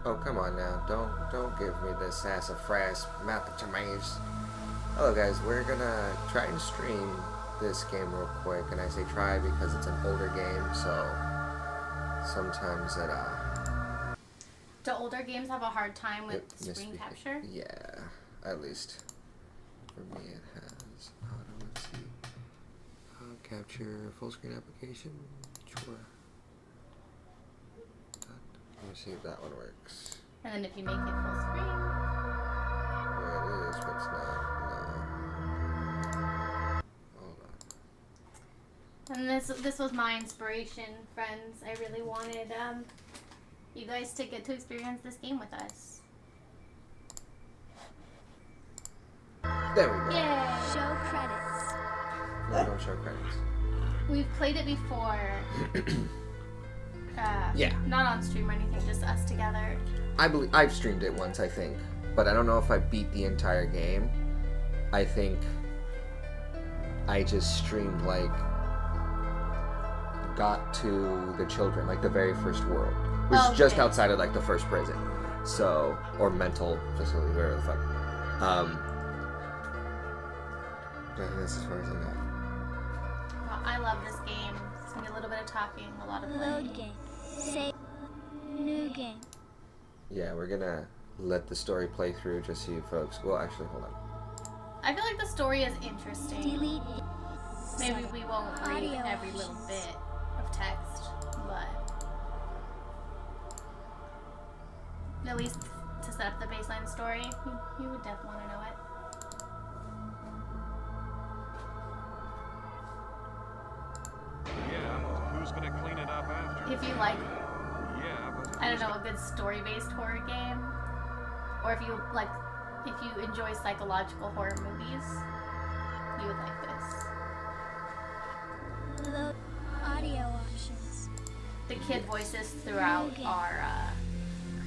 Oh, come on now. Don't give me this sassafras mathematicians. Hello guys, we're gonna try and stream this game real quick, and I say try because it's an older game, so sometimes it Do older games have a hard time with screen capture? Yeah, at least for me it has. Let's see. Capture full screen application. Sure. Let me see if that one works. And then if you make it full screen. Well, it is, but it's not. No. Hold on. And this was my inspiration, friends. I really wanted you guys to get to experience this game with us. There we go. Yay! Show credits. No, don't show credits. We've played it before. Yeah. Not on stream or anything, just us together. I believe I've streamed it once, I think, but I don't know if I beat the entire game. I think I just streamed got to the children, the very first world, which is just outside of the first prison, or mental facility, whatever the fuck. That's as far as I know. Well, I love this game. It's gonna be a little bit of talking, a lot of playing. Load game. Save. New game. Yeah, we're gonna let the story play through just so you folks. Well, actually, hold on. I feel like the story is interesting. Delete. Maybe we won't read every little bit of text, but at least to set up the baseline story, you would definitely want to know it. Yeah, who's gonna clean it up after? If you like, Yeah, but I don't know, a good story-based horror game, or if you like, if you enjoy psychological horror movies, you would like this. Load audio options. The kid voices throughout are.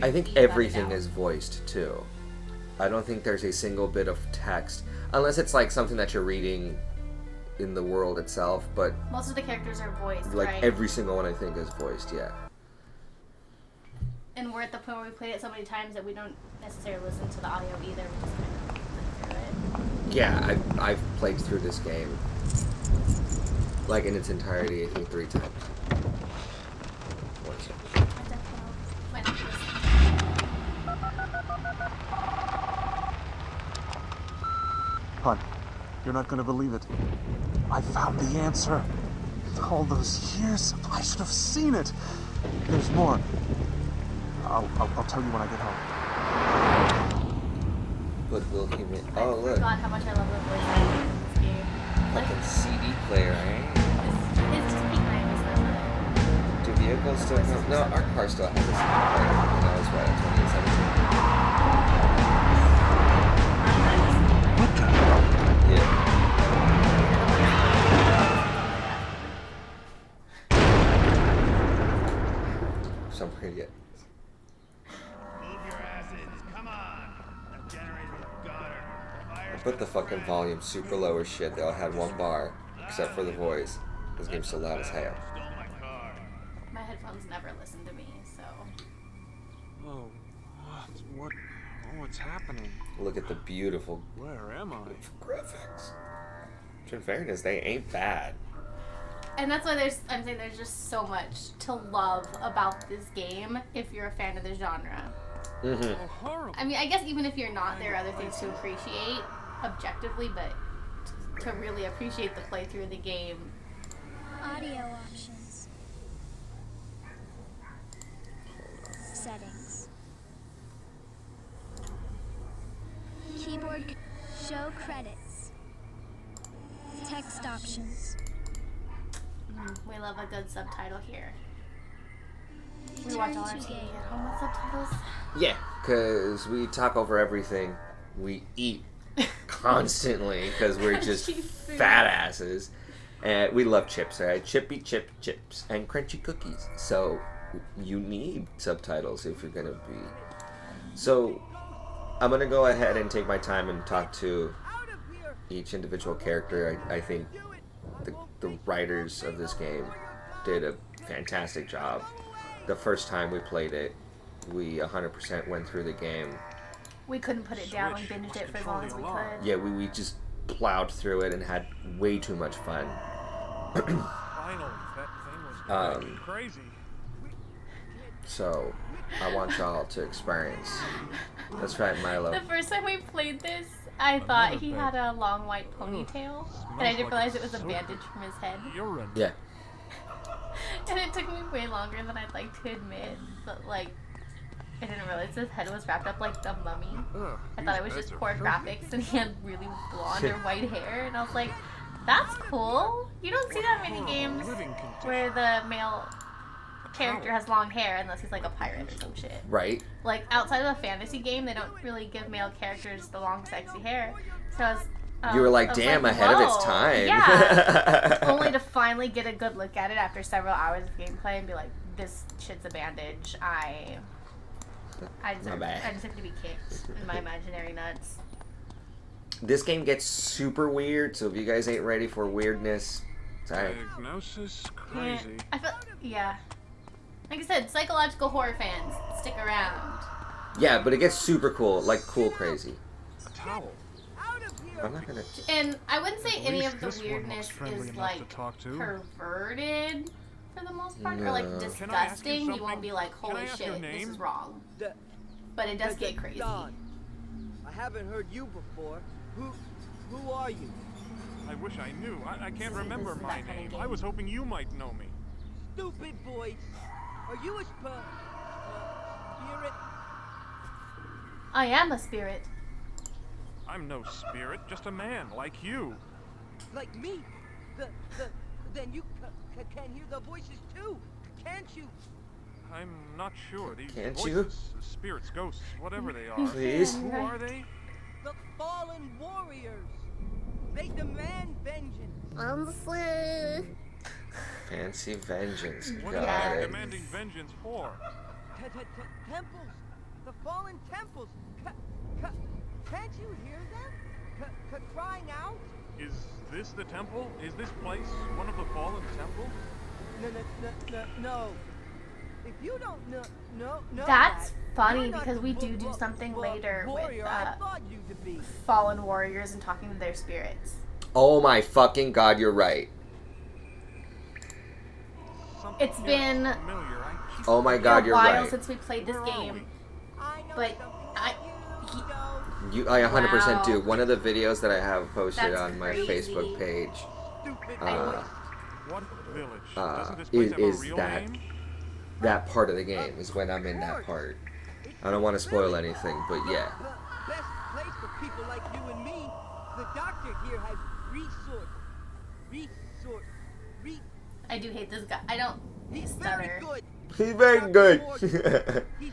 I think creepy, everything butted out. is voiced too. I don't think there's a single bit of text, unless it's like something that you're reading in the world itself. But Most of the characters are voiced, like right? every single one, I think is voiced. Yeah. And we're at the point where we played it so many times that we don't necessarily listen to the audio either. We just kind of flip through it. Yeah, I've played through this game like in its entirety, I think 3 times. One second. I definitely went to listen. Hon, you're not gonna believe it. I found the answer. All those years, I should have seen it. There's more. I'll tell you when I get home. But will he make... I Oh, look. forgot how much I love the voice acting in this game. Like, Fucking CD player, eh? it's just peak 90s though. Do vehicles still come? No, our car still has a CD player. And that was what, 2017? What the? Yeah. Some idiot. move your asses. Come on. That generator's got her. I put the fucking volume super low as shit. They all had 1 bar, except for the voice. This game's so loud as hell. Stole my car. My headphones never listen to me, so. Oh, what's happening? Look at the beautiful Where am I? graphics. In fairness, they ain't bad. And that's why I'm saying there's just so much to love about this game if you're a fan of the genre. Mm-hmm. Oh, horrible. I mean, I guess even if you're not, there are other things to appreciate objectively, but to really appreciate the playthrough of the game. Audio options. Settings. Keyboard. Show credits. Text options. We love a good subtitle here. We watch all our Return to TV game. at home with subtitles. Yeah, because we talk over everything. We eat constantly because we're just Crunchy food. fat asses. And we love chips, right? Chippy chip chips and crunchy cookies. So you need subtitles if you're going to be. So I'm going to go ahead and take my time and talk to each individual character. I think the writers of this game did a fantastic job. The first time we played it, we 100% went through the game. We couldn't put it down. We binged it for as long as we could. Yeah, we just plowed through it and had way too much fun. Finally, that thing was crazy. So, I want y'all to experience. That's right, Milo. The first time we played this, I thought he had a long white ponytail, and I didn't realize it was a bandage from his head. Urine. Yeah. And it took me way longer than I'd like to admit, but like, I didn't realize his head was wrapped up like the mummy. I thought it was just poor graphics, and he had really blonde or white hair, and I was like, that's cool. You don't see that many games where the male character has long hair unless he's like a pirate or some shit. Right? Like, outside of a fantasy game, they don't really give male characters the long, sexy hair. So I was... You were like, I was damn, like, ahead of its whoa. time. Yeah. Only to finally get a good look at it after several hours of gameplay and be like, this shit's a bandage. I deserve to be kicked in my imaginary nuts. This game gets super weird, so if you guys ain't ready for weirdness, sorry. Diagnosis Yeah, crazy. I feel... Yeah. Like I said, psychological horror fans, stick around. Yeah, but it gets super cool, like cool crazy. A towel. I'm not gonna. And I wouldn't say At any least of the this one weirdness looks friendly is enough like to talk to. perverted for the most part, or like No. Can I ask you disgusting. You won't something? be like, Can I holy ask your shit, this name? is wrong. The- But it does get crazy. Don. I haven't heard you before. Who are you? I wish I knew. I can't This remember is my that kind of name. game. I was hoping you might know me. Stupid voice. Are you a spirit? I am a spirit. I'm no spirit, just a man like you. Like me? Then you can hear the voices too, can't you? I'm not sure. These Can't voices, you? spirits, ghosts, whatever they are. Please? Who are they? The fallen warriors. They demand vengeance. Fancy vengeance. What Got are they it. demanding vengeance for? Temples. The fallen temples. Can't you hear them? Crying out? Is this the temple? Is this place one of the fallen temples? No. If you don't know That's that, funny you're not because the we do something later with warrior I thought you to be. fallen warriors and talking to their spirits. Oh my fucking god, you're right. Something It's here been familiar. I keep Oh my god, a you're while right. since we played this Where are game, I know but something I you don't. I 100% do. Wow. One of the videos that I have posted That's on my crazy. Facebook page Stupid uh, What village? uh, Doesn't this place have a is real that name? that part of the game is when I'm in that part. I don't want to spoil anything, but yeah. The best place for people like you and me. The doctor here has I do hate this guy. I don't He's very stutter. good. He's very Dr. good. Morgan. He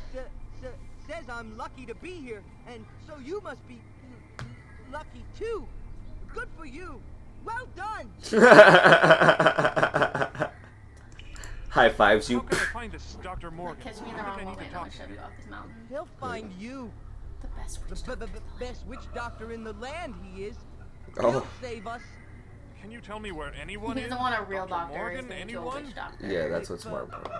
says I'm lucky to be here, and so you must be lucky too. Good for you. Well done. High fives, How you. can I find this Dr. Morgan? Catch me in the Who wrong did I need moment. to I'm talk gonna shove to? you off this mountain. He'll find you. The best witch The doctor. best witch doctor in the land he is. Oh. He'll save us. Can you tell me where anyone He is? doesn't want a real Dr. doctor. Morgan? He's gonna do a Anyone? witch doctor. Yeah, that's what's more important.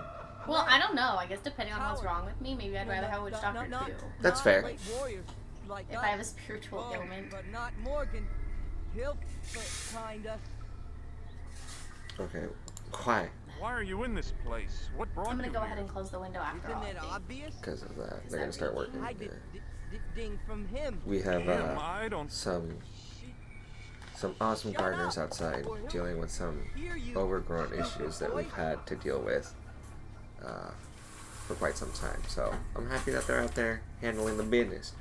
Well, I don't know. I guess depending on what's wrong with me, maybe I'd rather have a witch doctor too. That's not fair. great warriors like If us. I have a spiritual Oh, ailment. but not Morgan. He'll find us. Okay, quiet Why are you in this place? What brought I'm gonna you go here? ahead and close the window after all. Isn't I it think. obvious? because of that. They're gonna start working I did here. ding from him. We have Him, I don't. some awesome gardeners outside dealing with some overgrown issues that we've had to deal with for quite some time. So I'm happy that they're out there handling the business.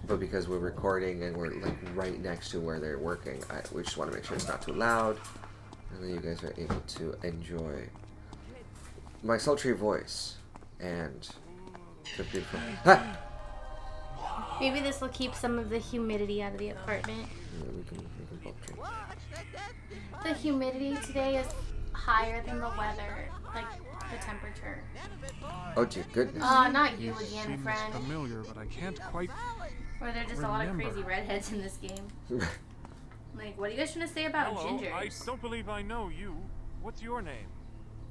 But because we're recording and we're like right next to where they're working, we just want to make sure it's not too loud, and then you guys are able to enjoy my sultry voice and the beautiful. Ah! Maybe this will keep some of the humidity out of the apartment. Yeah, we can both drink. The humidity today is higher than the weather, like the temperature. Oh dear goodness. Not you again, Seems friend. familiar, but I can't quite. Or there are just a lot of Remember. crazy redheads in this game. Like, what are you guys trying to say about Hello, gingers? I don't believe I know you. What's your name?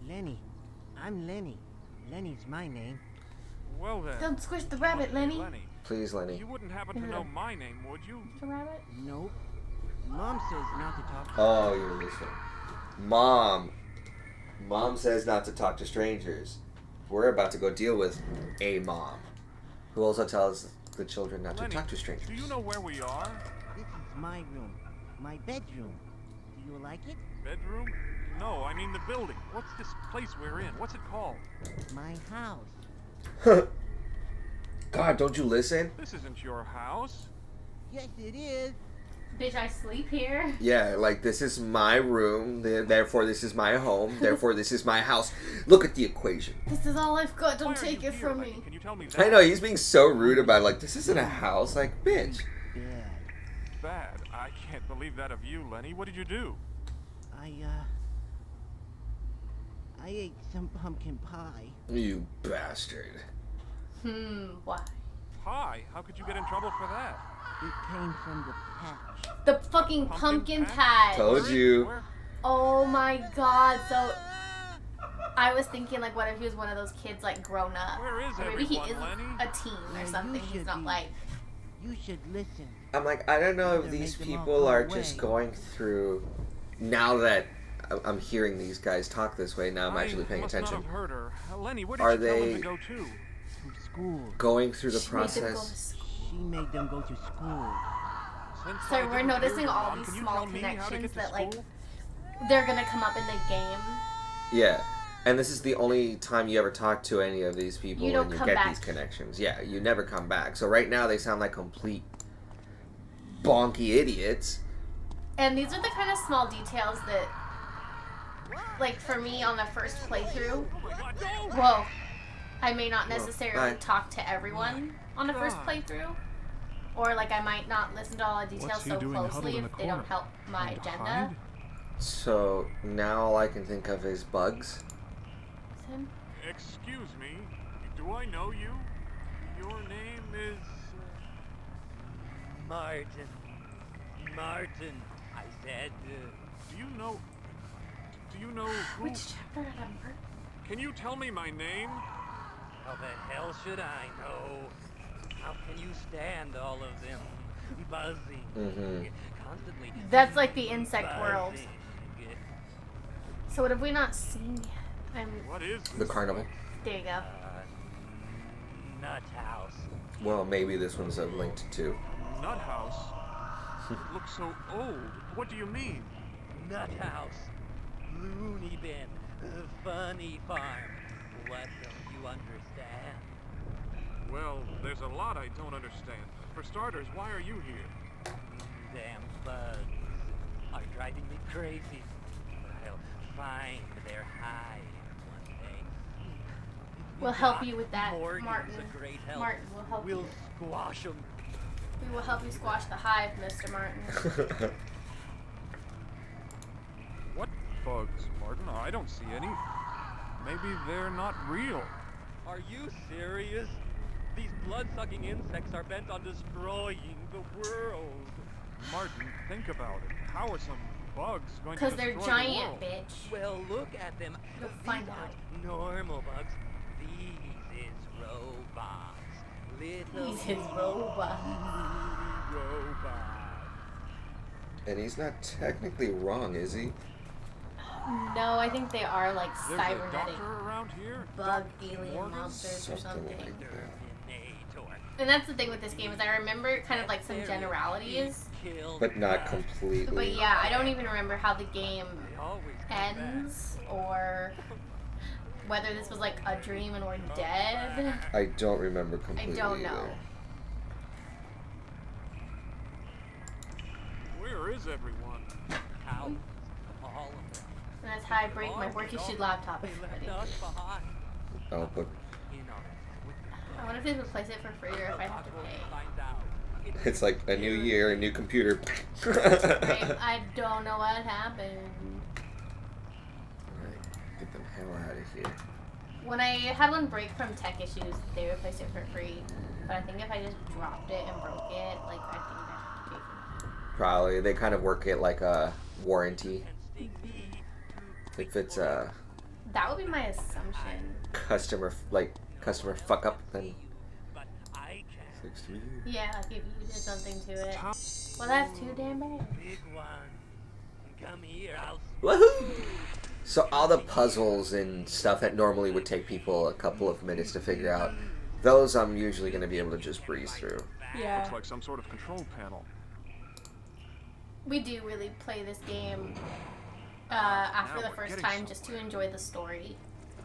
Lenny. I'm Lenny. Lenny's my name. Well then. Don't squish the rabbit, Lenny. Lenny. Please, Lenny. You wouldn't happen to know my name, would you? The rabbit? Nope. Mom says not to talk. Oh, you're listening. Mom says not to talk to strangers. We're about to go deal with a mom, who also tells the children not to Lenny, talk to strangers. do you know where we are? This is my room. My bedroom. Do you like it? Bedroom? No, I mean the building. What's this place we're in? What's it called? My house. God, don't you listen? This isn't your house. Yes, it is. Bitch, I sleep here. Yeah, like this is my room, therefore this is my home, therefore this is my house. Look at the equation. This is all I've got. Why Don't are take you it here, from Lenny? me. Can you tell me that? I know, he's being so rude about it, like, this isn't a house, like, bitch. Bad. Bad. I can't believe that of you, Lenny. What did you do? I ate some pumpkin pie. You bastard. Why? Pie? How could you get in trouble for that? It came from the patch. The fucking pumpkin Pumpkin patch. Told you. Where? Oh my god, so I was thinking like what if he was one of those kids like grown up? Where is Or maybe he is everyone, Lenny? a teen or Where something. you He's should not be. like You should listen. I'm like, I don't know if Either these make them all people go are away. just going through. Now that I'm hearing these guys talk this way, now I'm actually paying must attention. Not have heard her. Lenny, where did Are you tell them they to go to? To school. going through the She made them go to process? school. She made them go to school. Since So I we're didn't hear noticing you, all Mom, these can you small tell me how to get connections to that, like, school? they're gonna come up in the game. Yeah. And this is the only time you ever talk to any of these people You don't and you come get back. these connections. Yeah, you never come back. So right now they sound like complete bonky idiots. And these are the kind of small details that, like, for me on the first playthrough, whoa, I may not necessarily Bye. talk to everyone on the first playthrough. Or, like, I might not listen to all the details What's he so doing closely huddled in if the they don't corner? help my Trying to agenda. hide? So now all I can think of is bugs. Him. Excuse me, do I know you? Your name is... Martin. Martin, I said. Do you know who... Which chapter did I mark? Can you tell me my name? How the hell should I know? How can you stand all of them buzzing? Constantly. That's like the insect world. buzzing. So what have we not seen yet? What is The carnival. There you go. Nut house. Well, maybe this one's linked to. Nut House? Looks so old. What do you mean? Nut house. Loony bin. Funny farm. What don't you understand? Well, there's a lot I don't understand. For starters, why are you here? Damn bugs are driving me crazy. I'll find their hive one day. We'll help you with that, Morgan's Martin. a great help. Martin will help We'll you. squash them. We will help you squash the hive, Mr. Martin. What bugs, Martin? I don't see any. Maybe they're not real. Are you serious? These blood-sucking insects are bent on destroying the world. Martin, think about it. How are some bugs going to Because destroy they're the giant, world? bitch. Well, look at them. You'll These find aren't out. normal bugs. These is robots. Little He's his robot. robots. And he's not technically wrong, is he? No, I think they are like There's a cybernetic doctor around here? bug Dr. alien Morgan? monsters or Something something. like that. Terminator. And that's the thing with this game is I remember kind of like some generalities, Killed But not us. completely. but yeah, I don't even remember how the game They always come back. ends or whether this was like a dream and we're dead. I don't remember I completely. don't know. either. Where is everyone? Out. All of them. And that's how I break my work issued laptop. They left us behind. Oh, but You know, I wonder if they replace it for free or if I have to pay. find out. it's like a new year, a new computer. I don't know what happened. Alright, get the hell out of here. When I had one break from tech issues, they replaced it for free. But I think if I just dropped it and broke it, like I think I have to pay for it. Probably. They kind of work it like a warranty. If it's a That would be my assumption. customer fuck up, then But I can. 6 to you. Yeah, like if you did something to it. Well, that's too damn bad. Big one. Come here, I'll Woohoo! So all the puzzles and stuff that normally would take people a couple of minutes to figure out, those I'm usually going to be able to just breeze through. Yeah. Looks like some sort of control panel. We do really play this game after Now the we're first getting time just to enjoy the story.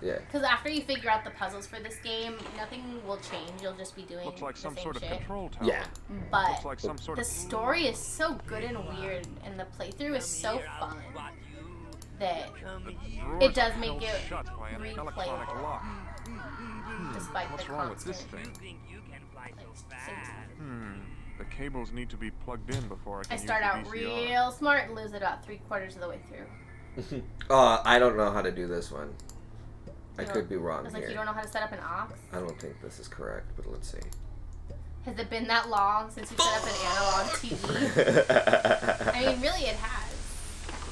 Yeah. Because after you figure out the puzzles for this game, nothing will change. You'll just be doing Looks like the some same sort of shit. control tower. Yeah. But Looks like some sort the of... story is so good and weird, and the playthrough is so fun that come The here. drawers It does are make held it shut by an electronic replayable. lock. despite What's the wrong with constant. this You thing? think you can fly so Like, fast? The cables need to be plugged in before I can I start use out the VCR. real smart and lose it about 3/4 of the way through. I don't know how to do this one. I You could don't- be wrong It's like you here. don't know how to set up an aux. I don't think this is correct, but let's see. Has it been that long since you set up an analog TV? I mean, really, it has.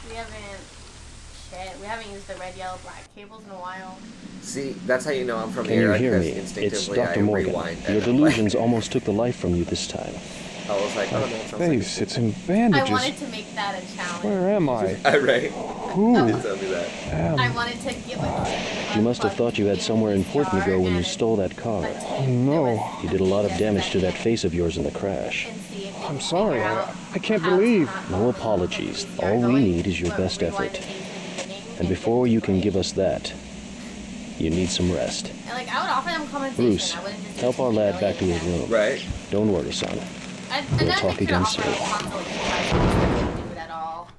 We haven't used the red, yellow, black cables in a while. See, that's how you know I'm from Can you here, hear because me? It's instinctively Dr. I Morgan. rewind. Your delusions almost took the life from you this time. I was like, oh no, it sounds like Face, it's in I bandages. wanted to make that a challenge. Where am I? right? Who? Tell me that. I wanted to give like You must have thought you had somewhere important to go when you stole that car. Oh no. You did a lot of damage to that face of yours in the crash. I'm sorry. I can't believe. No apologies. All we need is your best effort. And before you can give us that, you need some rest. And like I would offer them compensation. Bruce, I wouldn't just help our lad back to his room. Right. Don't worry, son. We'll talk again soon. Do it at all,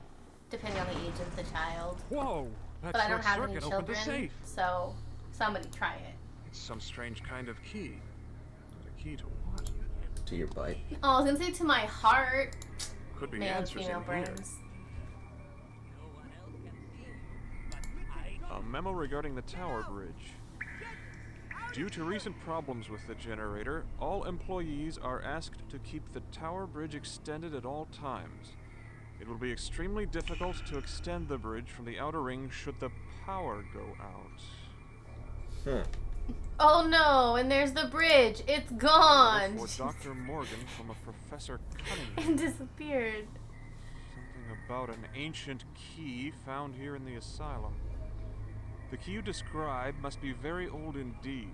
depending on the age of the child. Whoa! That But I don't short have any circuit opened the children, safe. so somebody try it. It's some strange kind of key. But a key to what? To your butt. Oh, I was gonna say to my heart. Could be Male and answers female in here. brains. A memo regarding the tower bridge. Due to recent problems with the generator, all employees are asked to keep the tower bridge extended at all times. It will be extremely difficult to extend the bridge from the outer ring should the power go out. Oh no, and there's the bridge. It's gone. For Dr. Morgan from a Professor Cunningham. It disappeared. Something about an ancient key found here in the asylum. The key you describe must be very old indeed.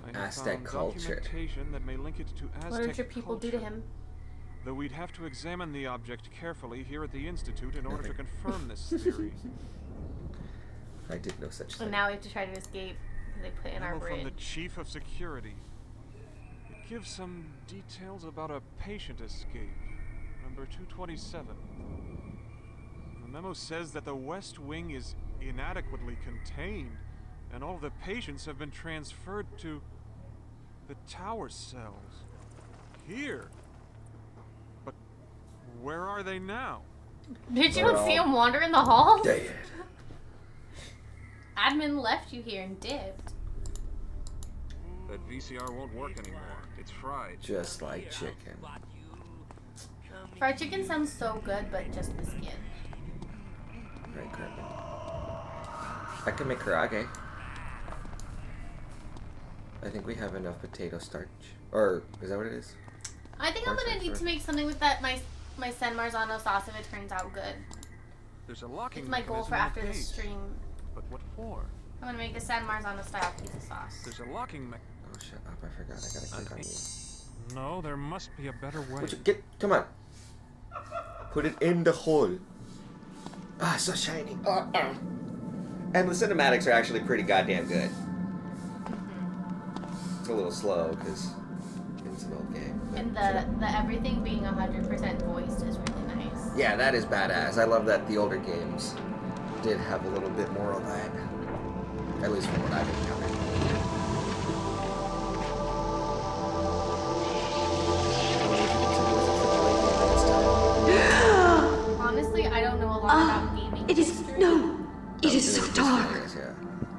I have Aztec found culture. documentation that may link it to Aztec What did your people do to culture. him? Though we'd have to examine the object carefully here at the Institute in order to confirm this theory. I did no such thing. And now we have to try to escape because they put in our Memo from the bridge. Chief of Security. It gives some details about a patient escape, number 227. The memo says that the West Wing is inadequately contained, and all the patients have been transferred to the tower cells. Here. But where are they now? Did you They're not see all him wander in the halls? Dead. Admin left you here and dipped. That VCR won't work anymore. It's fried. Just like chicken. Fried chicken sounds so good, but just the skin. Right, correct. I can make karage. I think we have enough potato starch. Or, is that what it is? I think I'm gonna need to make something with that my San Marzano sauce if it turns out good. There's a locking It's my goal for mechanism after in the this base. stream. But what for? I'm gonna make a San Marzano style pizza sauce. There's a locking mechanism. Oh, shut up. I forgot. I gotta click on you. No, there must be a better way. Come on. Put it in the hole. Ah, so shiny. And the cinematics are actually pretty goddamn good. It's a little slow because it's an old game. but And the everything being 100% voiced is really nice. yeah, that is badass. I love that the older games did have a little bit more of that. At least from what I've encountered. Honestly, I don't know a lot about gaming. It is no. It is so dark. Yeah.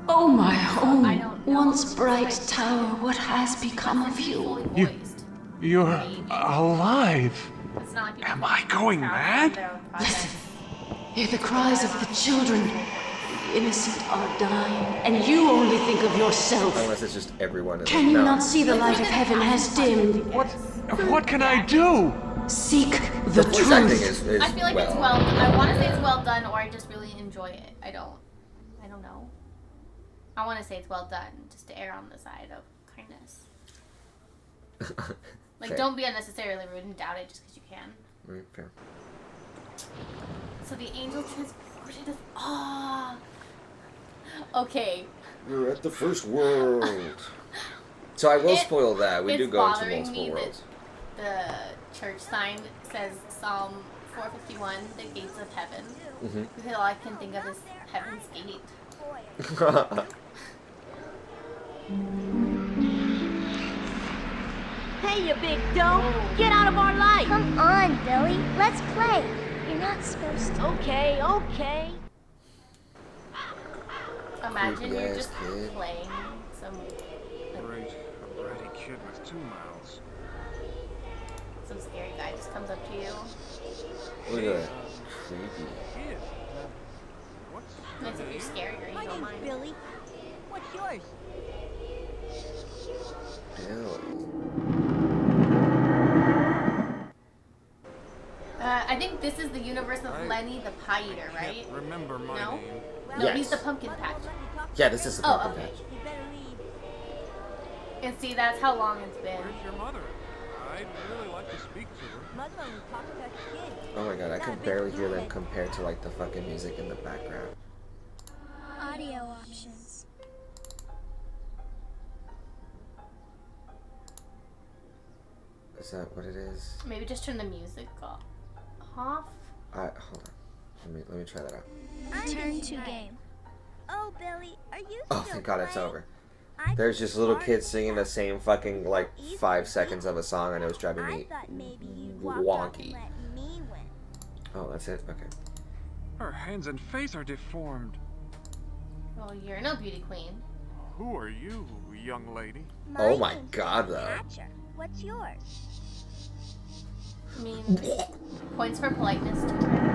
Oh my home, I don't know. once bright tower, what has become of you? Fully voiced. You're alive. It's not like people Am I can going crowd mad? their own projects. Hear the cries of the children. The innocent are dying, and you only think of yourself. Unless it's just everyone in Can the you no. not see the light of heaven has dimmed? What can I do? Seek the Voice acting truth. is I feel like it's well. I want to say it's well done, or I just really enjoy it. I don't know. I want to say it's well done, just to err on the side of kindness. Like, Fair. don't be unnecessarily rude and doubt it just because you can. Right, fair. So the angel transported us. Ah. Okay. You're at the first world. So I will spoil that. We do It's go into bothering multiple me worlds. that the church sign says Psalm 451, the gates of heaven. Mhm. Because all I can think of is Heaven's Gate. Hey, you big dope! Get out of our light! Come on, Billy. Let's play. You're not supposed to. Okay, okay. Imagine you're Creepy-ass just kid. playing some Great, a bratty kid with 2 mouths. some scary guy just comes up to you. Look at that. Creepy. Kid? What's Nice if you're scary or you My don't name's mind. Billy. What's yours? I think this is the universe of Lenny the Pie Eater, right? Can't remember my No? name. No, Yes. he's the pumpkin patch. Yeah, this is the pumpkin okay. patch. You better leave. And see, that's how long it's been. Where's your mother? I'd really like to speak to her. Mother only talks to us kids. Oh my god, I can barely hear them compared to like the fucking music in the background. Audio options. Is that what it is? Maybe just turn the music off. Hold on. Let me try that out. Turn to game. Oh, Billy, are you Oh, still thank God it's playing? over. There's just little kids singing the same fucking like Easy 5 seconds of a song, and it was driving I me thought maybe you'd walk off and wonky. let me win. Oh, that's it? Okay. Her hands and face are deformed. Well, you're no beauty queen. Who are you, young lady? Oh my name's God, though. Thatcher. What's yours? I mean, points for politeness to her.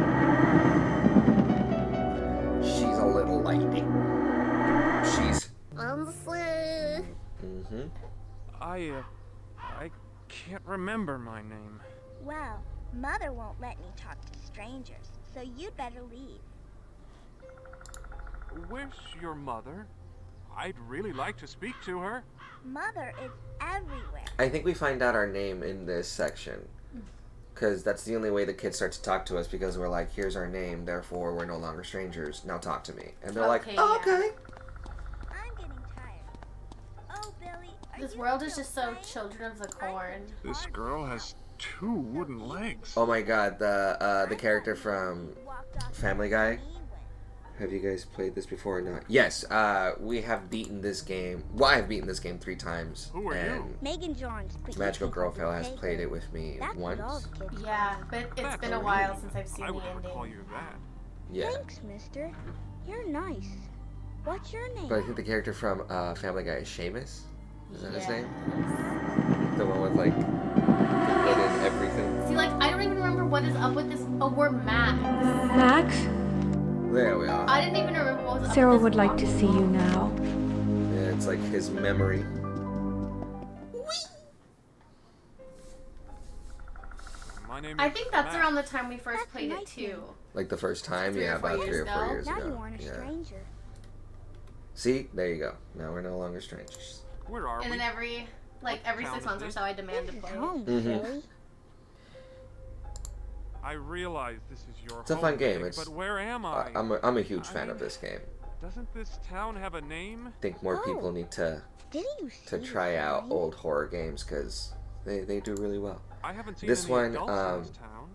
She's a little lady. She's. I can't remember my name. Well, Mother won't let me talk to strangers, so you'd better leave. Where's your mother? I'd really like to speak to her. Mother is everywhere. I think we find out our name in this section. Because that's the only way the kids start to talk to us, because we're like, here's our name, therefore we're no longer strangers. Now talk to me. And they're like, oh, yeah. okay. I'm getting tired. Oh, Billy, are This you world is still just so playing? Children of the Corn. This girl has 2 wooden legs. Oh my God, the character from Family Guy. Have you guys played this before or not? Yes, we have beaten this game. Well, I have beaten this game 3 times. Who are you? And Megan Johns, but you Magical keep Girlfail has overtaking. played it with me That's what all once. the kids Yeah, call but it's That's been a weird. while since I've seen I the would never ending. call you that. me. Yeah. Thanks, mister. You're nice. What's your name? But I think the character from Family Guy is Seamus. Is that his Yes. name? The one with like the hood and everything. See, like, I don't even remember what is up with this. Oh, we're Max. Max, There we are. I didn't even remember what was up Sarah with this would like to box. see you now. Yeah, it's like his memory. My name I is think that's Max. around the time we first That's played it nice too. name. Like the first time, 3 or yeah, 4 about 3 years or 4 ago. years Now ago. you want a Yeah. stranger. See, there you go. Now we're no longer strangers. Where are And we? then every town 6 is months or this? so, I demand to This is play. home, Mhm. Billy. I realize this is your It's a home, fun game. Meg, It's but where am I? I'm a huge I fan of mean- this game. Doesn't this town have a name? I think more people need to Didn't you see try the out sign? old horror games because they do really well. I haven't seen This any one, adults in this town.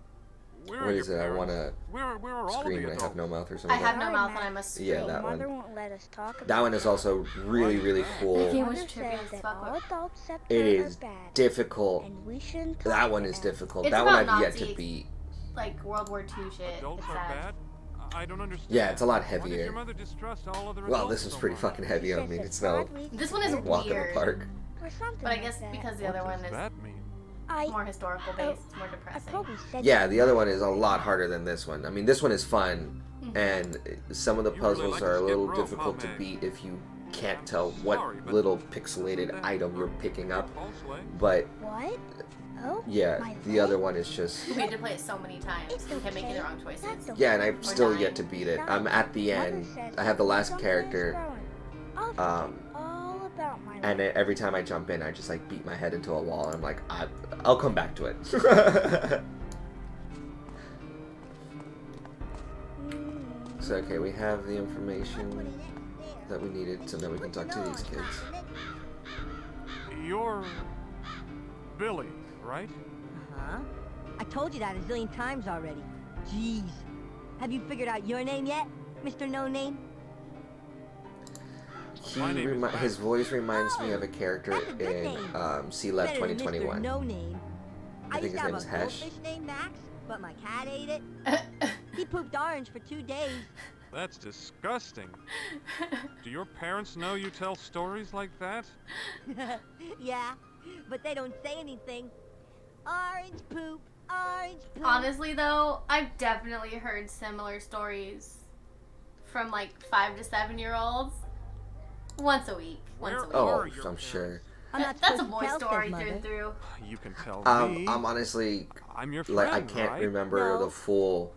Where what are is your it? I parents? wanna Where are all scream the and I adults? have no mouth or I something. have like no Sorry, mouth and Max. I must Yeah, scream. that Mother one. won't let us talk about That one is also really, really That cool. game was Mother trippy says as that fuck. all adults except It her is are bad, difficult. and we shouldn't talk That one to is them. difficult. It's That one about I've yet to Nazis. beat. Like World War II shit. Adults It's are sad. bad? I don't understand. Yeah, it's a lot Why did heavier. your mother distrust all other Well, adults this was so pretty much? fucking heavy on Says me. it's It's no odd we This one is walk in the weird. park. or something But I like guess that. because the What other does one is that mean? more historical based, it's more I depressing. probably said Yeah, that the other one is a lot harder than this one. I mean, this one is fun, Mhm. and some of the You really puzzles like are to a skip little rope, difficult huh, to Meg? beat if you can't I'm tell what sorry, but little pixelated that item you're hurt picking your up. pulse leg? But What? Oh, yeah, my the other leg? one is just We had to play it so many times. It's We kept making okay. the wrong choices. That's okay. yeah, and I'm still dying. yet to beat it. I'm Besides, at the Mother end. says I have the last something is character, growing. I'll um, forget all about my and life. every time I jump in, I just like beat my head into a wall, and I'm like, I'll come back to it. So okay, we have the information that we needed, so now we can talk to these kids. You're Billy, right? Huh? I told you that a zillion times already. Jeez. Have you figured out your name yet, Mr. No Name? My name is Max. His voice reminds me of a character That's a good in name. C-Lab Better than Mr. 2021. No Name. I think used his to name have is a Hesh. goldfish named Max, but my cat ate it. He pooped orange for 2 days. That's disgusting. Do your parents know you tell stories like that? Yeah, but they don't say anything. Orange poop, orange poop. Honestly, though, I've definitely heard similar stories from like 5 to 7-year-olds. Once a week. Oh, I'm sure. That's a boy story through and through. You can tell me. I'm honestly I'm your like I friend, can't right? remember the full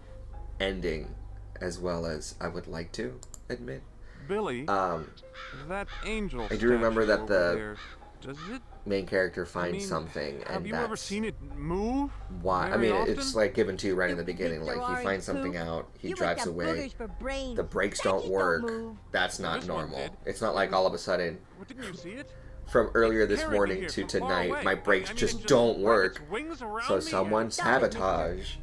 ending as well as I would like to admit. Billy, that angel. I do remember statue that the over there, does it? main character finds something, Have and you ever that's seen it move? why. I very mean, often? it's like given to you right in the beginning. Like he finds something out, he drives away, the brakes don't work. That's not normal. It's not like all of a sudden. Well, didn't you see it? From earlier this morning to tonight, my brakes just don't work. So someone sabotaged,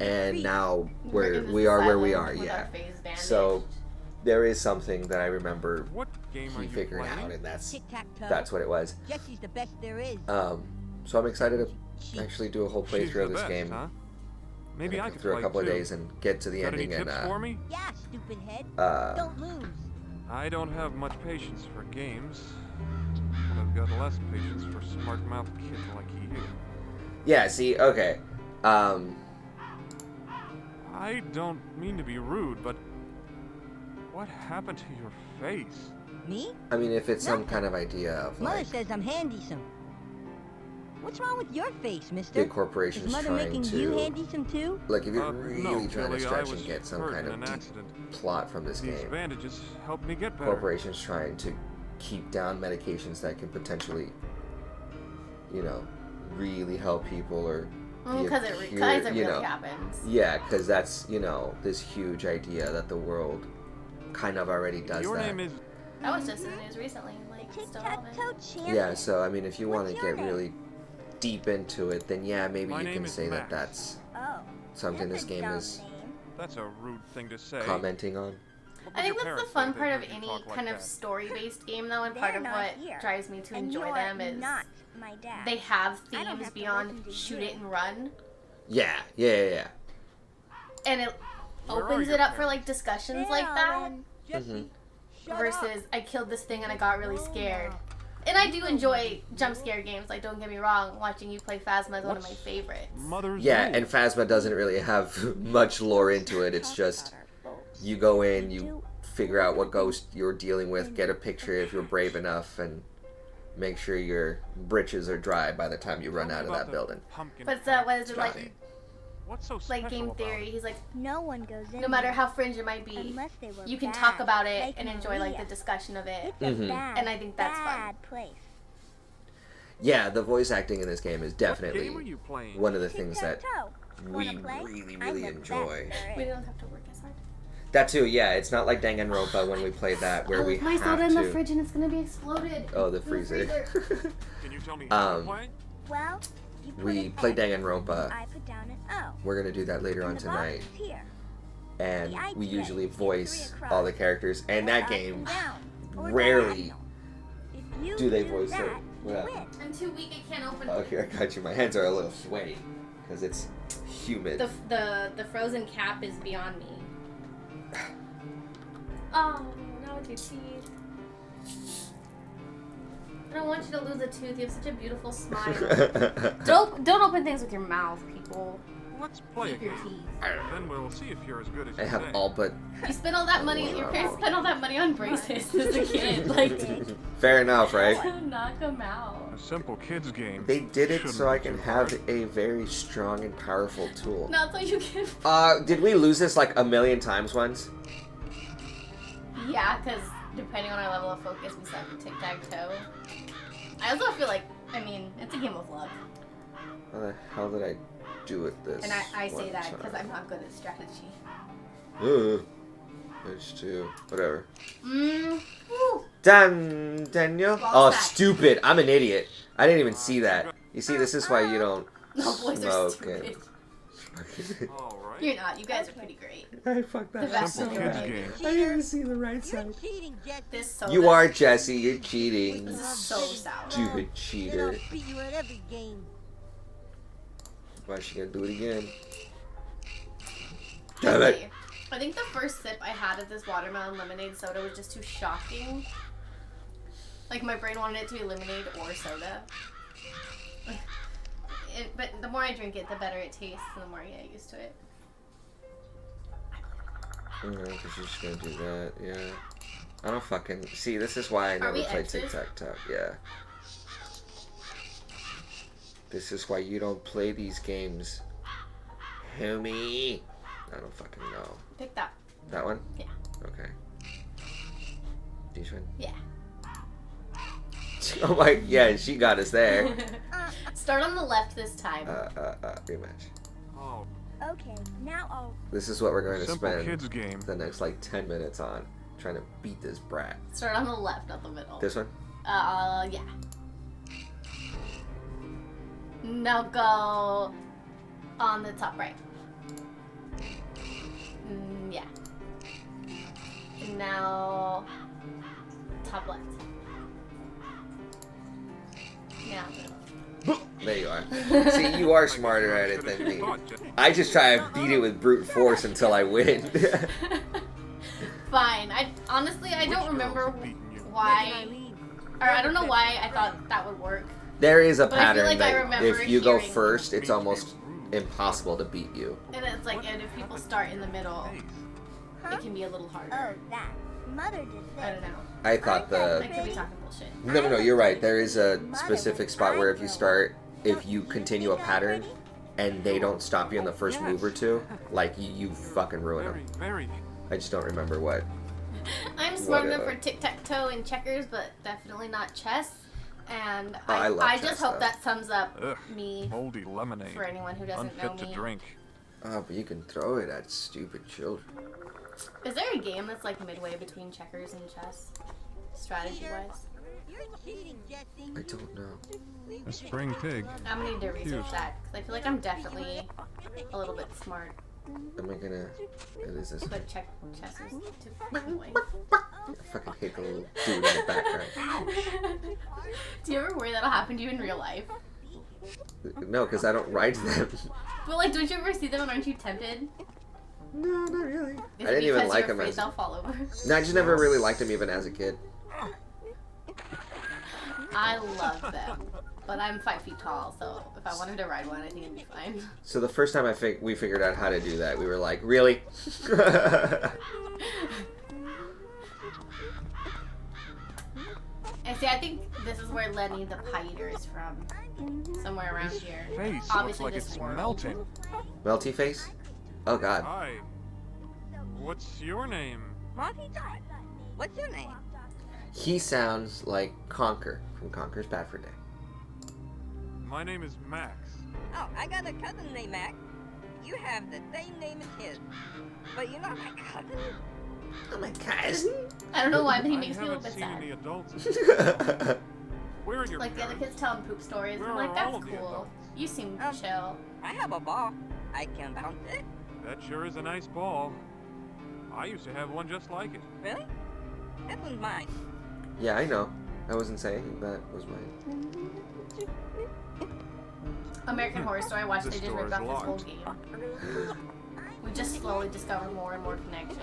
and now we are where we are. Yeah. So there is something that I remember he figured out, and that's what it was. Jesse's the best there is. So I'm excited to actually do a whole playthrough of this game. Huh? Maybe I could through play a couple of too. days and get to the Got ending any tips and for me? Yeah, stupid head. Don't lose. I don't have much patience for games, but I've got less patience for smart-mouthed kids like you. yeah, see, okay. I don't mean to be rude, but what happened to your face? Me? I mean, if it's some kind of idea of Mother like says I'm handy-some. What's wrong with your face, mister? big corporations Is Mother trying making to you handy-some too? like if you're No, really trying to Billy, stretch I and was get some hurt kind in of an deep accident. plot from this These game. bandages helped me get better. Corporations trying to keep down medications that can potentially, you know, really help people or Because it really happens. Yeah, because that's, you know, this huge idea that the world kind of already does Your that. name is... That was just in the news recently. Like, still relevant. Yeah, so I mean, if you want to get really deep into it, then yeah, maybe My you name can is say that Max. that's Oh, something this game is That's a rude thing to say. commenting on. I think your that's the parents fun say part they of heard you any talk like kind of that? story-based game, though, and part of what drives me to enjoy them is they have themes beyond shoot it and run, Yeah, yeah. and it Where are opens your it up for parents? like discussions like that Mhm. versus I killed this thing and I got really scared. And I do enjoy jump scare games. Like, don't get me wrong, watching you play Phasma is one of my favorites. Mother's Yeah, rule. and Phasma doesn't really have much lore into it. It's just you go in, you figure out what ghost you're dealing with, get a picture if you're brave enough, and make sure your britches are dry by the time you run out of that building. But what is it Johnny. like? What's so Like special game about theory, it? he's like, No one goes in no matter there how fringe it might be, unless they were you can bad, talk about it like and enjoy like Maria. the discussion of it. It's a Mhm. bad, And I think that's fun. bad place. Yeah, the voice acting in this game is What definitely game are you playing? one of the things that Tic-tac-toe. we Wanna play? really, I'm really the enjoy. best there We is. don't have to work as hard. That too, yeah. It's not like Danganronpa when we played that where we my have soda in the to. fridge and it's gonna be exploded. Oh, the freezer. Can you tell me how to play? Well, you put We an played X, Danganronpa. I put down an O. We're gonna do that later on And the box tonight, is here. and The we idea usually is get voice 3 across, all the characters. And or that up game, and down, or rarely diagonal. If you do they voice that, it. you Yeah. win. I'm too weak, I can't open Oh, it. here I got you. My hands are a little sweaty because it's humid. The frozen cap is beyond me. Oh, now it's your teeth. I don't want you to lose a tooth. You have such a beautiful smile. Don't open things with your mouth, people. Let's play a Keep your game. teeth. Then we'll see if you're as good as I you have say. all but. You spent all that money. Your parents spent all that money on braces as a kid. Like, Fair enough, right? knock them out. A simple kids game. They did it so shouldn't I be can too have hard. a very strong and powerful tool. Not so you can. Did we lose this like a million times once? Yeah, because depending on our level of focus, we suck at tic-tac-toe. I also feel like, I mean, it's a game of luck. How the hell did I do with this? And I say one that time? because I'm not good at strategy. Page 2. Whatever. Woo. Daniel? Ball Oh, sack. stupid. I'm an idiot. I didn't even see that. You see, this is why you don't No, boys are smoke and... stupid. All right. You're not. You guys are pretty great. I fucked The that vast Simple kids majority. game. I didn't even see the right You're side. cheating, Jesse. This soda. You are, Jesse. You're cheating. This is so sour. Stupid Then cheater. I'll beat you at every game. Why is she gonna do it again? Damn it. Okay. I think the first sip I had of this watermelon lemonade soda was just too shocking. Like, my brain wanted it to be lemonade or soda. But the more I drink it, the better it tastes, and the more I get used to it. Because she's just gonna do that, yeah. I don't fucking see. This is why I never we play exes? tic-tac-toe. Yeah. This is why you don't play these games, homie. I don't fucking know. Pick that. That one? Yeah. Okay. This one? Yeah. Oh my, yeah, she got us there. Start on the left this time. Rematch. Oh. Okay, now I'll... This is what we're going to Simple spend kids game. the next like 10 minutes on, trying to beat this brat. Start on the left, not the middle. This one? Yeah. Now go on the top right. Yeah. Now top left. Now middle. There you are. See, you are smarter at it than me. I just try to beat it with brute force until I win. Fine. Honestly I don't remember why, or I don't know why I thought that would work. There is a But I feel pattern like I that remember if you go hearing- first, it's almost impossible to beat you. And it's like, and if people start in the middle, it can be a little harder. Oh, that. Mother did this. I don't know. I thought I could be talking bullshit. No, you're right. There is a specific spot where if you start, if you continue a pattern, and they don't stop you in the first move or two, like, you fucking ruin them. Very. I just don't remember what. I'm smart enough for tic-tac-toe and checkers, but definitely not chess. And I love I chess, just hope though. that sums up Ugh, me moldy lemonade. for anyone who doesn't Unfit know to me. drink. Oh, but you can throw it at stupid children. Is there a game that's like midway between checkers and chess, strategy-wise? I don't know. A spring pig. I'm gonna need to research that because I feel like I'm definitely a little bit smart. Am I gonna... What is this? But chess is too anyway. I fucking hate the little dude in the background. Do you ever worry that'll happen to you in real life? No, because I don't ride them. But like, don't you ever see them and aren't you tempted? No, not really. Is I it didn't even because like you're them afraid as... they'll fall over? No, I just never really liked them even as a kid. I love them, but I'm 5 feet tall, so if I wanted to ride one, I think it'd be fine. So the first time we figured out how to do that, we were like, really? And see, I think this is where Lenny the Pie Eater is from. Somewhere around here. Face looks Obviously like this it's world. melting. Melty face? Oh god. Hi. What's your name? Monty, what's your name? He sounds like Conker from Conker's Bad for Day. My name is Max. Oh, I got a cousin named Mac. You have the same name as his. But you're not my cousin? Oh, my cousin? I don't know why, but he I makes me a little haven't bit seen sad. any adults. Where are your Like the other parents? kids tell him poop stories. Where I'm like, are that's all of the cool. adults? You seem chill. I have a ball. I can bounce it. That sure is a nice ball. I used to have one just like it. Really? That one's mine. Yeah, I know. I wasn't saying that was mine. American Horror Story, I watched, This they just door ripped is off this whole locked. game. We just slowly discover more and more connections.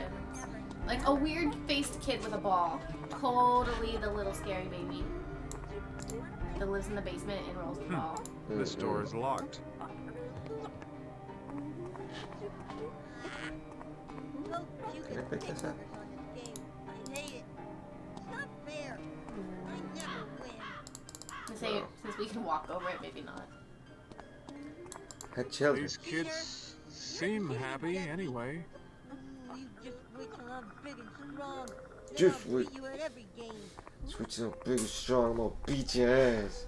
Like a weird-faced kid with a ball. Totally the little scary baby that lives in the basement and rolls the ball. This door is locked. Can I pick this up? I hate it. It's not fair. I never win. I say, since we can walk over it, maybe not. Had children. These kids seem happy anyway. You just wait till I'm big and strong. Just I'll wait. beat you at every game. Switch up big and strong, I'm gonna beat your ass.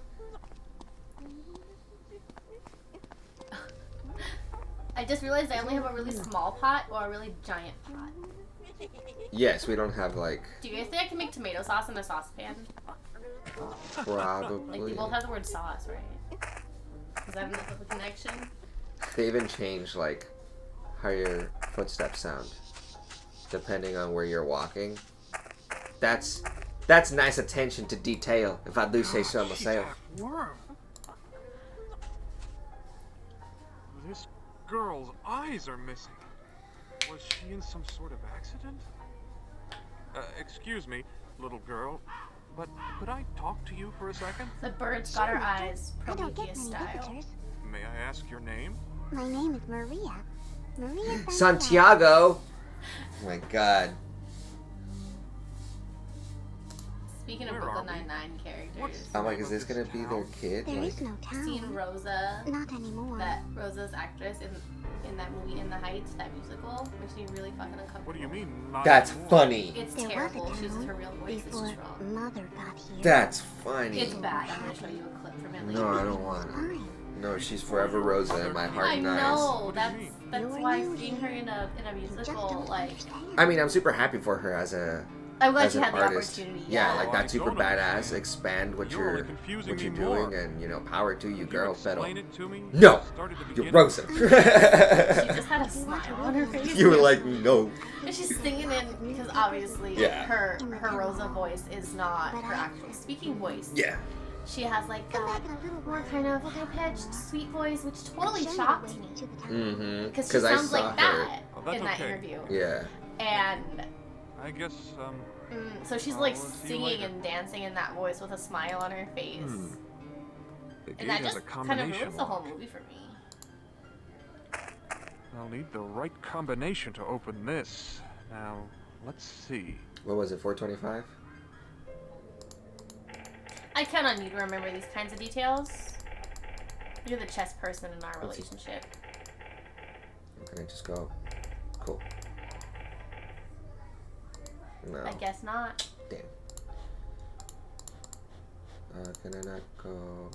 I just realized I only have a really small pot or a really giant pot. Yes, we don't have like Do you guys think I can make tomato sauce in a saucepan? Like, probably. they both have the word sauce, right? Is that enough of a connection? They even change like how your footsteps sound depending on where you're walking. That's nice attention to detail, if I do say so myself. Worm. This girl's eyes are missing. Was she in some sort of accident? Excuse me, little girl, but could I talk to you for a second? The bird's got her eyes, I don't get Prometheus many style. visitors. May I ask your name? My name is Maria. Maria Santiago! Oh my god. Speaking of Brooklyn Nine-Nine characters, I'm like, is this gonna be their kid? There Like, is no town. seen Rosa, Not anymore. that Rosa's actress in that movie In the Heights, that musical, makes me really fucking uncomfortable. What do you mean? that's funny. It's There terrible. was a She uses town her real voice. It's before just wrong. Mother got here. That's funny. It's bad. I'm gonna show you a clip from it later. No, I don't want it. No, she's forever Rosa in my heart I and eyes. know. That's why seeing her in a musical, like, I mean, I'm super happy for her as a I'm glad as she an had the artist. opportunity. Yeah, Yeah. like that's super badass. Expand what you're doing, more. and you know, power to you, girl. Pero Explain it to me? no, Start at the you're beginning. Rosa. She just had a smile on her face. You were like, no. And she's singing in because obviously Yeah. her Rosa voice is not her actual speaking voice. Yeah. She has like that more kind of high-pitched, sweet voice, which totally shocked me. Mm-hmm. Because she I sounds saw like her. that Oh, that's in that okay. interview. Yeah. And I guess, so she's like singing and dancing in that voice with a smile on her face. The And that gate has just a kind of combination ruins the whole lock. movie for me. I'll need the right combination to open this. Now, let's see. What was it? 425. I kind of need to remember these kinds of details. You're the chess person in our relationship. Can I just go? Cool. No. I guess not. Damn. Can I not go?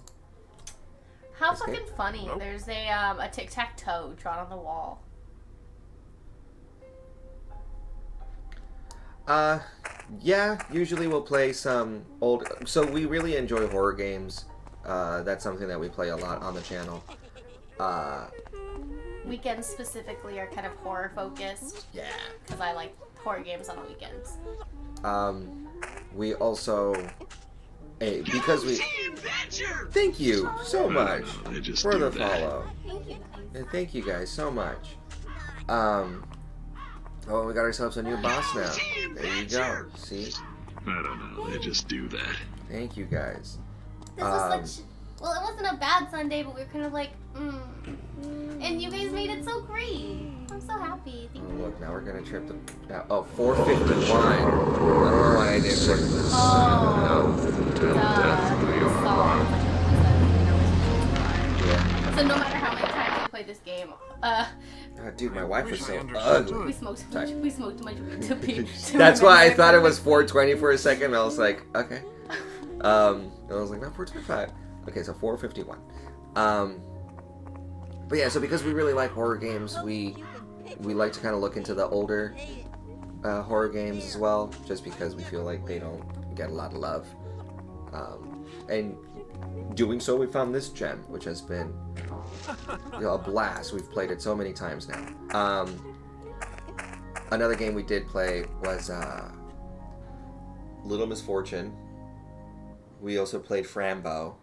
How Escape? fucking funny. Nope. There's a tic-tac-toe drawn on the wall. Yeah, usually we'll play some old... So we really enjoy horror games. That's something that we play a lot on the channel. Weekends specifically are kind of horror focused. Yeah. Because I like horror games on the weekends. We also... Hey, because we... Thank you so much for the follow. Thank you. And thank you guys so much. Oh, we got ourselves a new boss now. There you go. See? I don't know. They just do that. Thank you guys. This was such... Well, it wasn't a bad Sunday, but we were kind of like, And you guys made it so great. I'm so happy. Thank Oh, you. look, now we're gonna trip the... Oh, 451. I don't know why I didn't put this. Yeah. So no matter how many times we play this game, Oh, dude, my wife was so ugly. we smoked too much weed to be. That's why I thought it was 420 for a second. I was like, okay. And I was like, no, 425. Okay, so 451. But yeah, so because we really like horror games, we like to kind of look into the older horror games as well, just because we feel like they don't get a lot of love. And doing so, we found this gem, which has been a blast. We've played it so many times now. Another game we did play was Little Misfortune. We also played Frambo,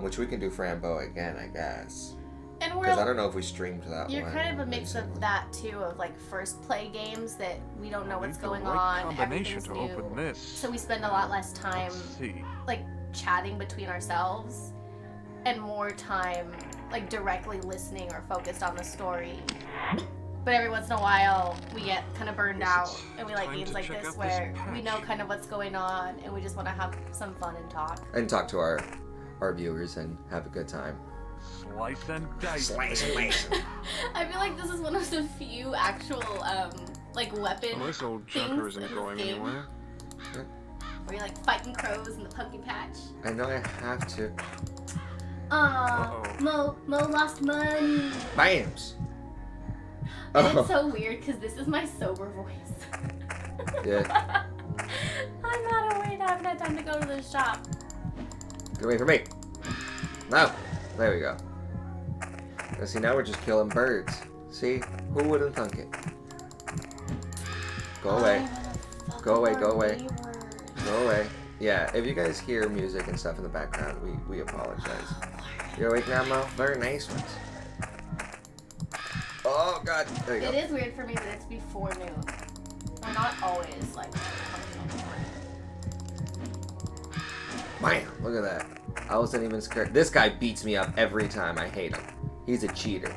which we can do Frambo again, I guess. And Because I don't know if we streamed that You're one. kind of a mix of that too, of like first play games that we don't know what's Need the going right on. combination Everything's to new. open this. So we spend a lot less time Let's see. like chatting between ourselves and more time like directly listening or focused on the story. But every once in a while we get kind of burned out and we like time games to like check this out this where we know patch. kind of what's going on and we just want to have some fun and talk. And talk to our viewers and have a good time. Slice and dice. Slice and dice. I feel like this is one of the few actual like weapon Well, this old things junker in isn't this going game anywhere. where you're like fighting crows in the pumpkin patch. I know I have to. Mo lost money. Bams! And it's so weird because this is my sober voice. Yeah. I'm not awake. I haven't had time to go to the shop. Get away from me. No. There we go. Now, see, now we're just killing birds. See? Who would have thunk it? Go away. Go away, go away. Go away. Yeah, if you guys hear music and stuff in the background, we apologize. You're awake now, Mo? Very nice ones. Oh, God. There you go. It is weird for me that it's before noon. I'm not always like Bam! Look at that. I wasn't even scared. This guy beats me up every time. I hate him. He's a cheater.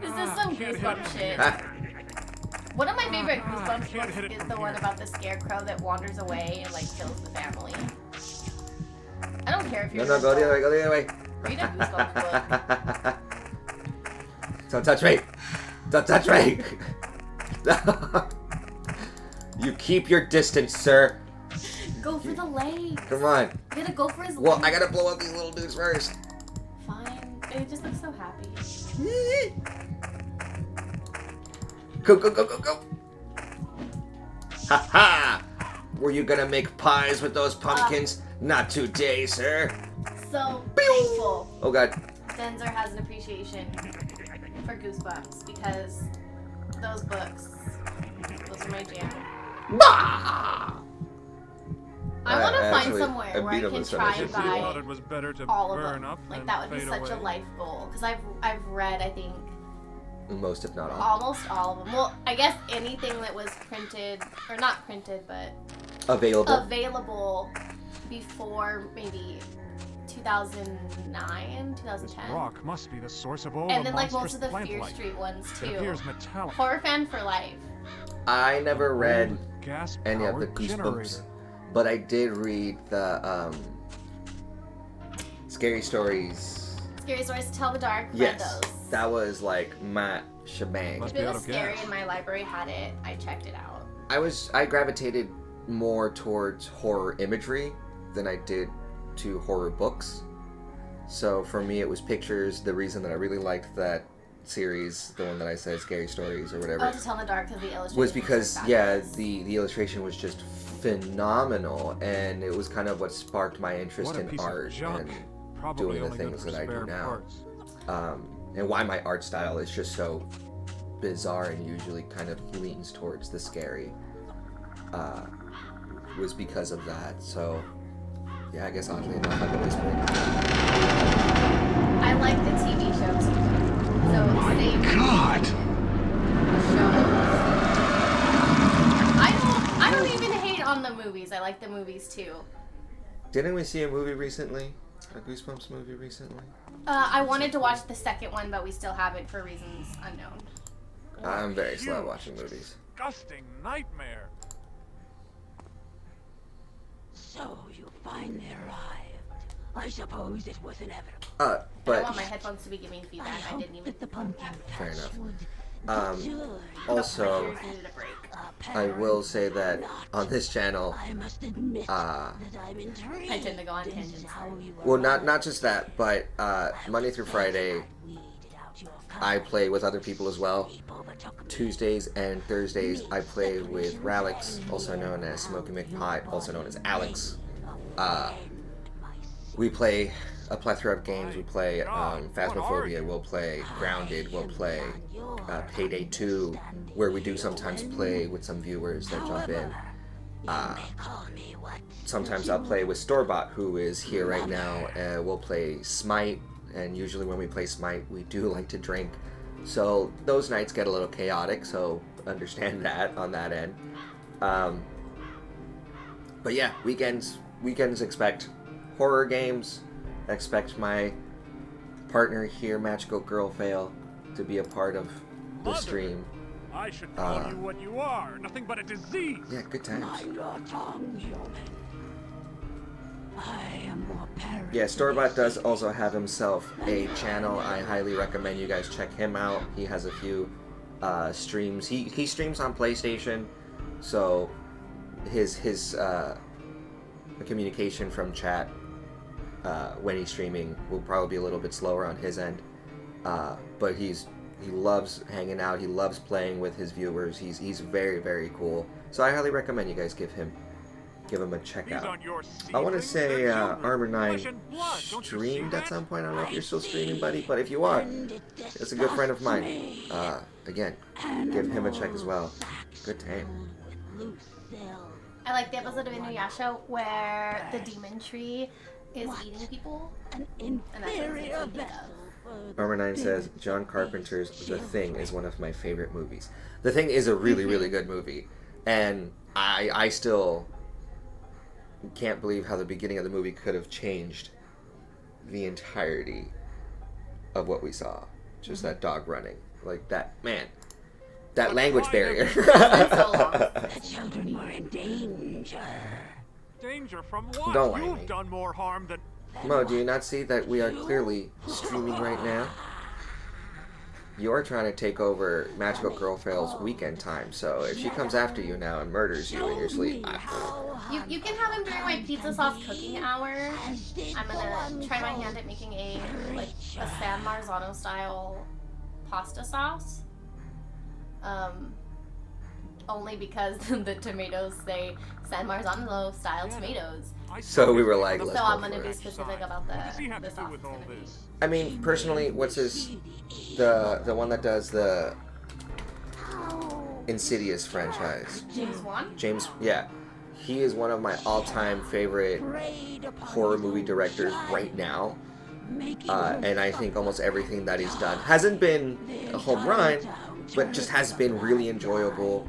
This is some goosebump shit. One of my favorite Goosebumps books is the one about the scarecrow that wanders away and like kills the family. I don't care if you're No, go the other way, go the other way. Read a Goosebumps book. Don't touch me! Don't touch me! You keep your distance, sir. Go for the legs. Come on. You gotta go for his Well, legs. I gotta blow up these little dudes first. Fine. It just looks so happy. Go, go, go, go, go. Ha ha! Were you gonna make pies with those pumpkins? Not today, sir. So thankful. Oh god. Denzer has an appreciation for Goosebumps because those books, those are my jam. I want to find somewhere where I can try and buy it was better to all of burn them. up Like than that would be fade such a away. life goal because I've read, I think, Most, if not all. almost all of them. Well, I guess anything that was printed or not printed, but Available before maybe 2009, 2010. Rock must be the source of all And the then like most monstrous of the plant Fear life. Street ones too. It appears metallic. Horror fan for life. I never read any of the Gas-powered Goosebumps, generator. but I did read the Scary Stories. Scary Stories to Tell in the Dark. Read Yes, those. that was like my shebang. If it was scary and my library had it, I checked it out. I gravitated more towards horror imagery than I did to horror books. So for me, it was pictures. The reason that I really liked that series, the one that I said, Scary Stories or whatever, Oh, to Tell in the Dark because the illustration was because fabulous. the illustration was just phenomenal, and it was kind of what sparked my interest What a in piece of art junk. and Probably doing the only good things for that I do spare now. parts. And why my art style is just so bizarre and usually kind of leans towards the scary was because of that. So yeah, I guess oddly enough, I've always been. I like the TV show too. So same. God. I don't even hate on the movies. I like the movies too. Didn't we see a movie recently? A Goosebumps movie recently? I wanted to watch the second one, but we still haven't for reasons unknown. I'm very slow at watching movies. Disgusting nightmare. So you finally arrived. I suppose it was inevitable. I don't But want my headphones to be giving feedback. I didn't even. The pumpkin fair enough. would Also, My ears needed a break. I will say that on this channel, I must admit that I'm intrigued. I tend to go on tangents. well, not just that, but Monday through Friday, I play with other people as well. Tuesdays and Thursdays, I play with Ralix, also known as Smokey McPie, also known as Alex. We play a plethora of games. We play Phasmophobia, we'll play Grounded, we'll play Payday 2, where we do sometimes play with some viewers that jump in. Sometimes I'll play with Storebot, who is here right now. We'll play Smite, and usually when we play Smite, we do like to drink. So those nights get a little chaotic, so understand that on that end. But yeah, weekends expect horror games. Expect my partner here, MagicalGirlFail, to be a part of the stream. I should call you what you are. Nothing but a disease. Yeah, good times. Mind your tongue, human. I am more paranoid. Yeah, Storebot does also have himself a channel. I highly recommend you guys check him out. He has a few streams. He streams on PlayStation, so his communication from chat when he's streaming will probably be a little bit slower on his end. But he loves hanging out. He loves playing with his viewers. He's very, very cool. So I highly recommend you guys give him a check out. I want to say Armor 9 streamed at some point. I don't know if you're still streaming, buddy, but if you are, it's a good friend of mine. Again, give him a check as well. Good time. I like the episode of Inuyasha where the demon tree is eating people. And that's what it makes me think of. Armor 9 says, John Carpenter's The Thing is one of my favorite movies. The Thing is a really, really good movie. And I still can't believe how the beginning of the movie could have changed the entirety of what we saw. Just that dog running. Like that, man. That language barrier. The children were in danger. Danger from what? Don't worry. You've done more harm than... Mo, do you not see that we are clearly streaming right now? You're trying to take over MagicalGirlFail's weekend time, so if she comes after you now and murders you in your sleep... You can have him during my pizza sauce cooking hour. I'm gonna try my hand at making a San Marzano style pasta sauce. Only because the tomatoes say San Marzano style tomatoes. So we were like, let's so go I'm gonna for be it. specific about the sauce. I mean, personally, what's his... The one that does the Insidious franchise. James Wan? James, yeah. He is one of my all-time favorite horror movie directors right now. And I think almost everything that he's done hasn't been a home run, but just has been really enjoyable.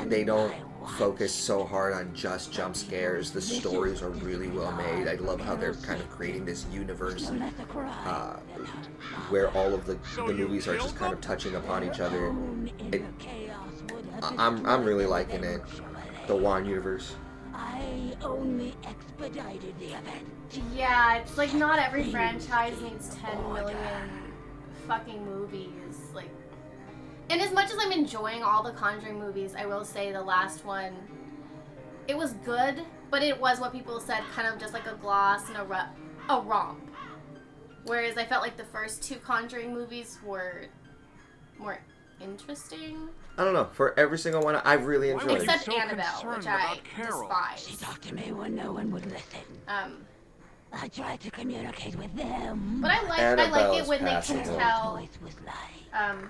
They don't focus so hard on just jump scares. The stories are really well made. I love how they're kind of creating this universe where all of the movies are just kind of touching upon each other. I'm really liking it. The Wan universe. I only expedited the event. Yeah, it's like not every franchise needs 10 million fucking movies. Like, and as much as I'm enjoying all the Conjuring movies, I will say the last one, it was good, but it was what people said, kind of just like a gloss and a romp. Whereas I felt like the first two Conjuring movies were more interesting. I don't know. For every single one, I've really enjoyed. Except Annabelle, which I despise. She talked to me when no one would listen. I tried to communicate with them. But I like it when they can tell. Like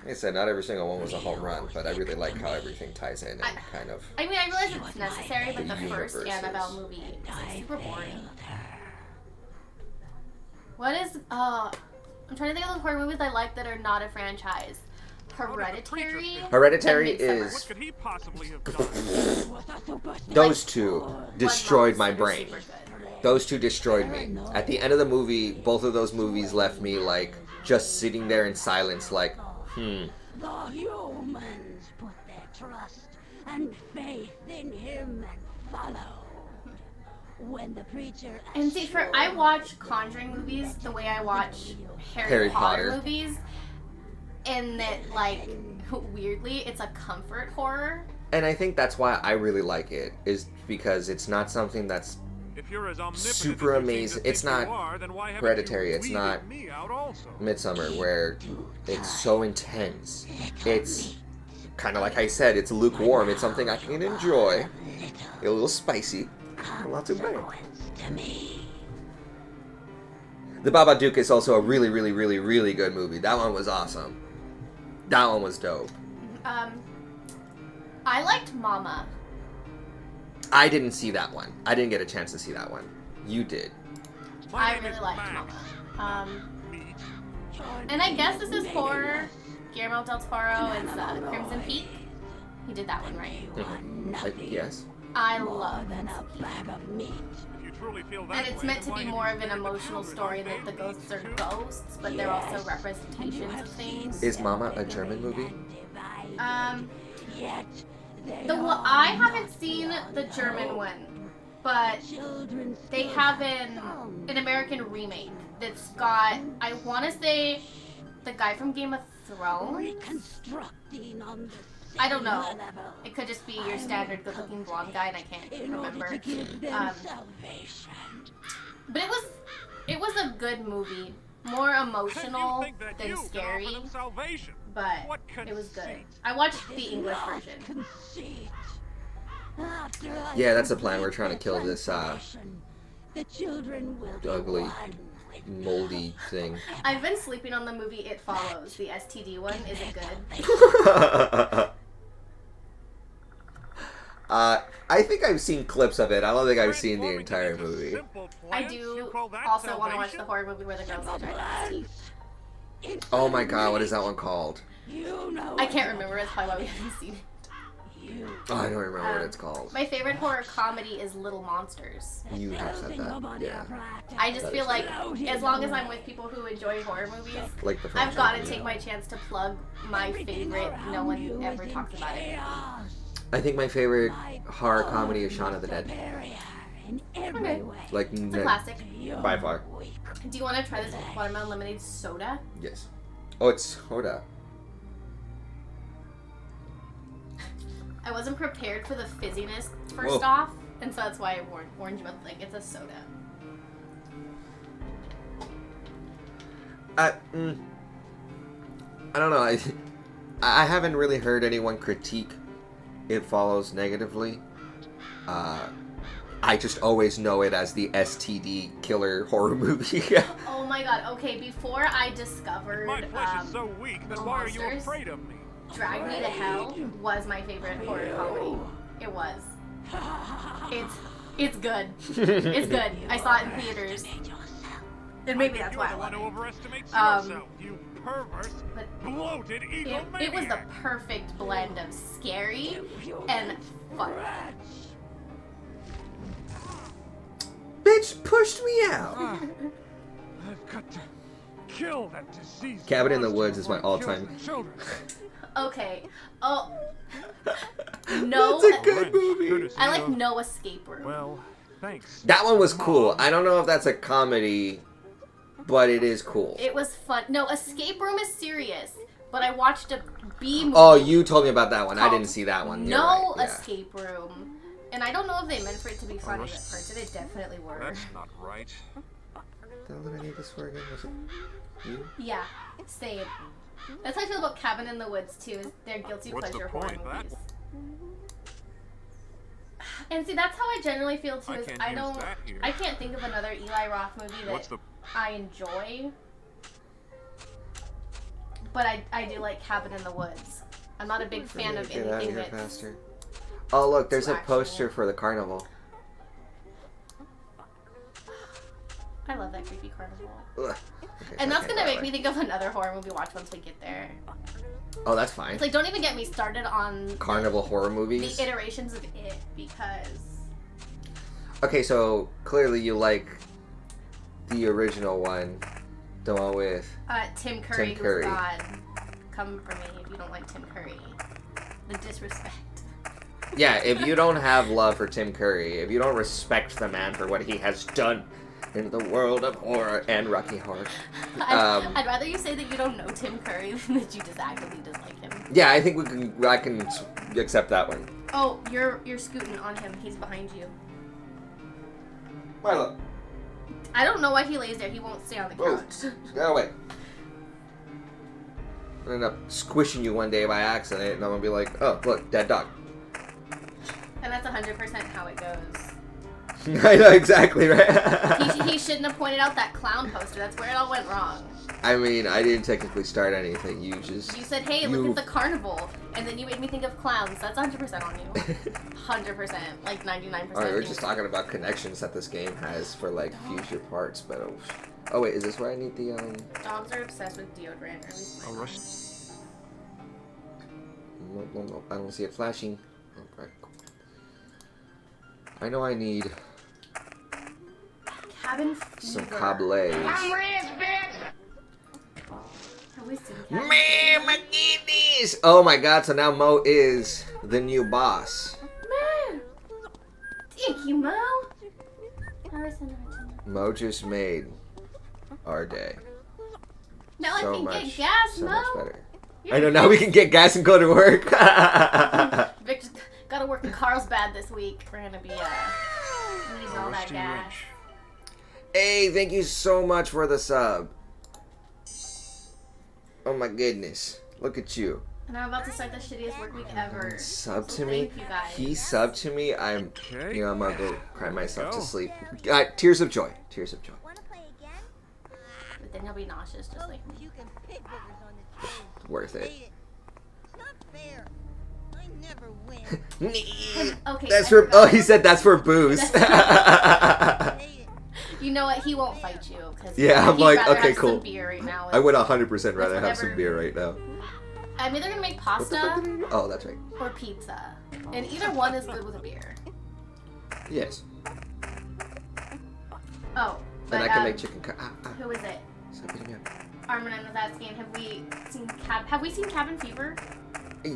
I said, not every single one was a home run, but I really like how everything ties in and kind of. I mean, I realize it's necessary, but the first Annabelle movie is like super boring. What is? I'm trying to think of the horror movies I like that are not a franchise. Hereditary. Hereditary is. What could he possibly have done? Those two destroyed my brain. Those two destroyed me. At the end of the movie, both of those movies left me like just sitting there in silence, like, The humans put their trust and faith in him and follow. When the preacher And see, I watch Conjuring movies the way I watch Harry Potter movies, and that like weirdly, it's a comfort horror. And I think that's why I really like it, is because it's not something that's super amazing. It's not Hereditary. It's not Midsommar, where it's so intense. It's kind of like I said, it's lukewarm. It's something I can enjoy. A little spicy. Not too bad. The Babadook is also a really, really, really, really good movie. That one was awesome. That one was dope. I liked Mama. I didn't see that one. I didn't get a chance to see that one. You did. I really liked Mama. And I guess this is for Guillermo del Toro and Crimson Peak. He did that one, right? Yes. I love that bag of meat. And it's meant to be more of an emotional story that the ghosts are ghosts, but they're also representations of things. Is Mama a German movie? I haven't seen the German one, but they have an American remake that's got, I want to say, the guy from Game of Thrones. I don't know. It could just be your standard good-looking blonde guy, and I can't remember. But it was a good movie, more emotional than scary. But it was good. I watched the English version. Yeah, that's the plan. We're trying to kill this ugly, moldy thing. I've been sleeping on the movie It Follows. The STD one. Is it good? I think I've seen clips of it. I don't think I've seen the entire movie. I do also want to watch the horror movie where the girls all try to have teeth. Oh my god, what is that one called? I can't remember. That's probably why we haven't seen it. Oh, I don't remember what it's called. My favorite horror comedy is Little Monsters. You have said that. Yeah. I just feel like as long as I'm with people who enjoy horror movies, Like the I've franchise, got to yeah. take my chance to plug my favorite. No one ever talks about it. I think my favorite horror comedy is Shaun of the Dead. Okay. Like, It's a classic. by far. Do you want to try this watermelon lemonade soda? Yes. Oh, it's soda. I wasn't prepared for the fizziness first Whoa. off, and so that's why I warned you about, like, it's a soda. I don't know. I haven't really heard anyone critique It Follows negatively. I just always know it as the STD killer horror movie. Oh my god, okay, before I discovered My flesh is so weak, then why are you Monsters, afraid of me? Drag Me to Hell was my favorite horror comedy. It was. It's good. It's good. I saw it in theaters. And maybe that's why I love to it. overestimate yourself, you perverse, bloated It was the perfect blend of scary and fun. Bitch pushed me out. I've got to kill that diseased Cabin in the monster Woods is my before it all-time. kills the children. Okay. Oh. No. It's a good movie. I like No Escape Room. Well, thanks. That one was cool. I don't know if that's a comedy, but it is cool. It was fun. No, Escape Room is serious. But I watched a B movie. Oh, you told me about that one. I didn't see that one. You're No right, yeah. Escape Room. And I don't know if they meant for it to be funny, but parts of it definitely were. That's not right. The hell did I need this for again? Was it you? Yeah, same. That's how I feel about Cabin in the Woods too. Is they're guilty What's the pleasure horror point, that? movies. And see, that's how I generally feel too. Is can't use that here. I can't think of another Eli Roth movie What's that the- I enjoy. But I do like Cabin in the Woods. I'm not a big fan of Get out of anything here that's faster. Oh, look, there's too a poster for the carnival. I love that creepy carnival. Ugh. Okay, And so I that's can't gonna go make that me way. think of another horror movie to watch once we get there. Oh, that's fine. It's like, don't even get me started on Carnival horror movies. the iterations of it, because Okay, so clearly you like the original one, the one with Tim Curry, Tim Curry. who's God. Come for me if you don't like Tim Curry. The disrespect. Yeah, if you don't have love for Tim Curry, if you don't respect the man for what he has done in the world of horror and Rocky Horror. I'd rather you say that you don't know Tim Curry than that you just actively dislike him. Yeah, I think I can accept that one. Oh, you're scooting on him. He's behind you. Milo, I don't know why he lays there. He won't stay on the couch. get away. I'm gonna end up squishing you one day by accident, and I'm gonna be like, oh, look, dead dog. And that's 100% how it goes. I know exactly, right? He shouldn't have pointed out that clown poster. That's where it all went wrong. I mean, I didn't technically start anything. You just... You said, hey, look at the carnival. And then you made me think of clowns. That's 100% on you. 100%. Like 99%. Oh, we're just talking about connections that this game has for, like, future parts, but... Oh, wait, is this where I need the, Dogs are obsessed with deodorant, or at least mine. No, I don't see it flashing. Okay. I know I need Cabin some fever. cablets. Have we seen Cabin Man, my goodness! Oh my god, so now Mo is the new boss. Man! Thank you, Mo! How is it? Mo just made our day. Now so I can much, get gas, so Mo! much better. I know, now we can get gas and go to work. Victor's gotta work in Carlsbad this week. We're gonna be, needing all that gas. Hey, thank you so much for the sub. Oh my goodness. Look at you. And I'm about to start the shittiest work week ever. Sub So to me. thank you guys. He subbed to me. I'm gonna go cry myself to sleep. Tears of joy. Tears of joy. But then he'll be nauseous just like me. Worth it. It's not fair. I never win. Okay, That's I for. forgot. Oh, he said that's for booze. You know what? He won't fight you. Cause Yeah, I'm he'd like, rather okay, have cool. some beer right now. I would 100% rather have whatever- some beer right now. I'm either gonna make What the fuck pasta did I do? Oh, that's right. or pizza. And either one is good with a beer. Yes. Oh. But, And I can make chicken. Who is it? Stop hitting me up. Armin was asking, have we seen Cabin Fever?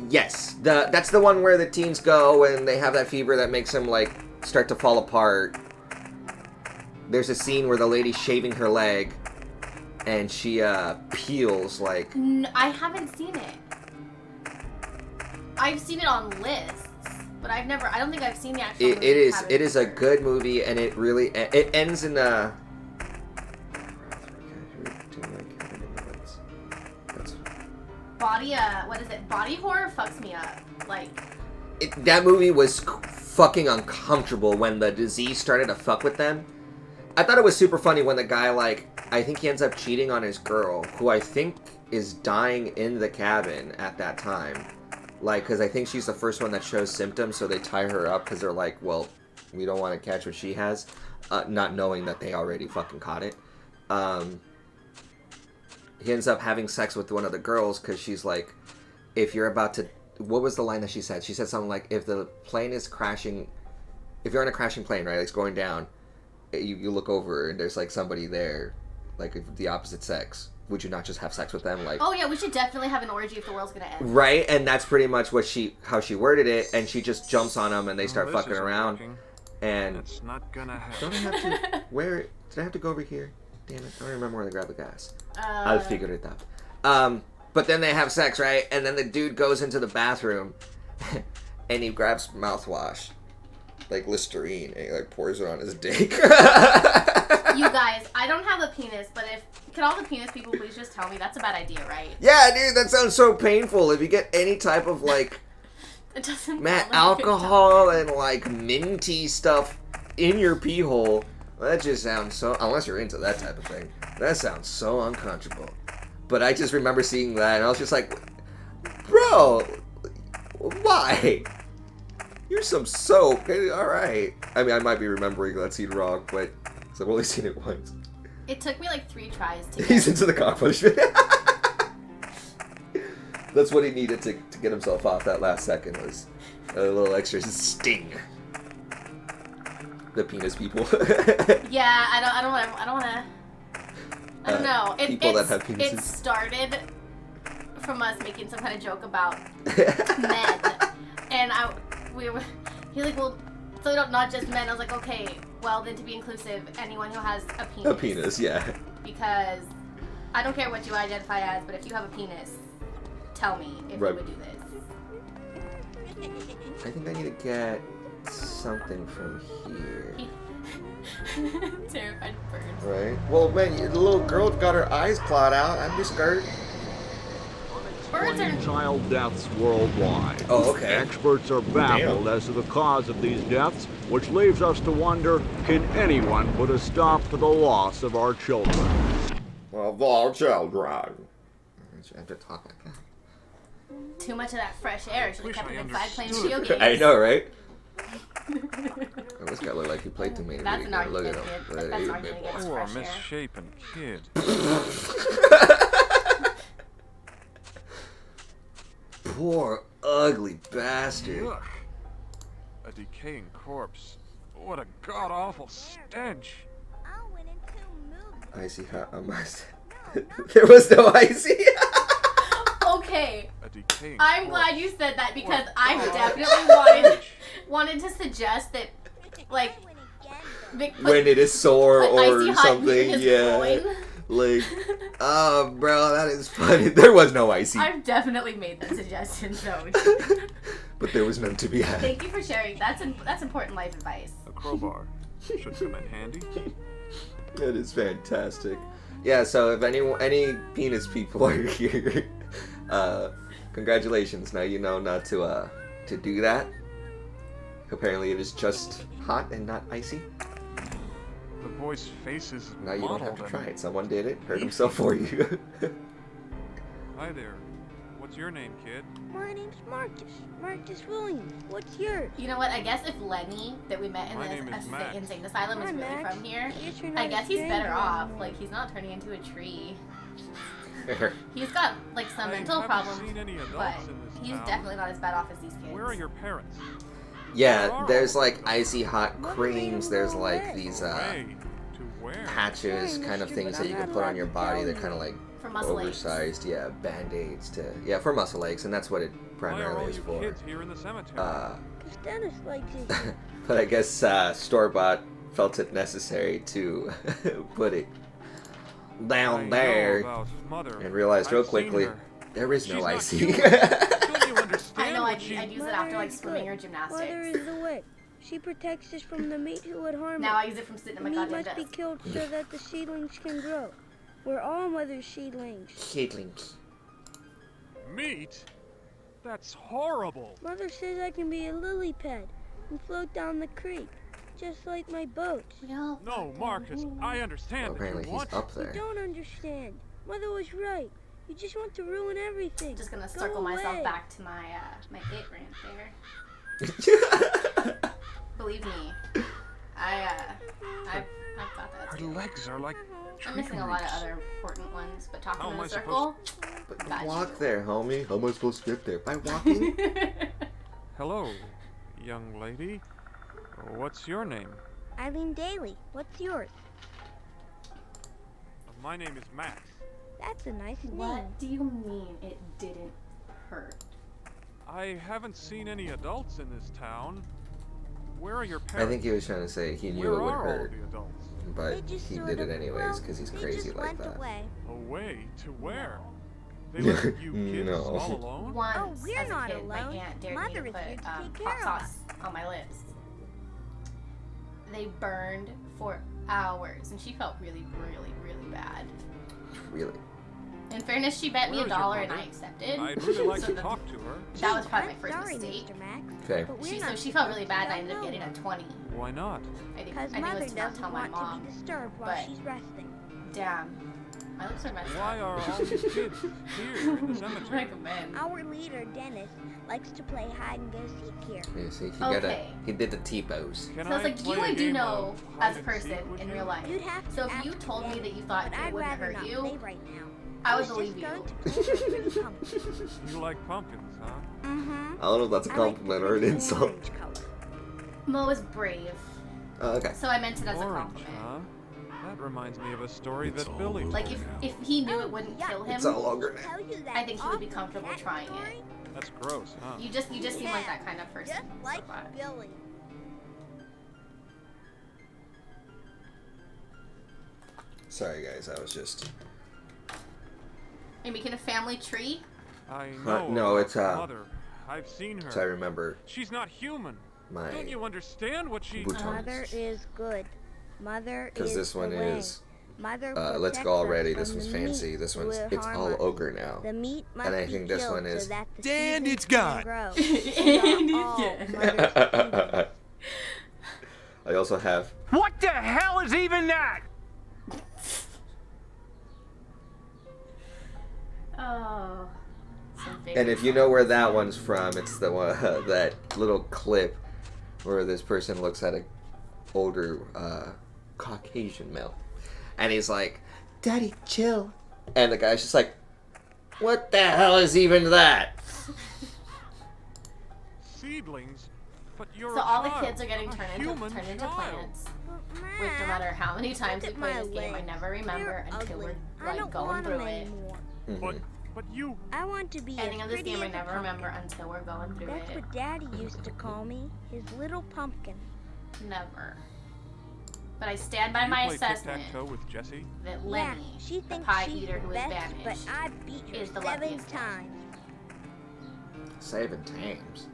Yes, that's the one where the teens go and they have that fever that makes them like start to fall apart. There's a scene where the lady's shaving her leg, and she peels like. I haven't seen it. I've seen it on lists, but I don't think I've seen the actual. It is a good movie, and it really it ends in a. Body, what is it? Body horror fucks me up. Like... That movie was fucking uncomfortable when the disease started to fuck with them. I thought it was super funny when the guy, like, I think he ends up cheating on his girl, who I think is dying in the cabin at that time. Like, because I think she's the first one that shows symptoms, so they tie her up because they're like, well, we don't want to catch what she has, not knowing that they already fucking caught it. He ends up having sex with one of the girls because she's like, if you're about to... What was the line that she said? She said something like, if the plane is crashing... If you're on a crashing plane, right, it's going down, you look over and there's like somebody there, like the opposite sex. Would you not just have sex with them? Like, oh yeah, we should definitely have an orgy if the world's gonna end. Right, and that's pretty much what how she worded it, and she just jumps on them and they start fucking around. Working. And... It's not gonna happen. Don't I have to... Where... Did I have to go over here? Damn it, I don't remember where to grab the gas. I'll figure it out. But then they have sex, right? And then the dude goes into the bathroom and he grabs mouthwash, like Listerine, and he like pours it on his dick. You guys, I don't have a penis, but can all the penis people please just tell me that's a bad idea, right? Yeah, dude, that sounds so painful. If you get any type of like, it doesn't alcohol and like minty stuff in your pee hole. That just sounds so... Unless you're into that type of thing. That sounds so uncomfortable. But I just remember seeing that, and I was just like... Bro! Why? You're some soap. Alright. I mean, I might be remembering that scene wrong, but... I've only seen it once. It took me like 3 tries to He's into the cock punishment. That's what he needed to get himself off that last second, was a little extra sting. The penis people. Yeah, I don't know. People that have penises. It started from us making some kind of joke about men, and he's like, well, so not just men. I was like, okay, well then to be inclusive, anyone who has a penis. A penis, yeah. Because I don't care what you identify as, but if you have a penis, tell me if you would do this. I think I need to get something from here. Terrified birds. Right? Well, man, the little girl got her eyes clawed out. I'm just scared. Birds are... child deaths worldwide. Oh, okay. Experts are baffled as to the cause of these deaths, which leaves us to wonder, can anyone put a stop to the loss of our children? Of our children. I have to talk like that. Too much of that fresh air. Should have kept him inside playing video games. I know, right? This guy looked like he played too many That's video games. Look at him. That's an argument against Poor fresh air. misshapen kid. Poor ugly bastard. Look, a decaying corpse. What a god-awful stench. Icy hot on my There was no icy. Okay. A decaying I'm corpse. glad you said that because I definitely wanted to suggest that, like, when it is sore or icy hot something, his yeah. groin. Like, oh, bro, that is funny. There was no icy. I've definitely made that suggestion, so. But there was none to be had. Thank you for sharing. That's important life advice. A crowbar should come in handy. That is fantastic. Yeah, so if any penis people are here, congratulations. Now you know not to do that. Apparently it is just hot and not icy. The boy's face is Now you don't have to mottled try and- it. Someone did it. Hurt himself for you. Hi there. What's your name, kid? My name's Marcus. Marcus Williams. What's yours? You know what? I guess if Lenny, that we met in My name this is Max. insane asylum, is Hi, really Max. from here, Guess you're I not guess a he's better stranger off. anymore. Like, he's not turning into a tree. He's got like some mental problems, seen any adults but in this he's town. definitely not as bad off as these kids. Where are your parents? Yeah, there's like icy hot creams. There's like these Where? patches, kind of things that you can put on your body. They're kind of like For muscle aches. oversized, yeah, band-aids for muscle aches, and that's what it Why are primarily all is you for. kids here in the cemetery? Because Dennis likes it. But I guess Store-Bought felt it necessary to put it down I there know about Mother. and realized real I've seen quickly her. there is no She's not icy. human. Don't you understand I know, what I'd use it after like swimming or gymnastics. Mother is the way. She protects us from the meat who would harm Now us. I use it from sitting in my The meat goddamn must be desk. killed so that the seedlings can grow. We're all Mother's seedlings. Seedlings. Meat? That's horrible. Mother says I can be a lily pad and float down the creek, just like my boats. No, Marcus, I understand that Apparently you he's want up You there. don't understand. Mother was right. You just want to ruin everything. Just gonna Go circle myself away. back to my my it rant there. Believe me, I've got that Her too. legs are like I'm missing a lot of other important ones, but talking How in am a I circle. But got walk you. there, homie. How am I supposed to get there? By walking? Hello, young lady. What's your name? Eileen Daly, what's yours? My name is Max. That's a nice name. What do you mean it didn't hurt? I haven't seen any adults in this town. Where are your I parents? think he was trying to say he knew Where it would are all hurt, the adults? but They just he sort did of- it anyways well, because he's they crazy just like went that. away. Away to where? They left you kids No. all alone? Once, Oh, we're as a not kid, my alone. aunt dared Mother me is to here put to take hot care of sauce on my lips. They burned for hours, and she felt really, really, really bad. Really? In fairness, she bet me Where is your $1 and mother? I accepted. I'd really like So to the- talk to her. That was probably my I'm first sorry, mistake. Mr. Max. Okay. But we're So not she felt really supposed bad, and I to ended up tell getting no a 20. Why not? I think Because it Mother was to not doesn't tell my want mom. to be disturbed while but- she's resting. Damn. My lips are messed Why up. are all these kids here in the cemetery? Recommend. Our leader, Dennis, likes to play hide and go seek here. Yeah, see, Okay. he did the T-pose. Can So it's like, play you a I do game know of as hide a and person seek with in you? real life. You'd have to So if ask you told me Dennis, that you thought but it I'd wouldn't rather hurt not you, say right now. I would was believe just you. going to play with pretty pumpkins. You like pumpkins, huh? Mm-hmm. I don't know if that's a compliment or an insult. Mo is brave. Oh, okay. So I meant it as a Orange, compliment. huh? That reminds me of a story that Billy told Like me. if he knew it wouldn't kill him, It's all over now. Tell you that I think he would be awful comfortable cat trying story? it. That's gross, huh? You just seem like Yeah, that kind of person. Just like so far. Billy. Sorry, guys. I was just. Are you making a family tree? I know. no, about it's, Mother. I've seen her. So I remember She's not human. my. Don't you understand what she? Boutons. Mother is good. Mother Because is this one the way. is. Mother Let's protects go us already. from This was the fancy. meat This who one's. would It's harm all us. ogre now. The meat must And I be think this killed one is. so that the Dan, seedlings it's can gone. grow. And We are all it's Mother's seedlings. I also have. What the hell is even that? Oh. And if you know where that one's from, it's the one that little clip where this person looks at a older Caucasian male, and he's like, "Daddy, chill," and the guy's just like, "What the hell is even that?" Seedlings, but you're So a all the child, kids are getting a turned human into child. plants. But, Which no matter how many times we look at play my this game, I legs. never remember They're until ugly. we're I like don't going want through them it. anymore. But you. I want to be Ending as of this pretty game, I as a never pumpkin. remember until we're going through That's it. what Daddy used to call me, his little pumpkin. Never. But I stand by You my play assessment tic-tac-toe with Jesse? that Yeah, Lenny, she the thinks pie she's eater the who is best, banished, but I beat her is the 7 luckiest one. times. 7 times.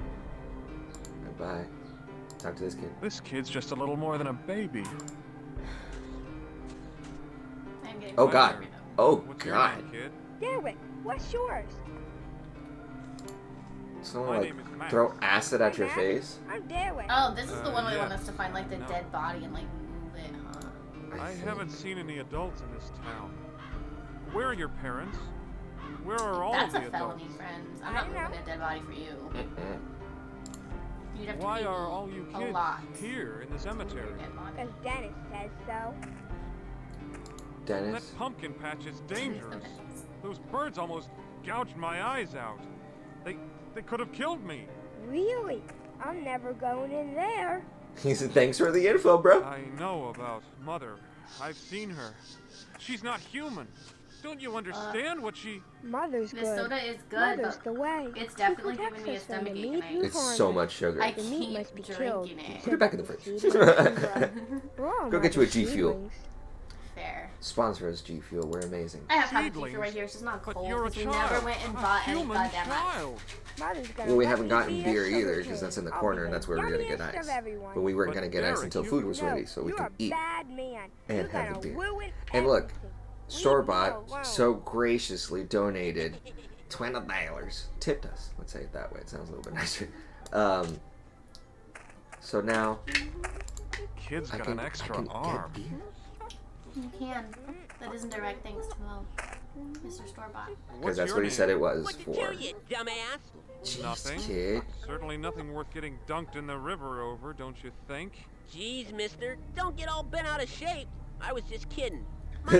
Goodbye. Talk to this kid. This kid's just a little more than a baby. I'm getting Oh bored God. of it. Oh What's your God. name, kid? Derwick, what's yours? Someone My like name is Max. throw acid at your Max? face. I'm Derwick. Oh, this is the one where they yeah. want us to find like the No. dead body and like move it, huh? I think. haven't seen any adults in this town. Where are your parents? Where are all That's of a the felony, adults? friends. I'm not moving a dead body for you. Mm-mm. You'd have to Why pay are me all you a kids lot here in the to move cemetery? your dead body. Because Dennis says so. Dennis. That pumpkin patch is dangerous. Those birds almost gouged my eyes out. They could have killed me. Really? I'm never going in there. He said, thanks for the info, bro. I know about Mother. I've seen her. She's not human. Don't you understand what she... Mother's good. This soda is good, Mother's but the way. it's definitely giving me a stomach ache. It's so much sugar. I keep drinking it. Put it back in the fridge. Go get you a G Fuel. Fair. Sponsor us, G Fuel. We're amazing. I have G Fuel right here. It's just not cold. We never went and bought any goddamn ice. Well, we haven't gotten beer either because that's in the corner and that's where we're gonna get ice. But we weren't gonna get ice until food was ready, so we could eat and have the beer. And look, Store-Bought so graciously donated $20, tipped us. Let's say it that way. It sounds a little bit nicer. So now Kid's got an extra arm. You can. That isn't direct thanks to Mr. Store-Bought. Because that's what he said it was for. You dumbass. Jeez, Nothing. kid. Certainly nothing worth getting dunked in the river over, don't you think? Jeez, mister, don't get all bent out of shape. I was just kidding.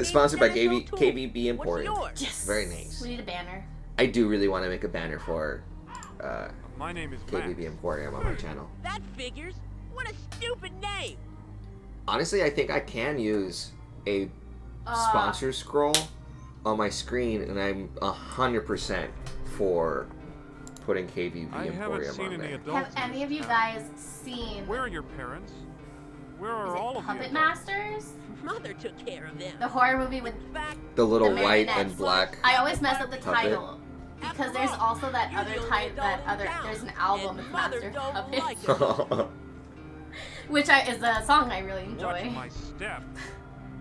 Sponsored by KBB Emporium. Yes. Very nice. We need a banner. I do really want to make a banner for My name is KBB Emporium on my channel. That figures. What a stupid name. Honestly, I think I can use a sponsor scroll on my screen, and I'm 100% for putting KBB Emporium on there. Have any of you guys seen... Where are your parents? Where are all of you? Puppet Masters? Mother took care of them. The horror movie with The little the white marionettes. and black. I always mess up the puppet. title because there's also that other title. There's an album with Master Puppets, which is a song I really enjoy. Watch my step.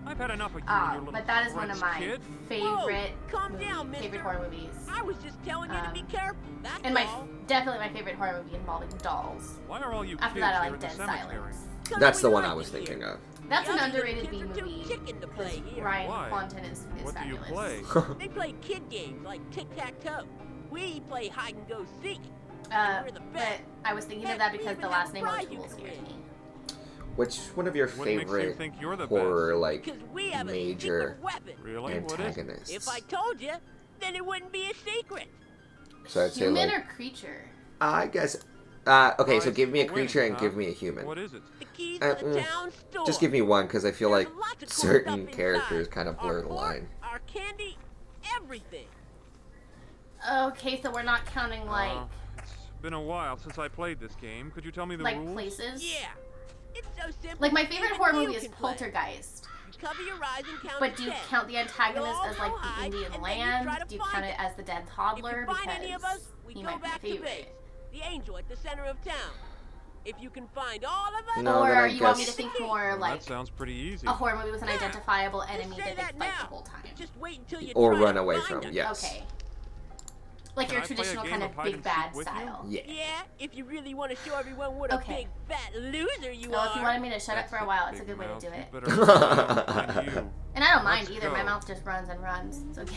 I've had enough of you and your little But that is one of my kid. favorite Calm down, mister. favorite horror movies. I was just telling you to be careful. That's And all. definitely my favorite horror movie involving dolls. Why are all you After kids that, I here like at the Dead cemetery? Silence. That's the one I was thinking of. That's an The other underrated B kids are too movie chicken to play because here. Ryan Why? Quanten is What do you fabulous. play? They play kid games like tic-tac-toe. We play hide-and-go-seek. But I was thinking of that because the last name O'Toole scares me. Which one of your What makes you favorite think you're the horror, like, 'Cause we have a major secret weapon. Really? What is it? antagonists? If I told you, then it wouldn't be a secret. So I'd say, Human like, or creature? I guess. Okay, so Alright, give me a win, creature and huh? give me a human. What is it? The keys to the town store. Just give me one, because I feel like There's lots of cool certain stuff characters inside. kind of Our blur the pork, line. Our candy, everything. Okay, so we're not counting like It's been a while since I played this game. Could you tell me the like rules? places. Yeah. It's so simple. Like my favorite even horror you movie is can play. Poltergeist. You cover your eyes and count But to do you 10. count the antagonist We'll all as like go hide, the Indian and then you land? try to Do you find count it it. as the dead toddler? If you find any of Because us, we he go might be back my to base. favorite. The angel at the center of town. If you can find all of us, No, or then I you want me to guess- think more Well, like that sounds pretty easy. a horror movie with an identifiable enemy say that they that fight now. the whole time? Just wait until you Or try run to away find from, us. yes. Okay. Like Can your I play a traditional game kind of of hide big and bad seek with you? style. Yeah. Yeah, if you really want to show everyone what a Okay. big fat loser you Well, are. if you wanted me to shut up for a while, it's a Big good way to mouth, do you it. better mind you. And I don't mind Let's either. My go. mouth just runs and runs. So again,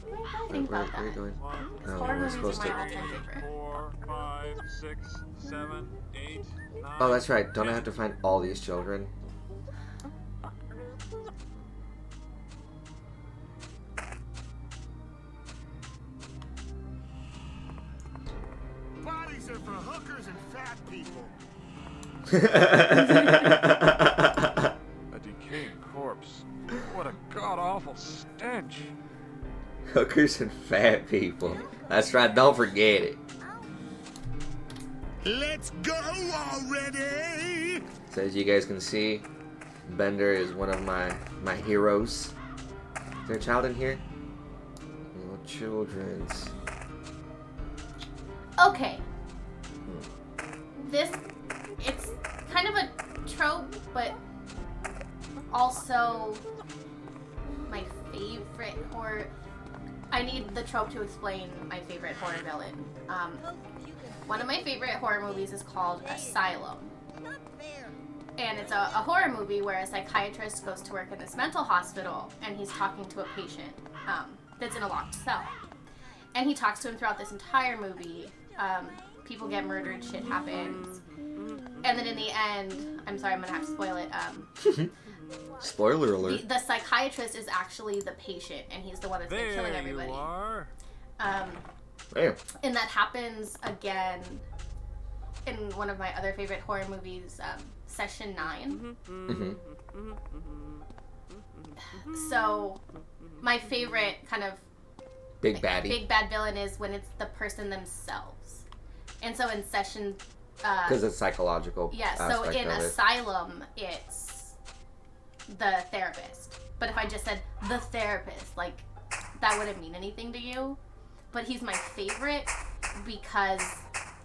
Where, think about where are you that. going? Oh, Horror we're movies supposed are my to. all-time favorite. 4, 5, 6, 7, 8, 9. Oh, that's right. Don't I have to find all these children? Bodies are for hookers and fat people. A decaying corpse. What a god-awful stench. Hookers and fat people. That's right. Don't forget it. Let's go already! So as you guys can see, Bender is one of my heroes. Is there a child in here? No children's. Okay. It's kind of a trope, but also my favorite horror. I need the trope to explain my favorite horror villain. One of my favorite horror movies is called Asylum. And it's a horror movie where a psychiatrist goes to work in this mental hospital and he's talking to a patient that's in a locked cell. And he talks to him throughout this entire movie. People get murdered, shit happens. And then in the end, I'm sorry, I'm gonna have to spoil it. Spoiler alert. The psychiatrist is actually the patient, and he's the one that's been killing everybody. You are. Damn. And that happens again in one of my other favorite horror movies, Session 9. So, my favorite kind of big bad villain is when it's the person themselves. And so in Session... Because it's psychological. Yeah, so in Asylum, it's the therapist. But if I just said the therapist, like, that wouldn't mean anything to you. But he's my favorite because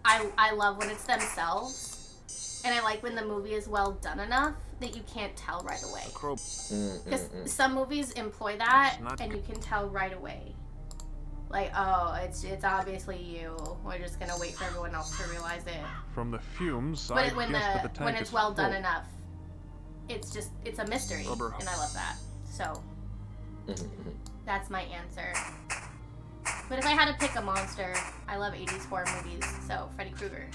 I love when it's themselves. And I like when the movie is well done enough that you can't tell right away. Because some movies employ that, and you can tell right away. Like, oh, it's obviously you. We're just gonna wait for everyone else to realize it. From the fumes, But I guess that the tank when it's is well done full. enough, it's a mystery, and I love that. So that's my answer. But if I had to pick a monster, I love 80s horror movies, so Freddy Krueger.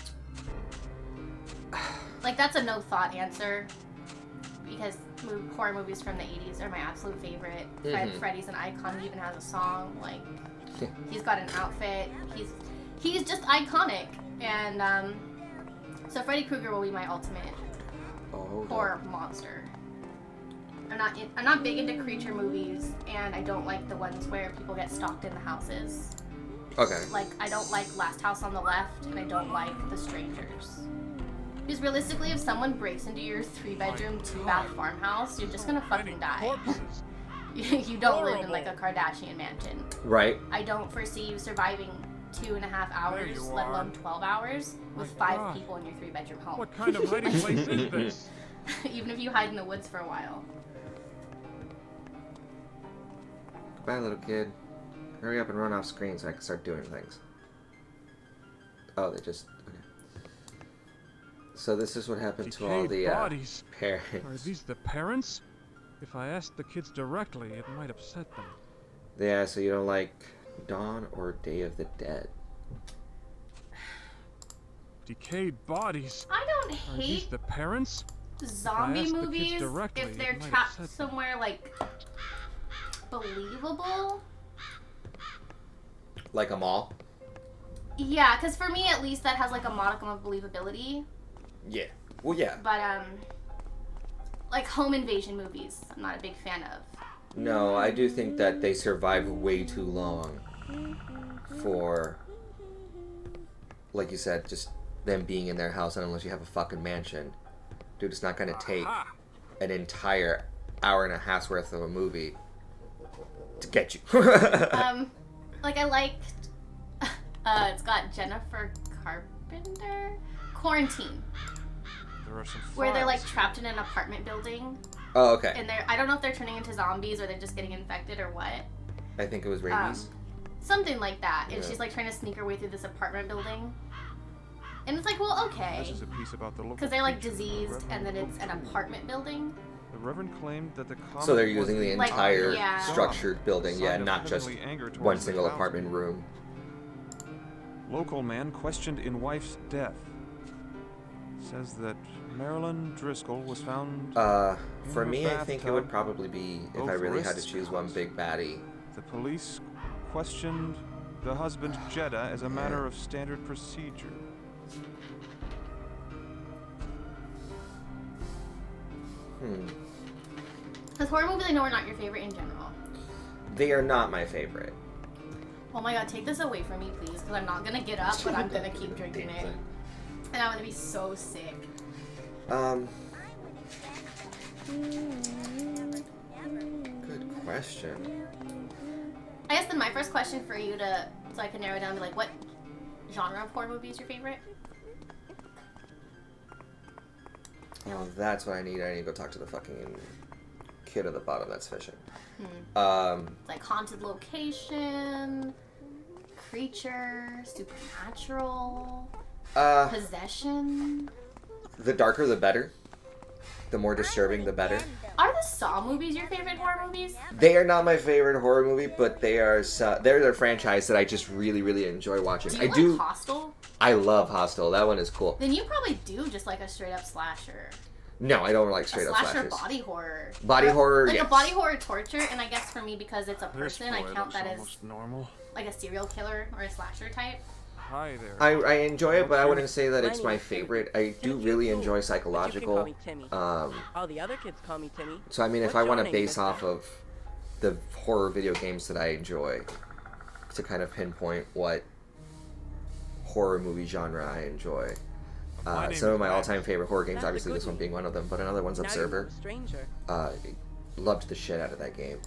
Like, that's a no-thought answer, because horror movies from the 80s are my absolute favorite. Freddy's an icon. He even has a song. Like, he's got an outfit. He's just iconic. And so Freddy Krueger will be my ultimate horror monster. I'm not big into creature movies, and I don't like the ones where people get stalked in the houses. Okay. Like, I don't like Last House on the Left, and I don't like The Strangers. Because realistically, if someone breaks into your 3-bedroom, 2-bath farmhouse, you're just gonna fucking die. You don't live in like a Kardashian mansion. Right. I don't foresee you surviving 2.5 hours, let alone 12 hours, with 5 people in your 3-bedroom home. What kind of hiding place is this? Even if you hide in the woods for a while. Goodbye, little kid. Hurry up and run off screen so I can start doing things. Oh, they just... Okay. So this is what happened to all the bodies. parents. Are these the parents? If I asked the kids directly, it might upset them. Yeah, so you don't like Dawn or Day of the Dead? Decayed bodies. I don't Are these hate the parents? zombie the kids movies directly, if they're it might trapped upset them. somewhere, like, believable. Like a mall? Yeah, because for me, at least, that has, like, a modicum of believability. Yeah. Well, yeah. But, like, home invasion movies, I'm not a big fan of. No, I do think that they survive way too long for, like you said, just them being in their house, and unless you have a fucking mansion. Dude, it's not gonna take an entire hour and a half's worth of a movie to get you. Like, I liked, it's got Jennifer Carpenter, Quarantine. There are some where they're, like, files. trapped in an apartment building. Oh, okay. And I don't know if they're turning into zombies or they're just getting infected or what. I think it was rabies. Something like that. And Yeah. she's, like, trying to sneak her way through this apartment building. And it's like, well, okay. This is a piece about the local Because they're, like, preacher, diseased, Reverend and then it's an apartment building. The Reverend claimed that the So they're comet using was the Like, entire yeah. structured building, Sign yeah, of not just heavenly anger towards one the single house. apartment room. Local man questioned in wife's death. Says that Marilyn Driscoll was found. For in me, her I think it bathtub, would probably be, if I both really had to wrists choose one cut. big baddie. The police questioned the husband Jeddah as a matter of standard procedure. Because horror movies, I know, are not your favorite in general. They are not my favorite. Oh my god, take this away from me, please. Because I'm not going to get up, but I'm going to keep drinking it. And I'm going to be so sick. Good question. I guess then my first question for you so I can narrow down to, like, what genre of horror movie is your favorite? Oh, that's what I need. I need to go talk to the fucking kid at the bottom that's fishing. Like haunted location, creature, supernatural, possession. The darker the better. The more disturbing the better. Are the Saw movies your favorite horror movies? They are not my favorite horror movie, but they're a franchise that I just really, really enjoy watching. Do you like Hostel? I love Hostel. That one is cool. Then you probably do just like a straight up slasher. No, I don't like straight a up slasher slashers. body horror. Body horror, like yes. a body horror torture, and I guess for me because it's a This person, I boy count looks that as almost normal. like a serial killer or a slasher type. Hi there. I enjoy it, but I wouldn't say that My it's name my is Timmy. favorite. I do really enjoy But you can psychological. call me Timmy. All the other kids call me Timmy. So I mean, if What's I your want to name, base mister? off of the horror video games that I enjoy, to kind of pinpoint what horror movie genre I enjoy. My Some name of my is all-time favorite horror games, That's a obviously good this one name. being one of them, but another one's Now you Observer. know a stranger. Loved the shit out of that game.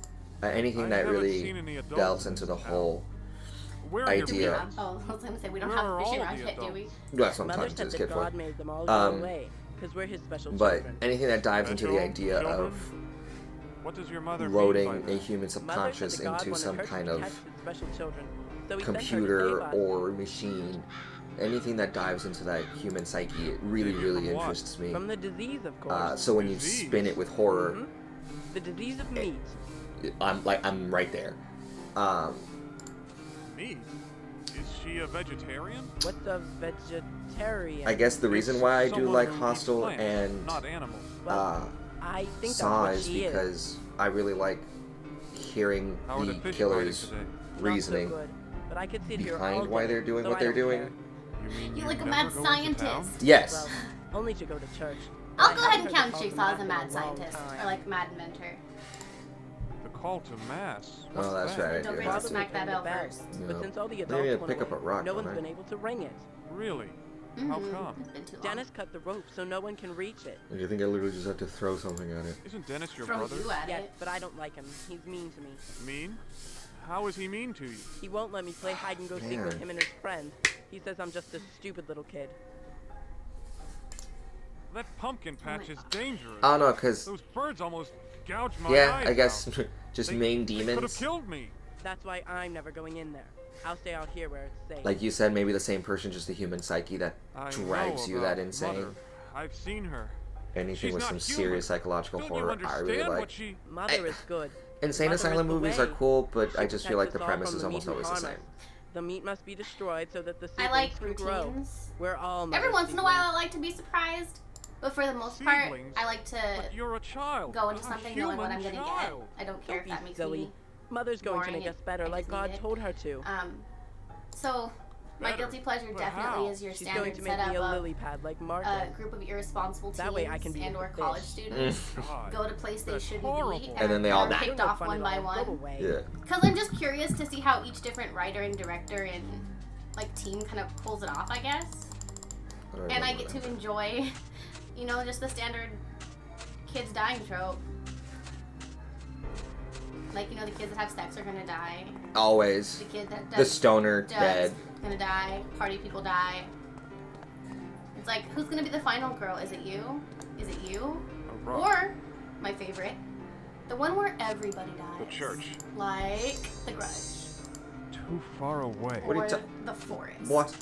Anything I that haven't really seen any adults delves in into this the town. whole Where are your idea. parents? Oh, I was gonna say we don't Where have are a fishing all rod the yet, do we? adults? That's what I'm Mother talking to said this that kid for. God made them all go away, because we're his special But children. anything that dives into the Special idea children? of What does your mother loading mean by a that? human Mother said subconscious that God into wanted some her to kind protect of his special children, so he sent her to computer save us. or machine, anything that dives into that human psyche, it really, really From what? interests me. From the disease, of course. So when you Disease? spin it with horror, The disease of meat. I'm right there. Meat? Is she a vegetarian? What's a vegetarian? I guess the reason why I do Someone like who eats Hostel plants, and not animals. I think Saw that's is what she because I really like hearing How are the the fish killer's fighting today? Not so reasoning good, but I could sit here all behind why day, they're doing so what I they're don't doing. care. You mean You you like a never mad go into town? scientist. Yes. Well, only to go to church. I'll I go ahead and haven't count heard the Jigsaw call as a to mad Mac in a long scientist, time. or like mad inventor. The call to mass. Oh, What's that's that? right. I Don't do forget have to to. smack that bell first. But Yeah. since all the Maybe adults I'd went pick up a away, rock, no one's don't I? been able to ring it. Really? How come? It's been too long. Dennis cut the rope so no one can reach it. You think I literally just have to throw something at it? Isn't Dennis your Throw brother? you at Yes, it. but I don't like him. He's mean to me. Mean? How is he mean to you? He won't let me play hide and go seek with Man. him and his friend. He says I'm just a stupid little kid. That pumpkin patch is dangerous. I don't know, cause Those birds almost gouged my yeah, eyes I guess out. just They- main They could have demons. killed me. That's why I'm never going in there. I'll stay out here where it's safe. Like you said, maybe the same person, just the human psyche that I drives know you that about insane. Mother. I've seen her. Anything She's with not some human. serious psychological Don't you horror, I understand really like. what she... Mother is good. Insane Mother Asylum is the movies are way. cool, but She I just feel like protects the us all premise from is the almost meat who always the harm same. us. The meat must be destroyed so that the I seedlings like can grow. routines. We're all Every mothers once in a to while, I like to be surprised, but for the most part, Seedlings? I like to But you're a child. go into a something knowing what I'm human gonna child. get. I don't care Don't if that be makes silly. me. Mother's going to boring make us and better I like just God need it. told her to. So my Better? guilty pleasure But definitely how? is your She's going standard to make me setup a of lily pad like a Margaret. group of irresponsible teens That way I can be and with or the college fish. students God. go to a place they That's shouldn't horrible. be, And then they all are die. picked You're no off fun one at by all. one. Go away. Yeah. Because I'm just curious to see how each different writer and director and like team kind of pulls it off, I guess. And I get to enjoy, you know, just the standard kids dying trope. Like, you know, the kids that have sex are gonna die. Always. The kid that The does stoner drugs dead. gonna die. Party people die. It's like, who's gonna be the final girl? Is it you? Is it you? A rock. Or, my favorite, the one where everybody dies. The church. Like The Grudge. Too far away. What are Or you ta- The Forest. What?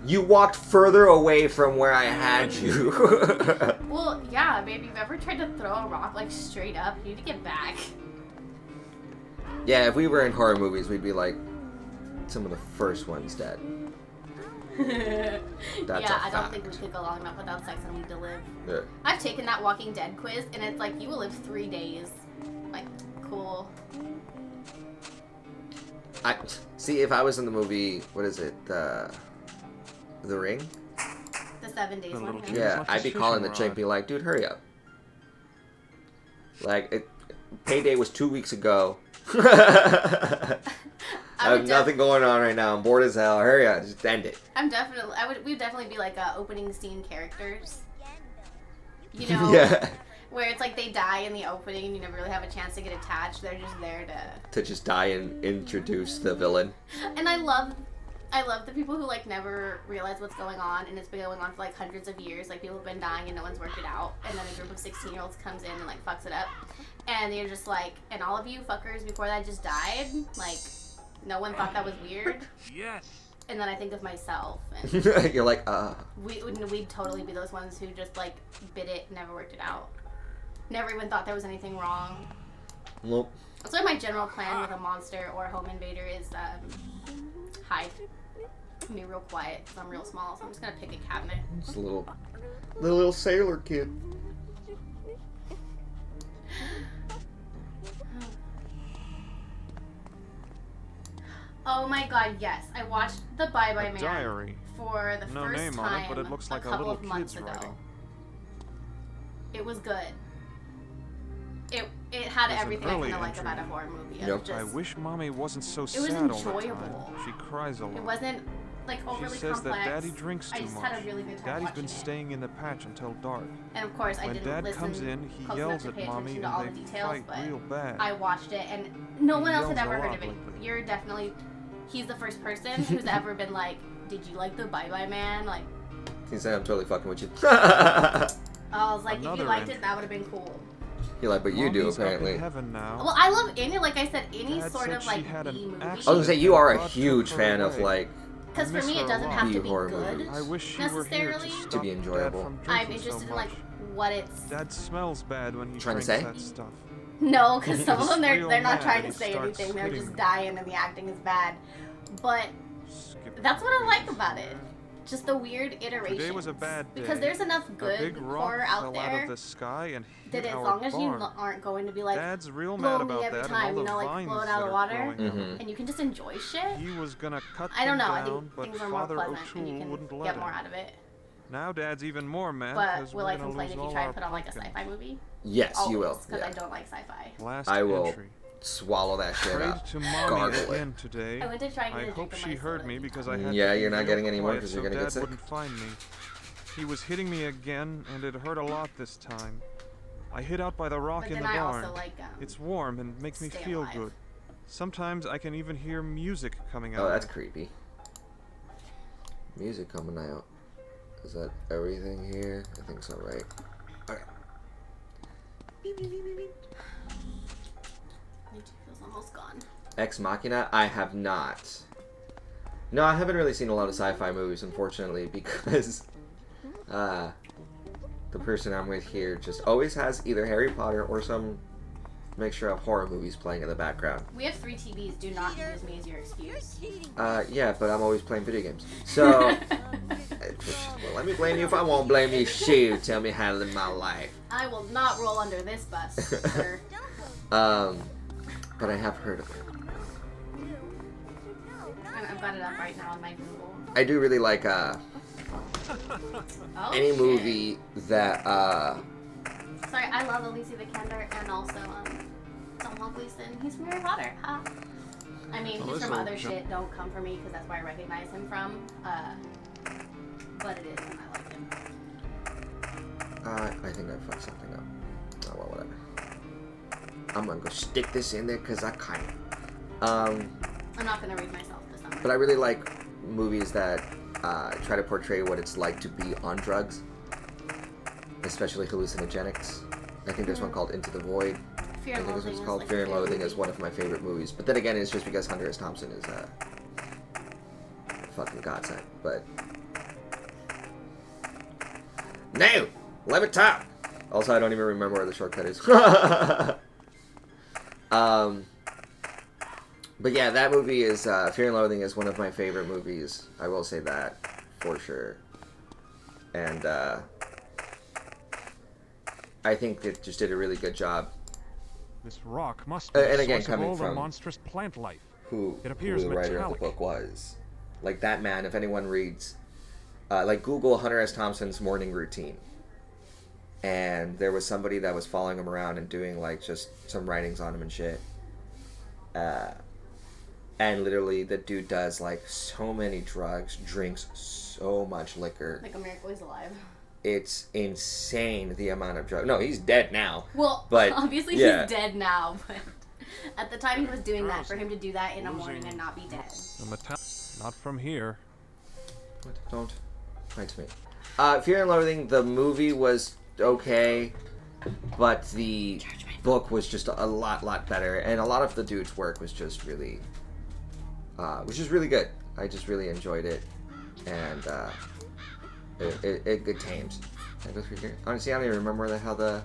You walked further away from where I had you. Well, yeah, baby. If you've ever tried to throw a rock like straight up, you need to get back. Yeah, if we were in horror movies, we'd be like some of the first ones dead. Yeah, That's a I don't fact. think we could go long enough without sex and we to live. Yeah. I've taken that Walking Dead quiz, and it's like you will live 3 days. Like, cool. I see if I was in the movie. What is it? The Ring. The 7 days The one. little yeah. kid. Yeah, much I'd as be fishing calling the rod. chick, be like, dude, hurry up. Like, payday was 2 weeks ago. I have nothing going on right now. I'm bored as hell. Hurry up, just end it. We'd definitely be like opening scene characters. You know? Yeah. Where it's like they die in the opening and you never really have a chance to get attached. They're just there to... To just die and introduce the villain. And I love the people who like never realize what's going on, and it's been going on for like hundreds of years. Like people have been dying and no one's worked it out, and then a group of 16-year-olds comes in and like fucks it up, and you're just like, and all of you fuckers before that just died. Like no one thought that was weird. Yes. And then I think of myself, and You're like, we'd totally be those ones who just like bit it, never worked it out, never even thought there was anything wrong. Nope. That's why my general plan with a monster or home invader is hide. I'm gonna be real quiet because I'm real small, so I'm just gonna pick a cabinet. It's a little sailor kid. Oh my god, yes. I watched The Bye Bye Man diary. for the No first name time on it, but it looks like a couple little of months kid's ago. writing. It was good. It had There's an everything I early kind of like entry. about a horror movie. It Yep. was just, I wish Mommy wasn't so was sad all the enjoyable. time. She cries a lot. It wasn't like overly She says complex. that Daddy drinks I too just much. had a really good time Daddy's watching been it. staying in the patch until dark. And of course, I When didn't Dad listen comes in, he close yells enough to at pay Mommy attention to all the and they details, fight but real bad. I watched it, and no one He else had yells ever a heard lot of it. lately. You're definitely, he's the first person who's ever been like, did you like The Bye Bye Man? Like, He said I'm totally fucking with you. I was like, if Another you liked entry. it, that would have been cool. You're like, but you do Mommy's up in apparently. heaven now. Well, I love any, like I said, any Dad sort said of she like had an B movie. I was gonna say you are a God huge took her fan of away. like Because for miss me, her it a doesn't lot. have to be horror good movies. I wish she were here necessarily. to To stop be Dad enjoyable. from I'm drinking interested so in like much. what it's. Dad smells bad when he Trying to drinks say? that stuff. No, because some of He's them they're real not mad trying and to he say starts anything. They're hitting just me. dying and the acting is bad. But Skip it. that's what I like about it. Just the weird iteration. Today was a bad day. Because there's enough A good big rock horror out fell out there of the sky and that hit as our long as you barn. aren't going to be like Dad's real blow mad me about every that time, and you all know, the like vines blow it that out of are water, growing up. and you can just enjoy shit. He was gonna cut I don't them know. I down, think but things are more Father pleasant and you O'Toole can wouldn't get let more him. out of it. Now Dad's even more mad But because will we're I gonna complain lose if you all try our and put on like a pumpkin. sci-fi movie? Yes, you will. Because Yeah. I don't like sci-fi. Last I will entry. swallow that shit Prayed up. to Mommy Gargle it. again today. I went to try and get I a drink hope of she my heard soda me and because he I had Yeah, to be you're not real getting any more quiet 'cause so you're gonna get Dad sick. wouldn't find me. He was hitting me again, and it hurt a lot this time. I hid out by the rock But in then the I barn. also like It's warm and makes me Stay feel Alive. good. Sometimes I can even hear music coming out. Oh, of that's it. creepy. Music coming out. Is that everything here? I think so, right? Okay. feels almost gone. Ex Machina? I have not. No, I haven't really seen a lot of sci-fi movies, unfortunately, because the person I'm with here just always has either Harry Potter or some mixture of horror movies playing in the background. We have 3 TVs. Do not use me as your excuse. Yeah, but I'm always playing video games. So, well, let me blame you if I won't blame you. Shoot, tell me how to live my life. I will not roll under this bus, sir. But I have heard of it. I've got it up right now on my Google. I do really like Oh, any shit. movie that Sorry, I love Alicia Vikander and also Tom Gleason. He's from Harry Potter. Huh? I mean, he's from other shit. Don't come for me because that's where I recognize him from. But it is, and I like him. I think I fucked something up. Oh well, whatever. I'm gonna go stick this in there because I can. I'm not gonna read myself this summer. But I really like movies that try to portray what it's like to be on drugs, especially hallucinogenics. I think there's one called Into the Void. Fear I and think this Loathing one's is called like Fear a and good Loathing movie. is one of my favorite movies. But then again, it's just because Hunter S. Thompson is fucking godsend. But no, let me talk. Also, I don't even remember where the shortcut is. But yeah, that movie is Fear and Loathing is one of my favorite movies. I will say that for sure. And I think it just did a really good job. This rock must be And the again, source of coming all the from monstrous plant life. Who It appears the writer of metallic. the book was. Like that man, if anyone reads, like Google Hunter S. Thompson's morning routine. And there was somebody that was following him around and doing like just some writings on him and shit. And literally the dude does like so many drugs, drinks so much liquor. Like a Miracle He's Alive. It's insane the amount of drugs. No, he's dead now. Well, but obviously yeah. he's dead now, but at the time he was doing that, for him to do that in the morning and not be dead. Not from here. What? Don't point to me. Fear and Loathing, the movie was okay, but the book was just a lot better, and a lot of the dude's work was just really good. I just really enjoyed it, and it tames. Can I go through here? Honestly, I don't even remember where the hell the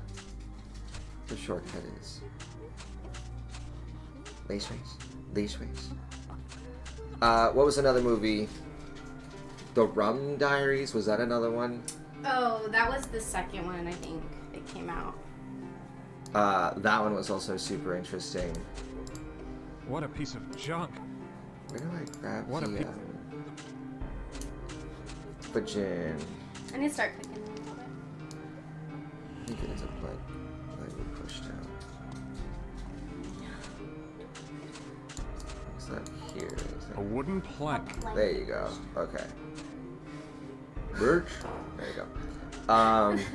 shortcut is. These ways. What was another movie The Rum Diaries, was that another one? Oh, that was the second one, I think, that came out. That one was also super interesting. What a piece of junk. Where do I grab What the Vagin? I need to start cooking a little bit. I think it is a plank that we pushed out. What's that here? Is that... A wooden plank. There you go. Okay. Birch? There you go.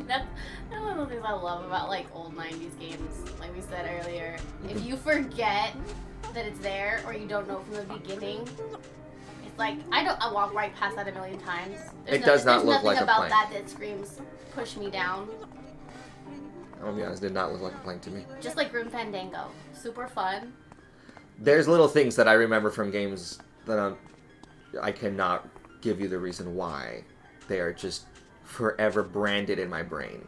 That's one of the things I love about like old 90s games, like we said earlier. If you forget that it's there or you don't know from the beginning, it's like I walk right past that a million times. It does not look like a nothing plank. about that screams push me down. I'm gonna be honest, it did not look like a plank to me. Just like Grim Fandango, super fun. There's little things that I remember from games that I cannot give you the reason why. They are just forever branded in my brain.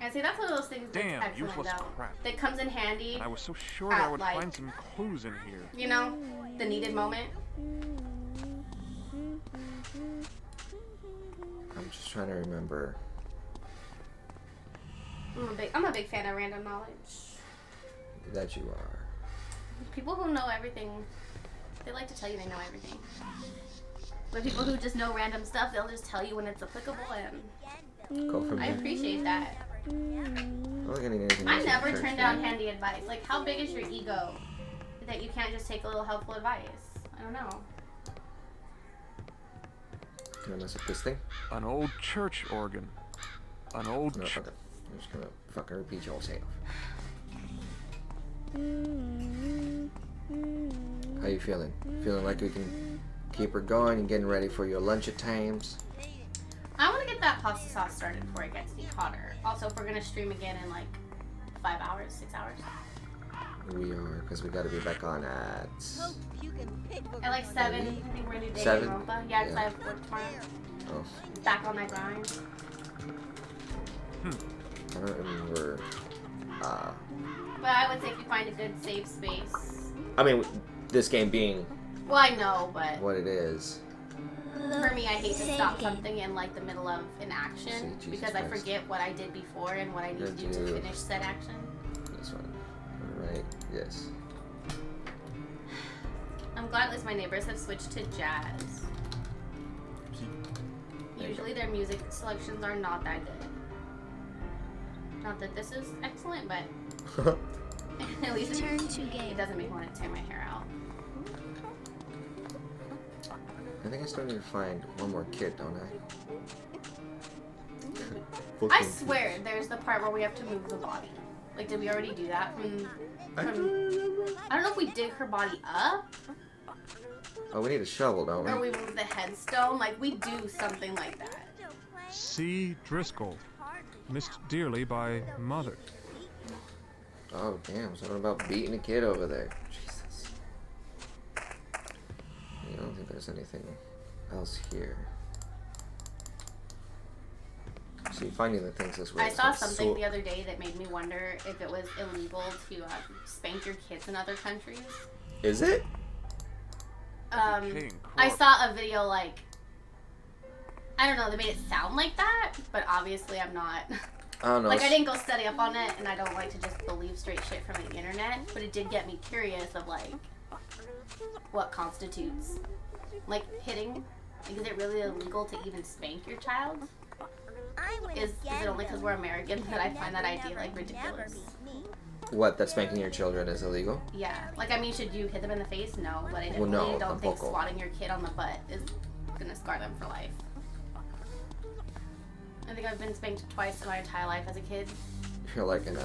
And see, that's one of those things that's Damn, excellent useless though. crap. That comes in handy. And I was so sure I would like, find some clues in here. You know, the needed moment. I'm just trying to remember. I'm a big fan of random knowledge. That you are. People who know everything, they like to tell you they know everything. But people who just know random stuff, they'll just tell you when it's applicable, and Go from I there. appreciate that. I'm not getting anything I else never in church, turn down man. handy advice. Like, how big is your ego that you can't just take a little helpful advice? I don't know. Can I mess up this thing? An old church organ. An old No, fuck it. I'm just gonna fucking repeat your whole say. How you feeling? Feeling like we can keep her going and getting ready for your lunch at times? I want to get that pasta sauce started before it gets any hotter. Also, if we're gonna stream again in like 5 hours, 6 hours. We are, because we gotta be back on at... At like 7, I think we're gonna do day 7? in Rompa. Yeah, because I have work tomorrow. Oh, Back on my grind. I don't remember... But I would say if you find a good safe space. I mean, this game being Well, I know, but what it is. for me, I hate to stop something in like the middle of an action See, Jesus because I Christ. forget what I did before and what I need to do to finish said action. This one. Right, yes. I'm glad at least my neighbors have switched to jazz. Usually their music selections are not that good. Not that this is excellent, but at least it doesn't make me want to tear my hair out. I think I still need to find one more kid, don't I? I swear, there's the part where we have to move the body. Like, did we already do that? I don't know if we dig her body up, Oh, we need a shovel, don't or we? we move the headstone. Like, we do something like that. C. Driscoll. Missed dearly by mother. Oh, damn. Something about beating a kid over there. Jesus. I don't think there's anything else here. See, finding the things this way. I is saw like something so- the other day that made me wonder if it was illegal to spank your kids in other countries. Is it? I saw a video like, I don't know, they made it sound like that, but obviously I'm not. I don't know. Like, I didn't go study up on it, and I don't like to just believe straight shit from the internet, but it did get me curious of, like, what constitutes, like, hitting. Like, is it really illegal to even spank your child? Is it only because we're American that I find that idea, like, ridiculous? What, that spanking your children is illegal? Yeah. Like, I mean, should you hit them in the face? No, but I Well, definitely no, don't think tampoco. swatting your kid on the butt is gonna scar them for life. I think I've been spanked twice in my entire life as a kid. You're like an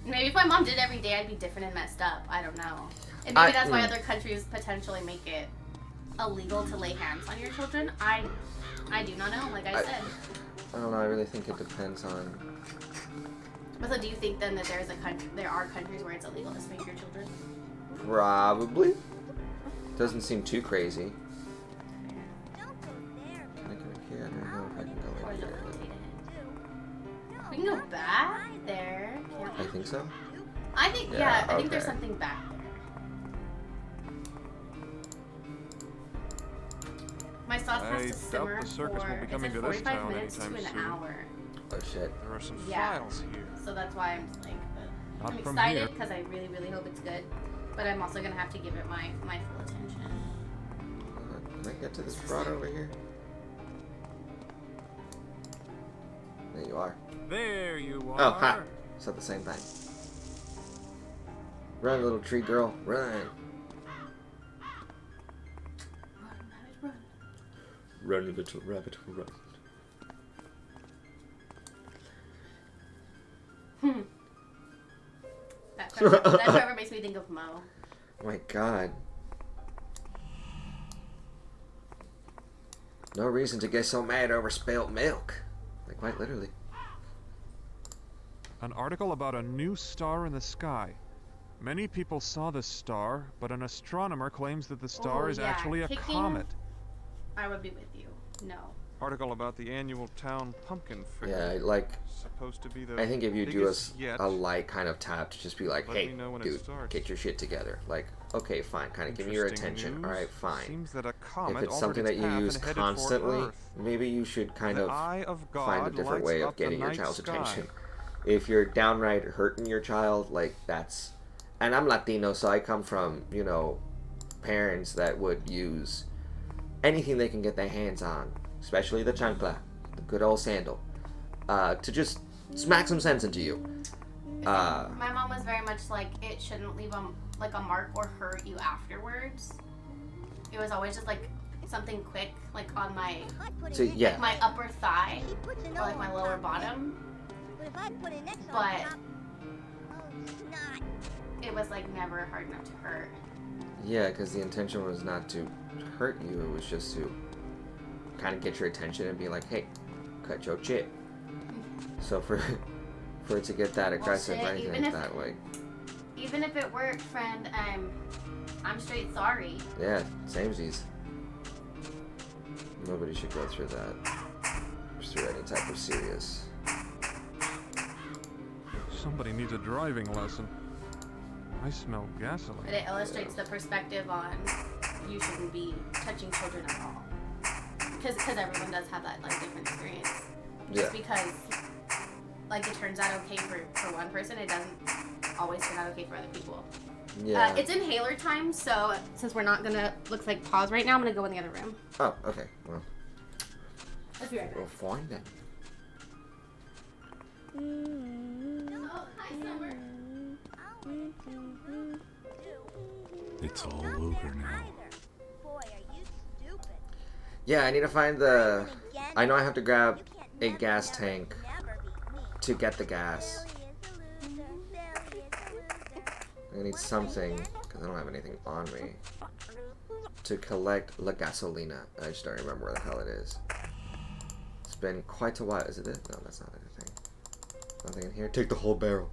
Maybe if my mom did it every day, I'd be different and messed up. I don't know. And maybe that's why other countries potentially make it illegal to lay hands on your children. I do not know, like I said. I don't know, I really think it depends on... But so do you think then that there are countries where it's illegal to spank your children? Probably. Doesn't seem too crazy. Can I go here? I don't know if I can go in here. We can go back there. Can't we? I think so. I think, I think there's okay. something back there. My sauce has I to simmer doubt the circus for will be coming it's to like this 45 town minutes to anytime an soon. hour. Oh shit. There are some Yeah. files here. So that's why I'm just like, Not I'm from excited here. because I really, really hope it's good. But I'm also gonna have to give it my full attention. Can I get to this broad over here? There you are. There you are. Oh, ha! It's not the same thing. Run, little tree girl, run! Run, little rabbit, run. That forever makes me think of Mo. Oh my god. No reason to get so mad over spilt milk. Like, quite literally. An article about a new star in the sky. Many people saw this star, but an astronomer claims that the star is actually a comet. I would be with you. No. Article about the annual town pumpkin fair. Yeah, like, supposed to be the I think if you do biggest yet. a light kind of tap to just be like, Let hey, me know when it dude, starts. get your shit together. Like, okay, fine, kind of give me your attention. News. Alright, fine. Seems that a comet If it's altered something that its you path use and headed for constantly, Earth. maybe you should kind The of eye of God find a different lights way of up the getting your night child's sky. attention. If you're downright hurting your child, like, that's... And I'm Latino, so I come from, you know, parents that would use anything they can get their hands on, especially the chancla, the good old sandal, to just smack some sense into you. My mom was very much like, it shouldn't leave a mark or hurt you afterwards. It was always just like something quick, like on my like my upper thigh or like my lower bottom. But it was like never hard enough to hurt. Yeah, because the intention was not to hurt you, it was just to kind of get your attention and be like, hey, cut your shit. So for it to get that aggressive or anything like that, like... Even if it worked, friend, I'm straight sorry. Yeah, samesies. Nobody should go through that. Just through any type of serious. Somebody needs a driving lesson. I smell gasoline. But it illustrates the perspective on you shouldn't be touching children at all. Because everyone does have that like different experience. Just because like it turns out okay for one person, it doesn't always turn out okay for other people. Yeah. It's inhaler time, so since we're not gonna looks like pause right now, I'm gonna go in the other room. Oh, okay. Well, Let's be right back. we'll find it. Oh, hi, Summer. It's all over now. Yeah, I need to find the... I know I have to grab a gas tank to get the gas. I need something, because I don't have anything on me, to collect La Gasolina. I just don't remember where the hell it is. It's been quite a while. Is it it? No, that's not anything. Nothing in here. Take the whole barrel.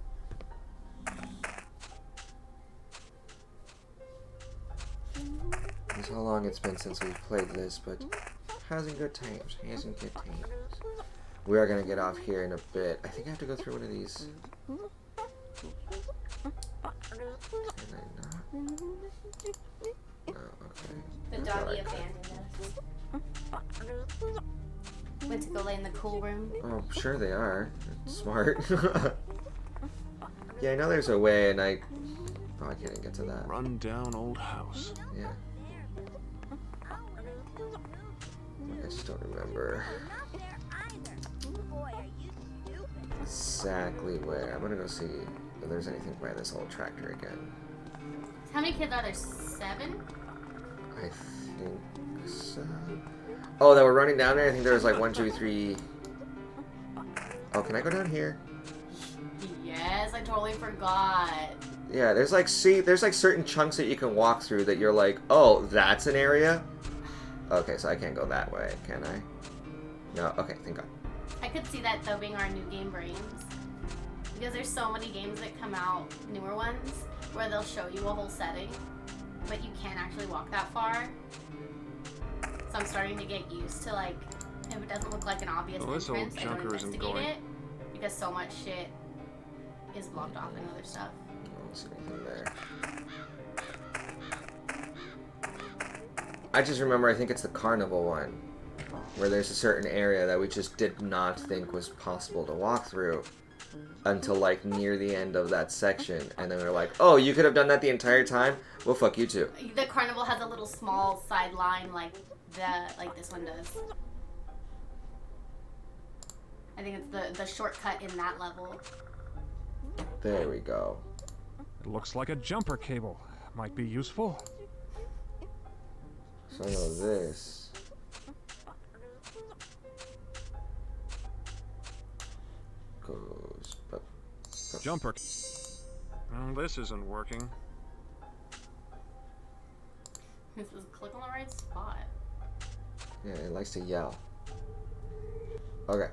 This is how long it's been since we've played this, but hasn't good times. Hasn't good times. We are gonna get off here in a bit. I think I have to go through one of these. Can I not? No, okay. The doggy abandoned us. Went to go lay in the cool room. Oh, I'm sure they are. It's smart. Yeah, I know there's a way, and I can't get to that. Run down old house. Yeah. I just don't remember exactly where. I'm gonna go see if there's anything by this old tractor again. How many kids are there? 7? I think so. Oh, that were running down there? I think there was like 1, 2, 3. Oh, can I go down here? Yes, I totally forgot. Yeah, there's like, there's like certain chunks that you can walk through that you're like, oh, that's an area? Okay, so I can't go that way, can I? No, okay, thank God. I could see that though being our new game brains. Because there's so many games that come out, newer ones, where they'll show you a whole setting, but you can't actually walk that far. So I'm starting to get used to like, if it doesn't look like an obvious Well, this old entrance, I don't junker isn't investigate going. it. Because so much shit is blocked off in other stuff. I don't see anything there. I just remember, I think it's the carnival one, where there's a certain area that we just did not think was possible to walk through until like near the end of that section, and then we were like, oh, you could have done that the entire time? Well, fuck you too. The carnival has a little small sideline like this one does. I think it's the shortcut in that level. There we go. It looks like a jumper cable. Might be useful. So I know this. Goes, but jumper. Well, this isn't working. This is click on the right spot. Yeah, it likes to yell. Okay.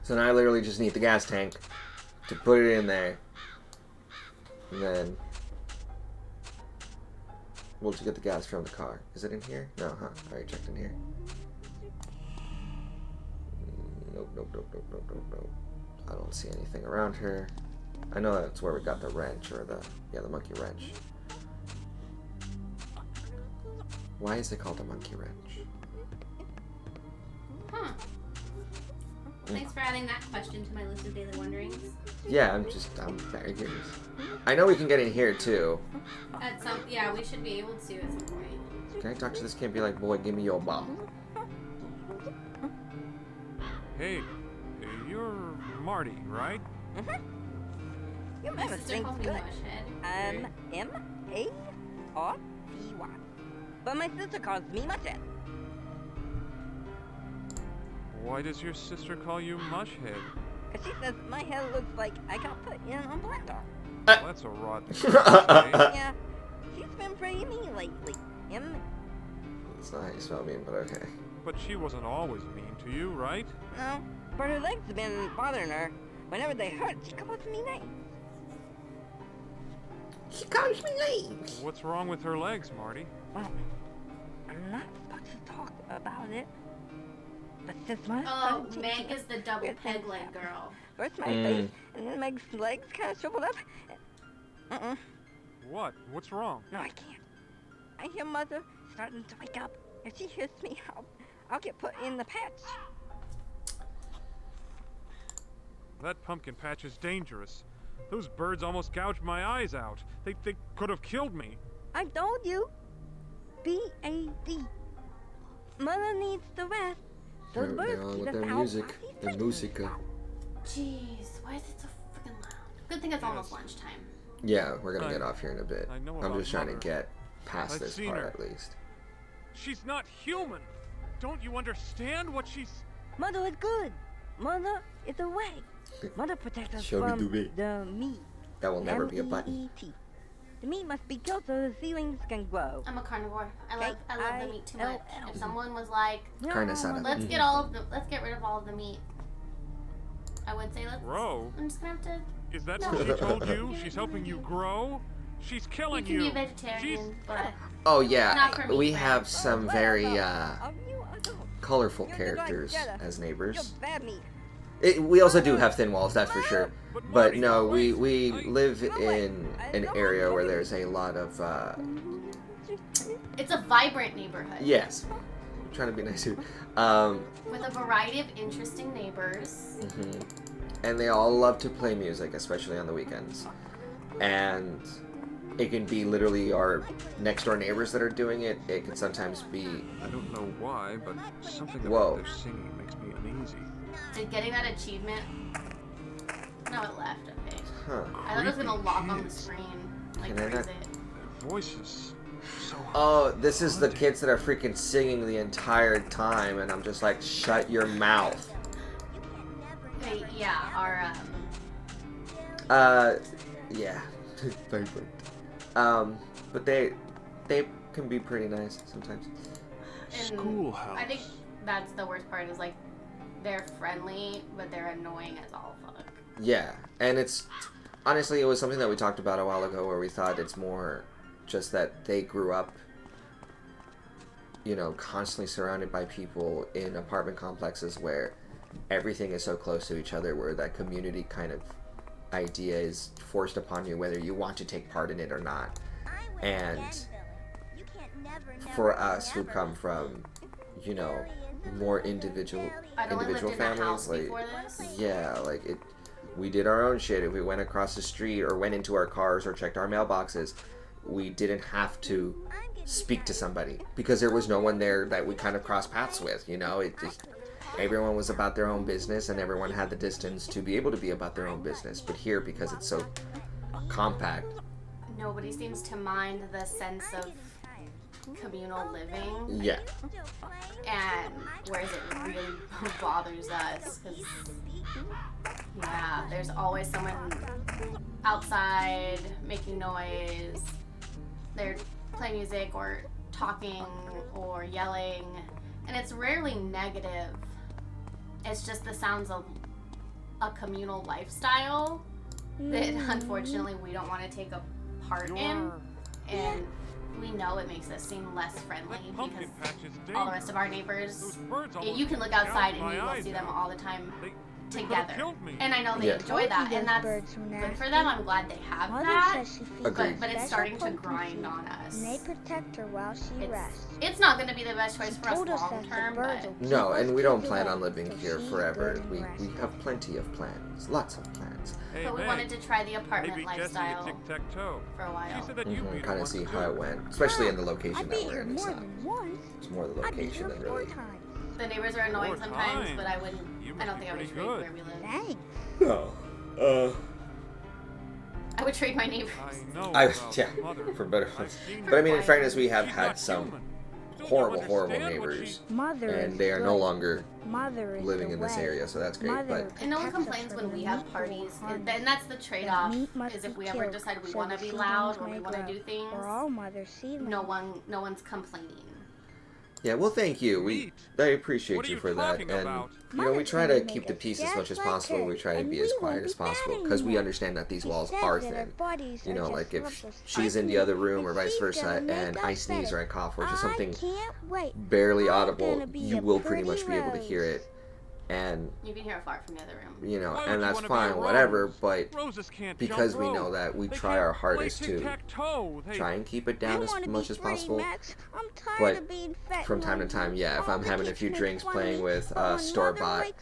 So now I literally just need the gas tank to put it in there. And then we'll just get the gas from the car. Is it in here? No, huh? I already checked in here. Nope, nope, nope, nope, nope, nope, nope. I don't see anything around here. I know that's where we got the wrench, or the monkey wrench. Why is it called a monkey wrench? Huh. Thanks for adding that question to my list of daily wonderings. Yeah, I'm very curious. I know we can get in here too. Yeah, we should be able to at some point. Can I talk to this kid and be like, boy, give me your ball? Hey, you're Marty, right? Your My mama sister sings called me good. Mushhead. M-A-R-T-Y. But my sister calls me Mushhead. Why does your sister call you Mushhead? Cause she says my head looks like I got put in a blender. Well, that's a rotten Yeah, she's been pretty mean lately. That's not how you spell mean, but okay. But she wasn't always mean to you, right? No, but her legs have been bothering her. Whenever they hurt, she calls me names. She calls me names. What's wrong with her legs, Marty? Well, I'm not supposed to talk about it. But since my Oh, Meg is the double peg leg girl. First my face, and then Meg's legs kind of shriveled up. What? What's wrong? No, I can't. I hear Mother starting to wake up. If she hears me, I'll get put in the patch. That pumpkin patch is dangerous. Those birds almost gouged my eyes out. They could have killed me. I told you. B-A-D. Mother needs the rest. Those birds They're all keep with us their out music. Their musica. Jeez, why is it so freaking loud? Good thing it's almost lunchtime. Yeah, we're gonna get off here in a bit. I know I'm about just trying to Mother. get past I've this seen part her. at least. She's not human. Don't you understand what she's... Mother is good. Mother is away. Mother protects us Show me from the meat. the meat. That will never be a button. M-E-E-T. The meat must be killed so the seedlings can grow. I'm a carnivore. I love the meat too much. K-I-L-L. If someone was like, Carne asada. let's get rid of all of the meat, I would say Grow? I'm just gonna have to. Is that No. what she told you? She's helping you grow? She's killing You you. can be a vegetarian, but Oh yeah, Not for me, we friend. have some very Of you, I don't. colorful You're the dark characters Jedi. as You're neighbors. bad meat. We also do have thin walls, that's for sure. But Marty, no, we wait. live in an area where there's a lot of it's a vibrant neighborhood. yes. I'm trying to be nice here. With a variety of interesting neighbors. And they all love to play music, especially on the weekends. And it can be literally our next door neighbors that are doing it. It can sometimes be. I don't know why, but something Whoa. about their singing makes me uneasy. Did getting that achievement? No, it left. Okay. Huh. I thought it was gonna Creepy lock on the kids. screen, like Can I freeze not- it. Their voices so Oh, this is the kids that are freaking singing the entire time, and I'm just like, shut your mouth. Okay, yeah, our Yeah. Vibrant. But they can be pretty nice sometimes. and Schoolhouse. I think that's the worst part is like they're friendly, but they're annoying as all fuck. Yeah, and it's honestly it was something that we talked about a while ago where we thought it's more just that they grew up, you know, constantly surrounded by people in apartment complexes where everything is so close to each other, where that community kind of idea is forced upon you whether you want to take part in it or not. And for us who come from, you know, more individual families, like, yeah, like it. We did our own shit. If we went across the street or went into our cars or checked our mailboxes, we didn't have to speak to somebody because there was no one there that we kind of crossed paths with. You know, it just everyone was about their own business and everyone had the distance to be able to be about their own business. But here, because it's so compact, nobody seems to mind the sense of communal living. Yeah. And whereas it really bothers us, because yeah, there's always someone outside making noise. They're playing music or talking or yelling, and it's rarely negative. It's just the sounds of a communal lifestyle that unfortunately we don't want to take a part in, and we know it makes us seem less friendly because all the rest of our neighbors, you can look outside and you will see them all the time together. And I know they enjoy that, and that's good for them. I'm glad they have that. But it's starting to grind on us. And they protect her while she rests. It's not going to be the best choice for us long term, but no, and we don't plan on living here forever. We have plenty of plans, lots of plans. But we wanted to try the apartment lifestyle for a while. Kind of see how it went, especially in the location that we're in. It's more the location than really. The neighbors are annoying sometimes, but I don't think I would trade where we live. No. I would trade my neighbors. Yeah, for better ones. But I mean, in fairness, we have had some horrible neighbors, and they are no longer living in this area, so that's great. But and no one complains when we have parties, and that's the trade-off. Is if we ever decide we want to be loud or we want to do things, no one's complaining. yeah, well, thank you. I appreciate you for that, and you know, we try to keep the peace as much as possible. We try to be as quiet as possible because we understand that these walls are thin. You know, like if she's in the other room or vice versa, and I sneeze or I cough or just something barely audible, you will pretty much be able to hear it. And you can hear a fart from the other room. You know, and that's fine, whatever, but because we know that, we try our hardest to try and keep it down as much as possible. But from time to time, yeah, if I'm having a few drinks playing with store-bought,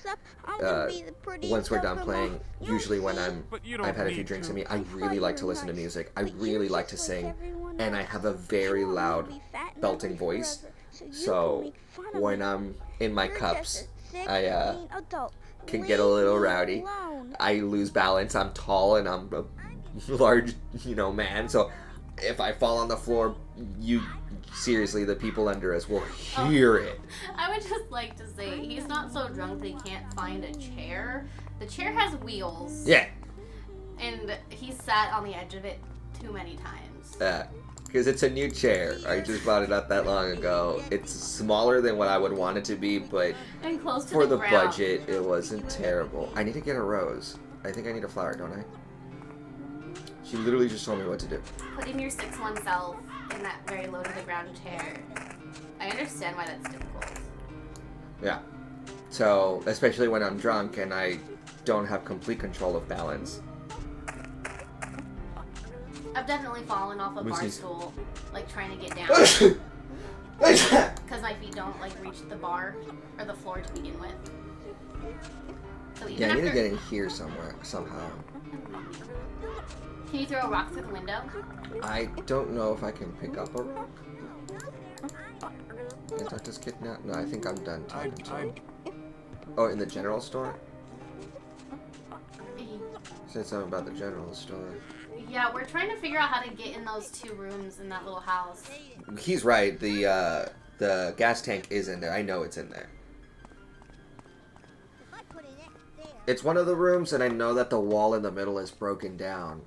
once we're done playing, usually when I've had a few drinks in me, I really like to listen to music. I really like to sing, and I have a very loud, belting voice. So when I'm in my cups, I can get a little rowdy. I lose balance. I'm tall and I'm a large, you know, man. So if I fall on the floor, seriously, the people under us will hear it. I would just like to say, he's not so drunk that he can't find a chair. The chair has wheels. Yeah. And he sat on the edge of it too many times. Because it's a new chair. I just bought it not that long ago. It's smaller than what I would want it to be, but and close to for the ground. budget, it wasn't terrible. I need to get a rose. I think I need a flower, don't I? She literally just told me what to do. Putting your 6'1" self in that very low to the ground chair. I understand why that's difficult. Yeah. So, especially when I'm drunk and I don't have complete control of balance. I've definitely fallen off a bar stool, like trying to get down. Because my feet don't like reach the bar or the floor to begin with. So even yeah, I need to get in here somewhere, somehow. Can you throw a rock through the window? I don't know if I can pick up a rock. Can I talk to this kid now? No, I think I'm done talking to him. Oh, in the general store? Said something about the general store. Yeah, we're trying to figure out how to get in those 2 rooms in that little house. He's right. The gas tank is in there. I know it's in there. It's one of the rooms, and I know that the wall in the middle is broken down,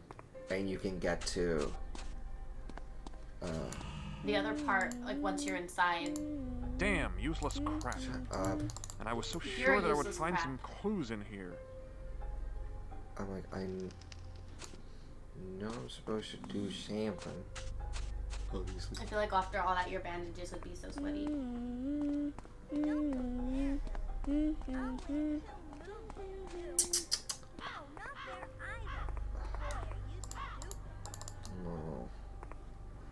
and you can get to the other part, like once you're inside. Damn, useless crap. And I was so sure that I would find some clues in here. I'm like, I know I'm supposed to do something. Obviously. I feel like after all that, your bandages would be so sweaty. Oh.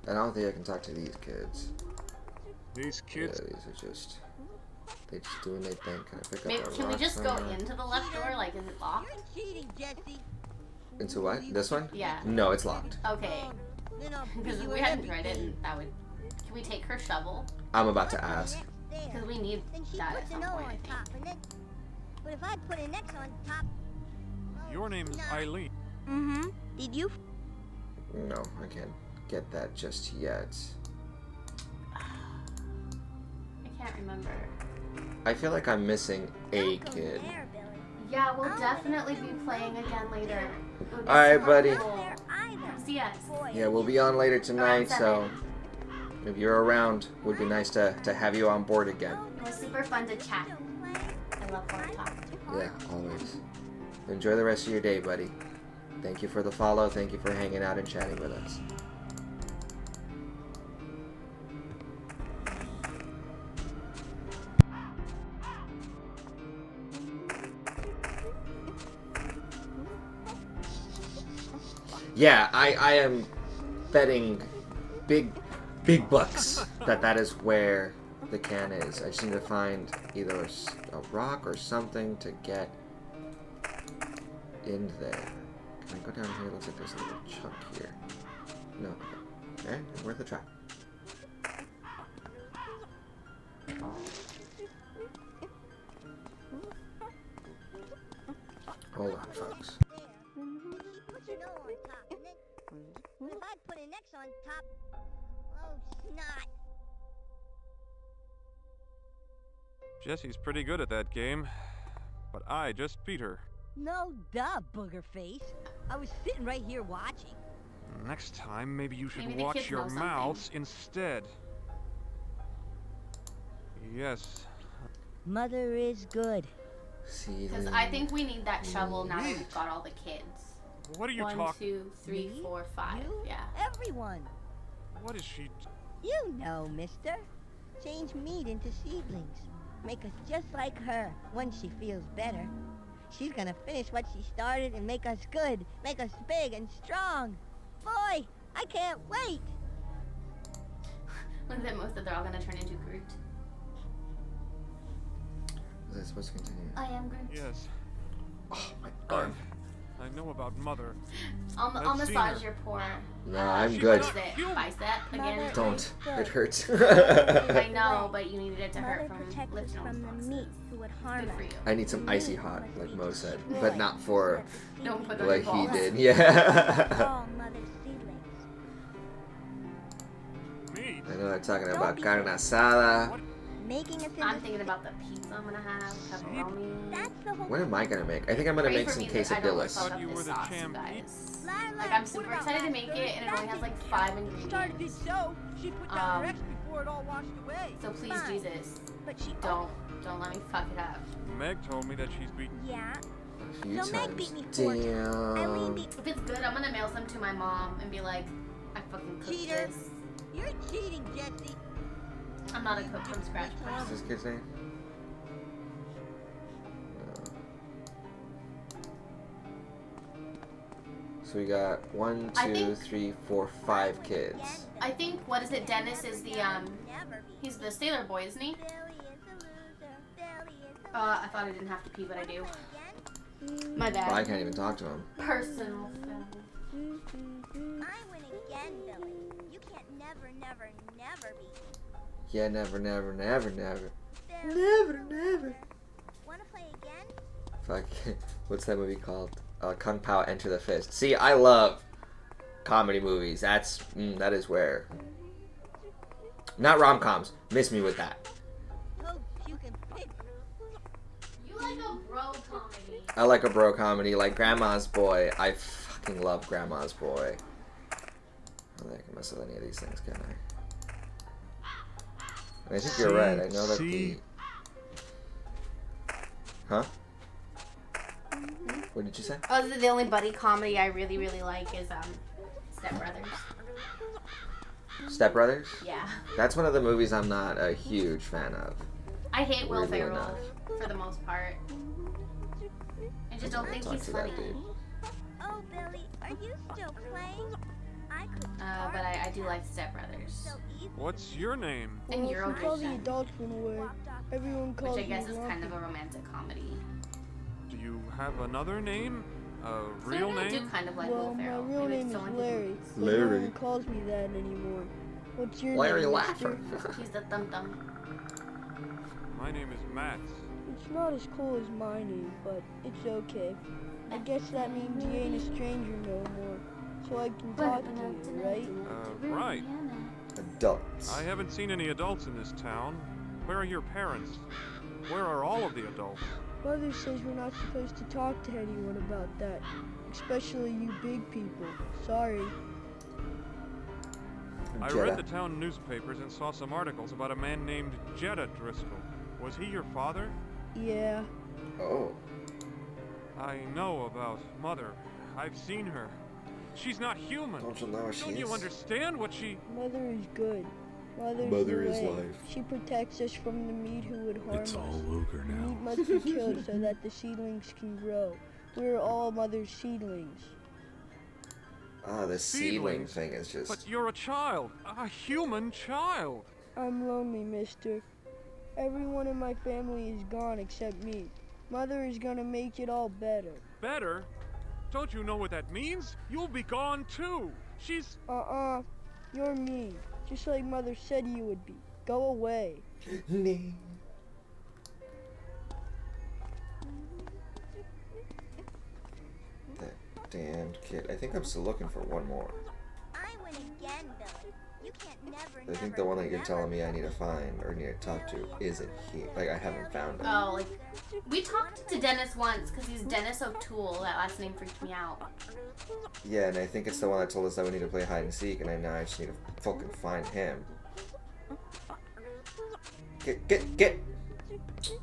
I don't think I can talk to these kids. These kids? Yeah, these are just... They just doing their thing. Can I pick Maybe, up a can we rock just go somewhere? into the left door? Like, is it locked? Into what? This one? Yeah. No, it's locked. Okay. Because if we hadn't tried it, that would... Can we take her shovel? I'm about to ask. Because we need that at some point, I think. But if I put an X on top... Your name's Eileen. Mm-hmm. Did you? No, I can't get that just yet. I can't remember. I feel like I'm missing a kid. Yeah, we'll definitely be playing again later. Alright, buddy. Come see us. Yeah, we'll be on later tonight, so if you're around, it would be nice to have you on board again. It was super fun to chat. I love when we talk. Yeah, always. Enjoy the rest of your day, buddy. Thank you for the follow. Thank you for hanging out and chatting with us. Yeah, I am betting big bucks that is where the can is. I just need to find either a rock or something to get in there. Can I go down here? Looks like there's a little chunk here. No. Okay, worth a try. Hold on, folks. Put your nose on top, and then... If I put an X on top... Oh, snot. Jessie's pretty good at that game, but I just beat her. No duh, booger face. I was sitting right here watching. Next time, maybe you should Maybe the watch kids your know mouths instead. Yes. Mother is good. Because I think we need that shovel now that we've got all the kids. What are you 1, talking? 2, 3, 4, 5. Yeah. Everyone. What is she? You know, mister. Change meat into seedlings. Make us just like her once she feels better. She's gonna finish what she started and make us good. Make us big and strong. Boy, I can't wait. Look at most of they're all gonna turn into Groot. Was I supposed to continue? I am Groot. Yes. Oh, my arm. I know about Mother. I'll massage your poor. No, I'm good. Bicep again. Don't. It hurts. I know, but you needed it to hurt from lifting all from the meat who would harm us. I need some icy hot, like Mo said, but not for Don't put on like your he balls. did. Yeah. All mother's seedlings. Me? I know they're talking about carne asada. Making us I'm thinking about the pizza I'm gonna have, pepperoni. That's the whole... What am I gonna make? I think I'm gonna Pray make for some me that I don't quesadillas. fuck up You this were the sauce, you champ. guys. Like, I'm super excited to make it, and it only has like 5 Started ingredients. this show, she put down her ex before it all washed away. So please, Fine. Jesus, But she... don't let me fuck it up. Meg told me that she's beaten. Yeah. A few So Meg times. beat me 4 times. Eileen Damn. beat... If it's good, I'm gonna mail some to my mom and be like, I fucking cooked Cheater. this. You're cheating, Jesse. I'm not a cook from scratch What's person. this kid's name? So we got 1, I 2, think- 3, 4, 5 kids. I think, what is it, Dennis is the, he's the sailor boy, isn't he? I thought I didn't have to pee, but I do. My But I bad. can't even talk to him. Personal film. I win again, Billy. You can't never be. Yeah, never. Wanna play again? Fuck. What's that movie called? Kung Pao Enter the Fist. See, I love comedy movies. That is where. Not rom-coms. Miss me with that. Hope you can pick. You like a bro comedy. I like a bro comedy, like Grandma's Boy. I fucking love Grandma's Boy. I don't think I can mess with any of these things, can I? And I think you're right. I know that the... Huh? What did you say? Oh, the only buddy comedy I really, really like is, Step Brothers. Step Brothers? Yeah. That's one of the movies I'm not a huge fan of. I hate Will Weirdly Ferrell, enough. for the most part. I just don't think Talk he's to funny. that dude. Oh, Billy, are you still playing? I But I do like Step Brothers. What's your name? And Well, since all the Eurovision, adults went away, everyone calls which I me guess is Lumpy. kind of a romantic comedy. Do you have another name? A So real I do name? kind of like Well, Will my Ferrell. real Maybe name it's is only Larry. but No Larry. one calls me that anymore. What's your Larry name, Laffer. mister? He's the Thum Thum. My name is Matt. It's not as cool as my name, but it's okay. I guess that means you ain't a stranger no more, so I can talk to you, right? Right. Adults. I haven't seen any adults in this town. Where are your parents? Where are all of the adults? Mother says we're not supposed to talk to anyone about that, especially you big people. Sorry. I read the town newspapers and saw some articles about a man named Jetta Driscoll. Was he your father? Yeah. Oh. I know about Mother. I've seen her. She's not human. Don't you know she Don't you is? understand what she... Mother is good. Mother's Mother the is way. life. She protects us from the meat who would harm It's us. all over The now. meat must be killed so that the seedlings can grow. We're all Mother's seedlings. Ah, the seedling Seedlings? thing is just... But you're a child. A human child. I'm lonely, mister. Everyone in my family is gone except me. Mother is gonna make it all better. Better? Don't you know what that means? You'll be gone too. She's... You're mean. Just like Mother said you would be. Go away. That damned kid. I think I'm still looking for one more. I win again, Billy. You can't never, I think the one that you're telling me I need to find or need to talk to isn't here. Like, I haven't found him. Oh, like, we talked to Dennis once because he's Dennis O'Toole. That last name freaked me out. Yeah, and I think it's the one that told us that we need to play hide and seek, and now I just need to fucking find him. Get!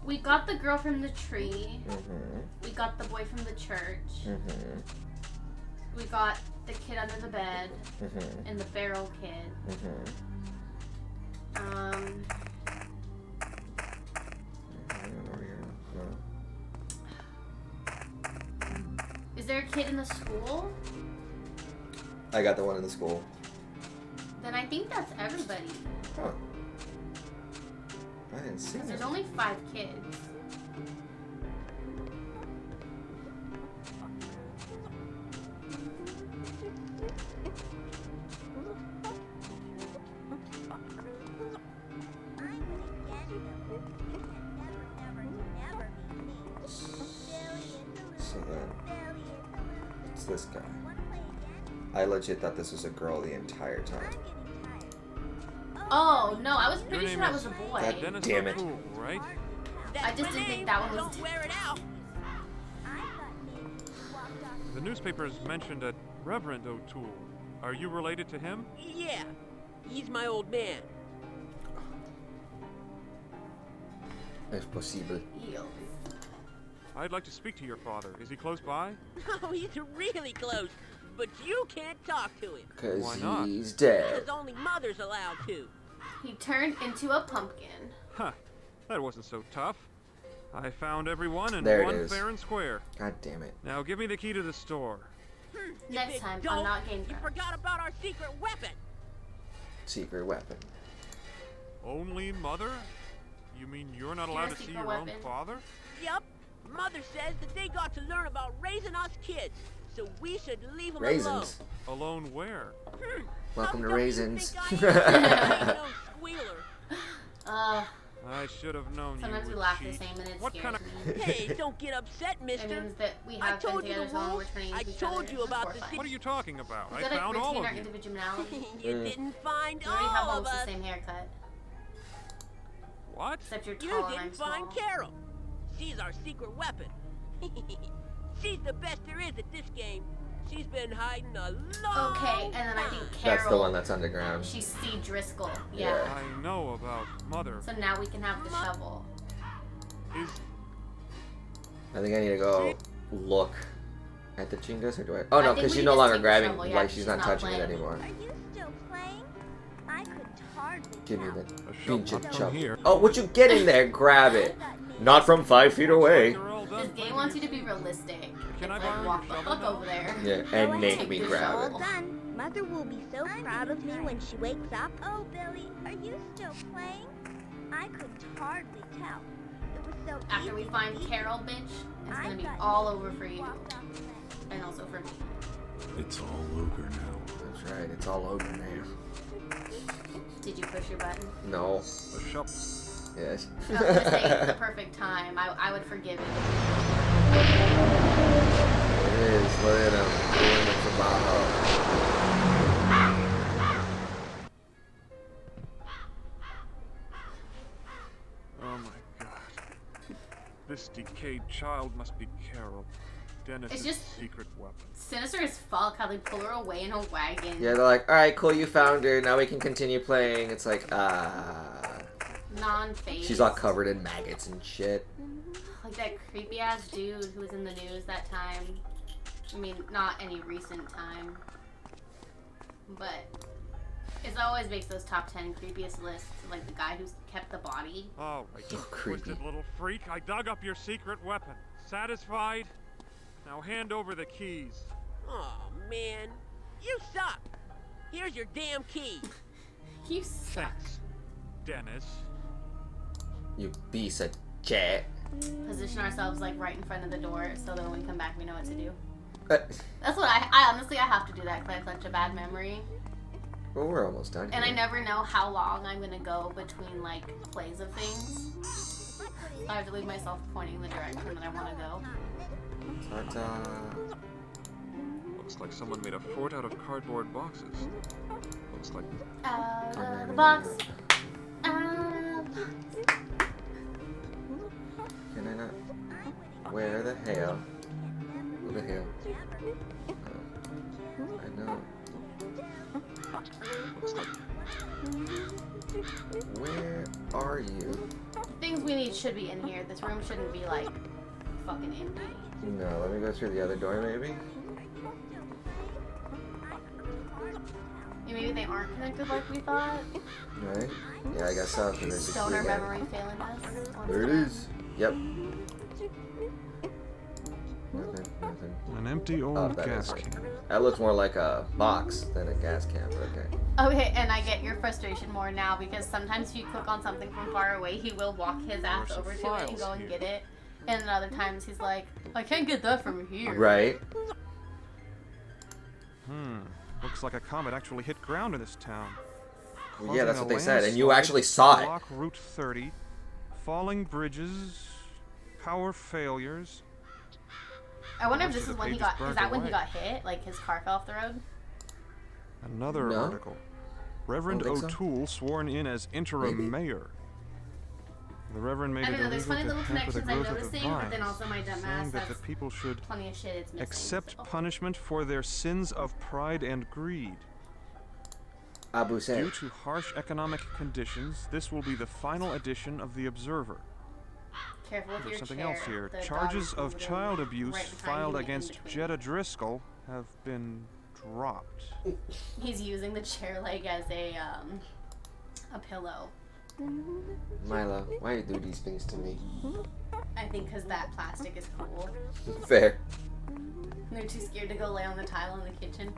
We got the girl from the tree. Mm-hmm. We got the boy from the church. Mm-hmm. We got the kid under the bed. Mm-hmm. And the barrel kid. Mm-hmm. Is there a kid in the school? I got the one in the school. Then I think that's everybody. Huh. I didn't see that. There's only 5 kids. So then, it's this guy. I legit thought this was a girl the entire time. Oh, no, I was pretty Your sure name that was is a boy. Dennis Damn it. O'Toole, right? I just didn't think that one was... Don't wear it out. The newspapers mentioned a Reverend O'Toole. Are you related to him? Yeah, he's my old man. If possible. I'd like to speak to your father. Is he close by? Oh, he's really close, but you can't talk to him. Because Why not? he's dead. Because only Mother's allowed to. He turned into a pumpkin. Huh. That wasn't so tough. I found everyone in There it one is. fair and square. God damn it. Now give me the key to the store. Next big time, dope. I'm not game You girl. forgot about our secret weapon. Secret weapon. Only Mother? You mean you're not allowed to see secret your own weapon? father? Yup. Mother says that they got to learn about raising us kids, so we should leave them Raisins. alone. Alone where? Welcome to Don't you raisins. think I am? No squealer. I should have known Sometimes you we would laugh the cheat. same and it What scares kind of... me. Hey, don't get upset, It mister. means that we I have been told you together the so long, rules. we're turning I into each told other. you It's about the horrifying. What are you talking about? We I gotta found all retain of our you. individuality. You didn't find We already have all of almost us. the same haircut. What? Except you're You tall and I'm didn't find small. Carol. She's our secret weapon. She's the best there is at this game. She's been hiding a long Okay, and then I think time. Carol. That's the one that's underground. She's C. Driscoll. Yeah. I know about Mother. So now we can have the shovel. Is... I think I need to go look at the chingas, or do I? Oh no, I think because we she's can no just longer take the grabbing, shovel, yeah, like she's she's not not touching it playing. anymore. Are you still playing? I could hardly Give me tell. the A shovel pinch from chop. here. Oh, would you get in there? Grab it. Not from 5 feet away. You're all done This game playing wants you your- to be realistic. Can it's I like borrow walk your the shovel fuck now? over there. Yeah, Go and ahead. make me Take the grab shovel. it. Done. Mother will be so proud of me when she wakes up. Oh, Billy, are you still playing? I could hardly tell. It was so After we find Carol, bitch, it's gonna be all over for you. And also for me. It's all over now. That's right, it's all over now. Did you push your button? No. Push up. Yes. I was gonna say it's the perfect time. I would forgive it. It is. Look at him doing the trabajo. Oh my god. This decayed child must be Carol. Dennis's It's just secret weapon. sinister as fuck how they pull her away in a wagon. Yeah, they're like, alright, cool, you found her. Now we can continue playing. It's like, Non-phased. she's all covered in maggots and shit. Like that creepy ass dude who was in the news that time. I mean, not any recent time. But it always makes those top 10 creepiest lists. Like the guy who's kept the body. All right, you creepy. twisted little freak. I dug up your secret weapon. Satisfied? Now hand over the keys. Oh man, you suck. Here's your damn key. You suck. Thanks, Dennis. You piece of shit. Position ourselves like right in front of the door so that when we come back we know what to do. But, That's what I honestly I have to do that because I have such a bad memory. well, we're almost done And I here. never know how long I'm gonna go between like plays of things. So I have to leave myself pointing the direction that I want to go. Ta-ta. Looks like someone made a fort out of cardboard boxes. Looks like Out of the box. Out of the box. Can I not? Where the hell? Where the hell? Oh. I know. Where are you? The things we need should be in here. This room shouldn't be like fucking empty. No, let me go through the other door maybe. Yeah, maybe they aren't connected like we thought. Right? Yeah, I guess so. 'Cause there's a key Stoner again. memory failing us. There it is. Yep. Nothing, nothing. an empty old that gas is right. can. That looks more like a box than a gas can, but okay. Okay, and I get your frustration more now because sometimes if you click on something from far away, he will walk his ass There's some over to it and files go and here. get it. And then other times he's like, I can't get that from here. Right? Looks like a comet actually hit ground in this town. Well, yeah, that's Causing what a they said, and you landslide, actually saw it. block Route 30, falling bridges, power failures. I wonder if Most this of is the when he pages got, is burned that when he away. got hit? Like his car fell off the road? Another No. article. Reverend Don't think so. O'Toole sworn in as interim Maybe. mayor. The Reverend made I it don't know, there's funny illegal little to hamper the connections I'm growth of the noticing, but then vines, also my dumb saying ass that the has people should plenty of shit it's missing. accept so. punishment for their sins of pride and greed. Abu Due said. to harsh economic conditions, this will be the final edition of The Observer. Careful with There's your something chair. else here. The dog Charges is of literally child abuse right behind filed you and in against between. Jetta Driscoll have been dropped. He's using the chair leg as a pillow. Milo, why you do these things to me? I think because that plastic is cool. Fair. They're too scared to go lay on the tile in the kitchen.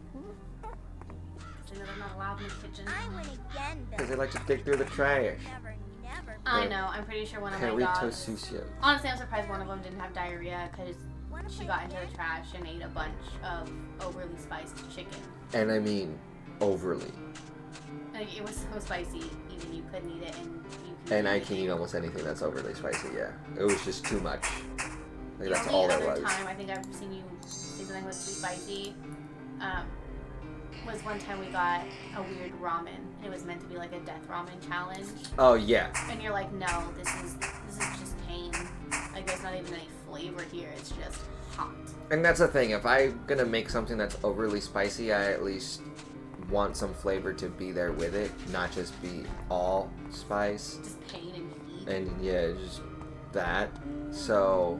Because they know they're not allowed in the kitchen. I win again, Because Billy. they like to dig through the trash. Never, never. I know, I'm pretty sure one of my Perito dogs. sucio. Honestly, I'm surprised one of them didn't have diarrhea because she got into the trash and ate a bunch of overly spiced chicken. And I mean, overly. Like, it was so spicy, even you couldn't eat it, and you can And I can eat almost anything that's overly spicy, yeah. It was just too much. Like, that's all the there only was. other time I think I've seen you say something was too spicy was one time we got a weird ramen. It was meant to be like a death ramen challenge. Oh, yeah. And you're like, no, this is just pain. Like, there's not even any flavor here. It's just hot. And that's the thing. If I'm gonna make something that's overly spicy, I at least want some flavor to be there with it, not just be all spice. Just pain and heat. And yeah, just that. So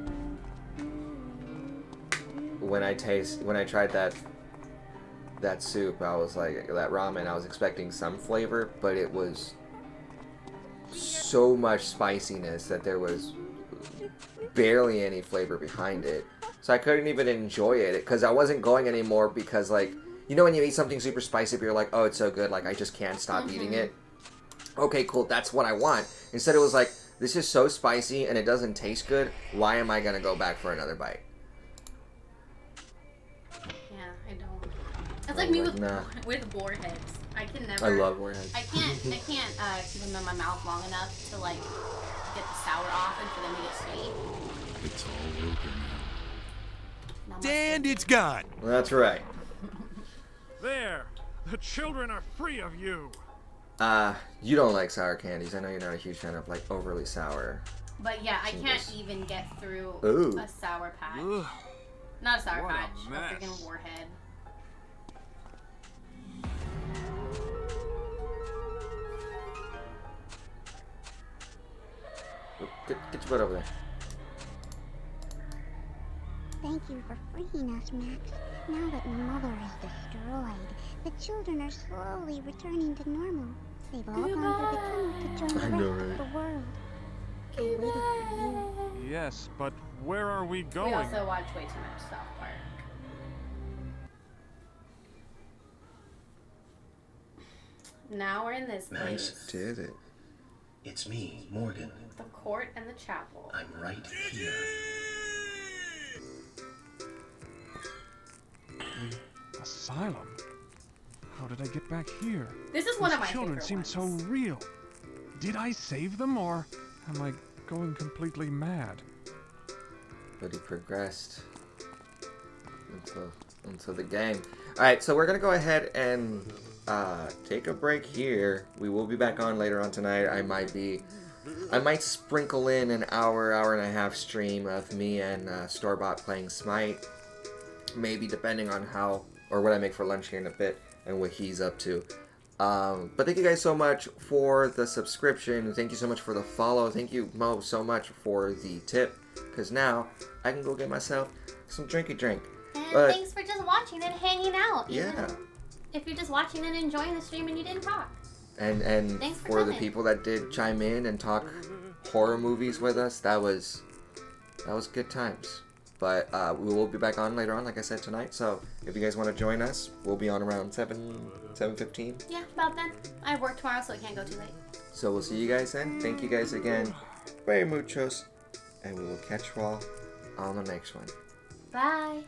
when I tried that soup, I was like, that ramen, I was expecting some flavor, but it was so much spiciness that there was barely any flavor behind it. So I couldn't even enjoy it because I wasn't going anymore because like You know when you eat something super spicy, but you're like, oh, it's so good, like I just can't stop eating it. Okay, cool, that's what I want. Instead it was like, this is so spicy and it doesn't taste good. Why am I gonna go back for another bite? Yeah, I don't. It's like me with warheads. I can never. I love warheads. I can't keep them in my mouth long enough to like get the sour off and for them to get sweet. It's all over now. And it's gone. That's right. There! The children are free of you! You don't like sour candies. I know you're not a huge fan of like overly sour. But yeah, I can't even get through a sour patch. Ugh. Not a sour What a patch, a mess. freaking warhead. Get your butt over there. Thank you for freeing us, Max. Now that Mother is destroyed, the children are slowly returning to normal. They've all gone through the tunnel to join the rest of the world. I waited for you. Yes, but where are we going? We also watch way too much South Park. Now we're in this place. Max did it. It's me, Morgan. The court and the chapel. I'm right here. The asylum? How did I get back here? This is one of my children favorite seem ones. so real. Did I save them, or am I going completely mad? But he progressed until the game. Alright, so we're gonna go ahead and take a break here. We will be back on later on tonight. I might sprinkle in an hour and a half stream of me and Storebot playing Smite. Maybe depending on how or what I make for lunch here in a bit and what he's up to. But thank you guys so much for the subscription. Thank you so much for the follow. Thank you, Mo, so much for the tip. Because now I can go get myself some drinky drink. And But thanks for just watching and hanging out. yeah. Even if you're just watching and enjoying the stream and you didn't talk. And Thanks for for the coming. people that did chime in and talk horror movies with us, that was good times. But we will be back on later on, like I said, tonight. So if you guys want to join us, we'll be on around 7:15. Yeah, about then. I work tomorrow, so I can't go too late. So we'll see you guys then. Thank you guys again very muchos. And we will catch you all on the next one. Bye.